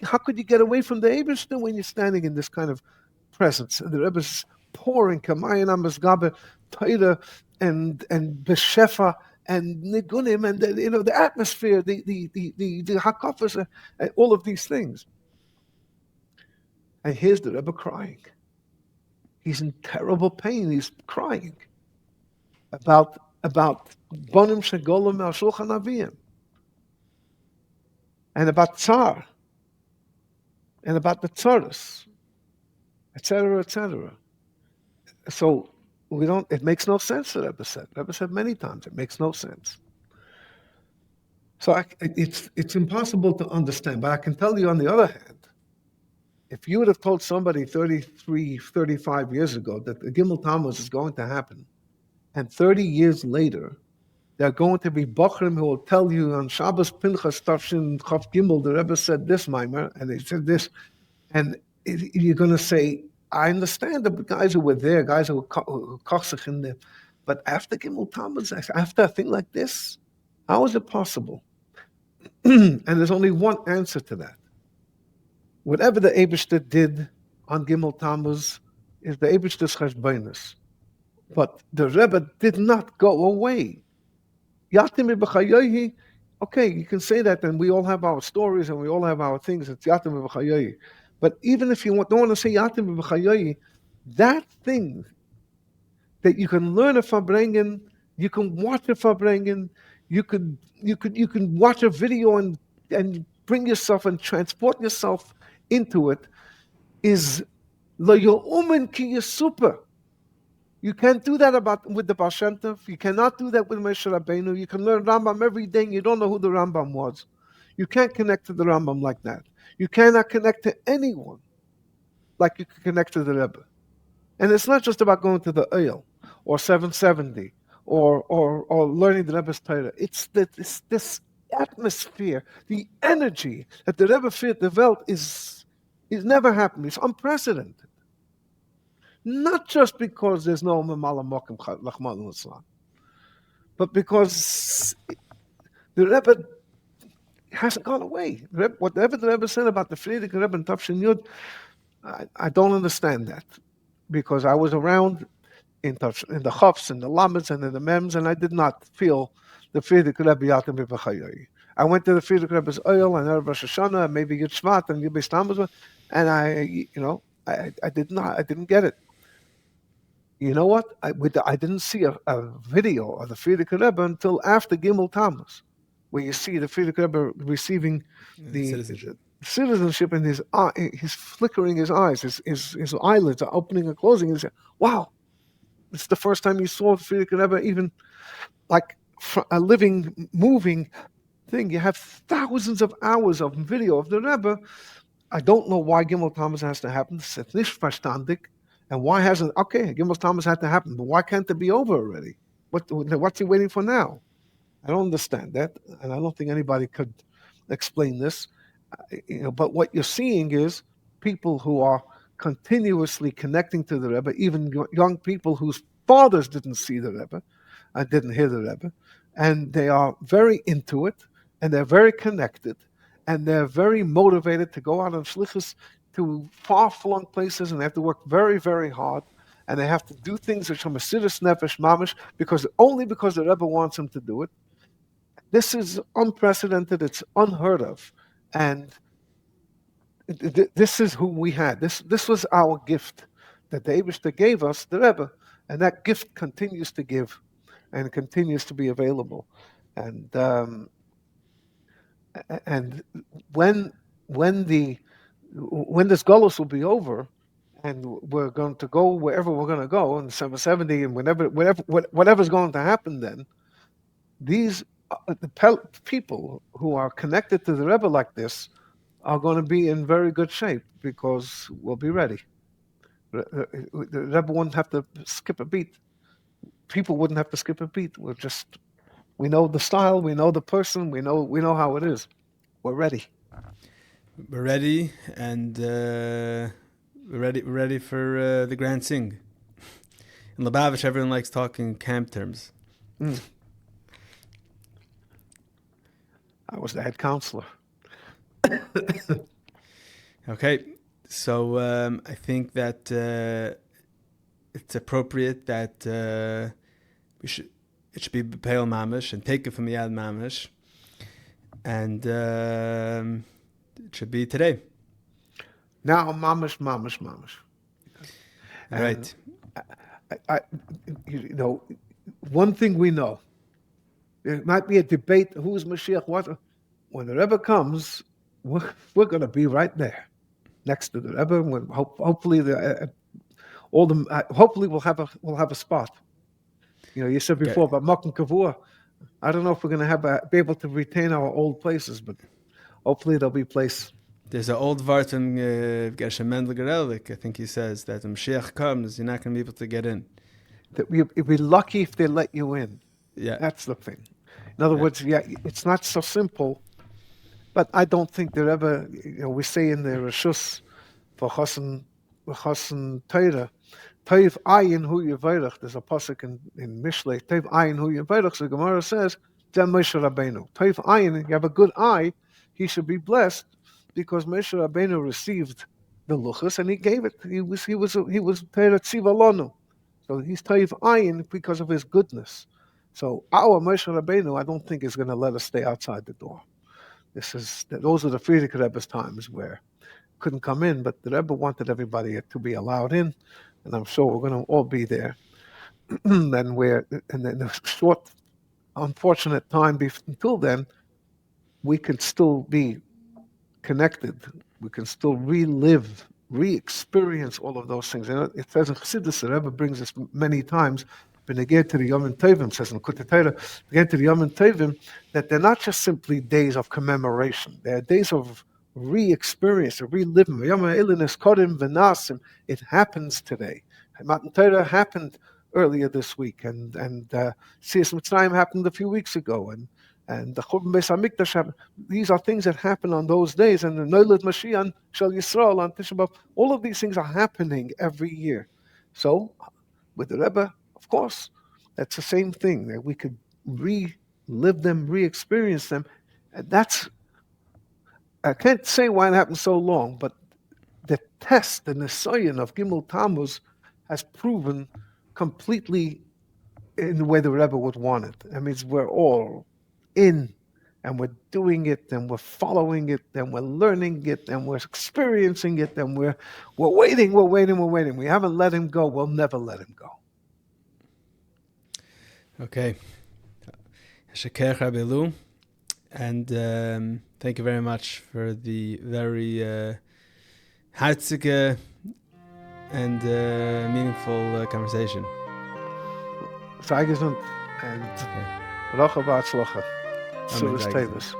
How could you get away from the Eibishter when you're standing in this kind of presence? And the Rebbe's pouring Kamayin Amazgabe, Torah, and Beshefa, and Nigunim, and the atmosphere, the Hakafas, and all of these things. And here's the Rebbe crying. He's in terrible pain. He's crying about Bonim Shegolim Al Shulchan Aviyim, and about Tsar, and about the Tzoros, etc., etc. So it makes no sense, the Rebbe said. The Rebbe said many times, it makes no sense. So it's impossible to understand. But I can tell you on the other hand, if you would have told somebody 33, 35 years ago that the Gimmel Tammuz is going to happen, and 30 years later, there are going to be Bochrim who will tell you on Shabbos Pinchas Tafshin Chav Gimel, the Rebbe said this Maimer, and they said this, and you're going to say, I understand the guys who were there, guys who were kochsich in there, but after Gimmel Tammuz, after a thing like this, how is it possible? And there's only one answer to that. Whatever the Eibishter did on Gimmel Tammuz is the Eibishter's cheshbonus. But the Rebbe did not go away. Yatim b'chayohi, okay, you can say that, and we all have our stories and we all have our things. It's Yatim b'chayohi. But even if you don't want to say Yatim b'chayohi, that thing that you can learn a Farbrengen, you can watch a Farbrengen, you can watch a video and bring yourself and transport yourself into it, is lo yo'umen ki super. You can't do that with the Baal Shem Tov. You cannot do that with Moshe Rabbeinu. You can learn Rambam every day and you don't know who the Rambam was. You can't connect to the Rambam like that. You cannot connect to anyone like you can connect to the Rebbe. And it's not just about going to the Eil or 770 or learning the Rebbe's Torah. It's this atmosphere, the energy that the Rebbe feared the Welt is never happened. It's unprecedented. Not just because there's no Mamala Mokim Lachman Islam, but because the Rebbe hasn't gone away. Whatever the Rebbe said about the Friedrich Rebbe and Tafshin Yud, I don't understand that, because I was around in the Chofs and the Lammets and in the Mems, and I did not feel the Friedrich Rebbe Yatim B'Chayoyi. I went to the Friedrich Rebbe's Oil and Erev Rosh Hashanah and maybe Yud Shvat and Yud Beis Tammuz, and I didn't get it. You know what? I didn't see a video of the Friedrich Rebbe until after Gimmel Tammuz, where you see the Friedrich Rebbe receiving the citizenship, and he's flickering his eyes, his eyelids are opening and closing. And he said, "Wow, it's the first time you saw the Friedrich Rebbe even like a living, moving thing." You have thousands of hours of video of the Rebbe. I don't know why Gimmel Tammuz has to happen. It's nicht verstandig. And why hasn't, Gimmel Tammuz had to happen, but why can't it be over already? What's he waiting for now? I don't understand that, and I don't think anybody could explain this. But what you're seeing is people who are continuously connecting to the Rebbe, even young people whose fathers didn't see the Rebbe and didn't hear the Rebbe, and they are very into it, and they're very connected, and they're very motivated to go out on shlichus to far-flung places, and they have to work very, very hard, and they have to do things which are Mesiras Nefesh Mamish, only because the Rebbe wants them to do it. This is unprecedented. It's unheard of, and this is who we had. This was our gift that the Eibishter gave us, the Rebbe, and that gift continues to give, and continues to be available, and when this Golus will be over, and we're going to go wherever we're going to go in 770, and whatever's going to happen then, these people who are connected to the Rebbe like this are going to be in very good shape, because we'll be ready. The Rebbe wouldn't have to skip a beat. People wouldn't have to skip a beat. We know the style, we know the person, we know how it is. We're ready. We're ready, and we're ready for the Grand Sing. In Lubavitch, everyone likes talking camp terms. I was the head counselor. Okay, so I think that it's appropriate that it should be B'Peil Mamish and take it from Yad Mamish, and it should be today. Now, mamish. Right. One thing we know, there might be a debate, who's Mashiach, what. When the Rebbe comes, we're going to be right there, next to the Rebbe. Hopefully, hopefully we'll have a spot. You said before about Makom Kavua. I don't know if we're going to be able to retain our old places, but hopefully there'll be place. There's an old vart from Gershom Mendel Gerelik. I think he says that when Mashiach comes, you're not going to be able to get in. You'd be lucky if they let you in. Yeah, that's the thing. In other words, it's not so simple. But I don't think the Rebbe, we say in the Rishus for Chosn Torah, Toiv Ayin Hu Yevayrach. There's a pasuk in Mishlei. Toiv Ayin Hu Yevayrach. So the Gemara says, Zeh Moshe Rabbeinu. Toiv Ayin. You have a good eye. He should be blessed, because Moshe Rabbeinu received the luchos and he gave it. He was Torah Tziva Lonu. So he's Toiv Ayin because of his goodness. So our Moshe Rabbeinu, I don't think is going to let us stay outside the door. Those are the Friedrich Rebbe's times where couldn't come in, but the Rebbe wanted everybody to be allowed in, and I'm sure we're going to all be there. and in a short, unfortunate time until then, we can still be connected. We can still relive, re-experience all of those things. And it says in Chassidus, the Rebbe brings this many times, Beneged to the Yom Tovim, says in Kutei Torah, Beneged to the Yom Tovim, that they're not just simply days of commemoration. They're days of re-experience, of reliving. Yom HaElin is Kodim V'Nasim. It happens today. Matan Torah happened earlier this week, and Siyas Mitzrayim happened a few weeks ago, and the Churban Beis Hamikdash happened. These are things that happen on those days, and the Noilad Mashiach Shel Yisrael on Tisha B'Av. All of these things are happening every year. So, with the Rebbe, of course, that's the same thing, that we could relive them, re-experience them. And I can't say why it happened so long, but the test, the Nisayan of Gimmel Tammuz has proven completely in the way the Rebbe would want it. I mean, we're all in, and we're doing it, and we're following it, and we're learning it, and we're experiencing it, and we're waiting. We haven't let him go. We'll never let him go. Okay. Sheker Rabbi Lew, and thank you very much for the very herzige and meaningful conversation. Sei gesund and Bracha v'atzlacha. Suras Tevis.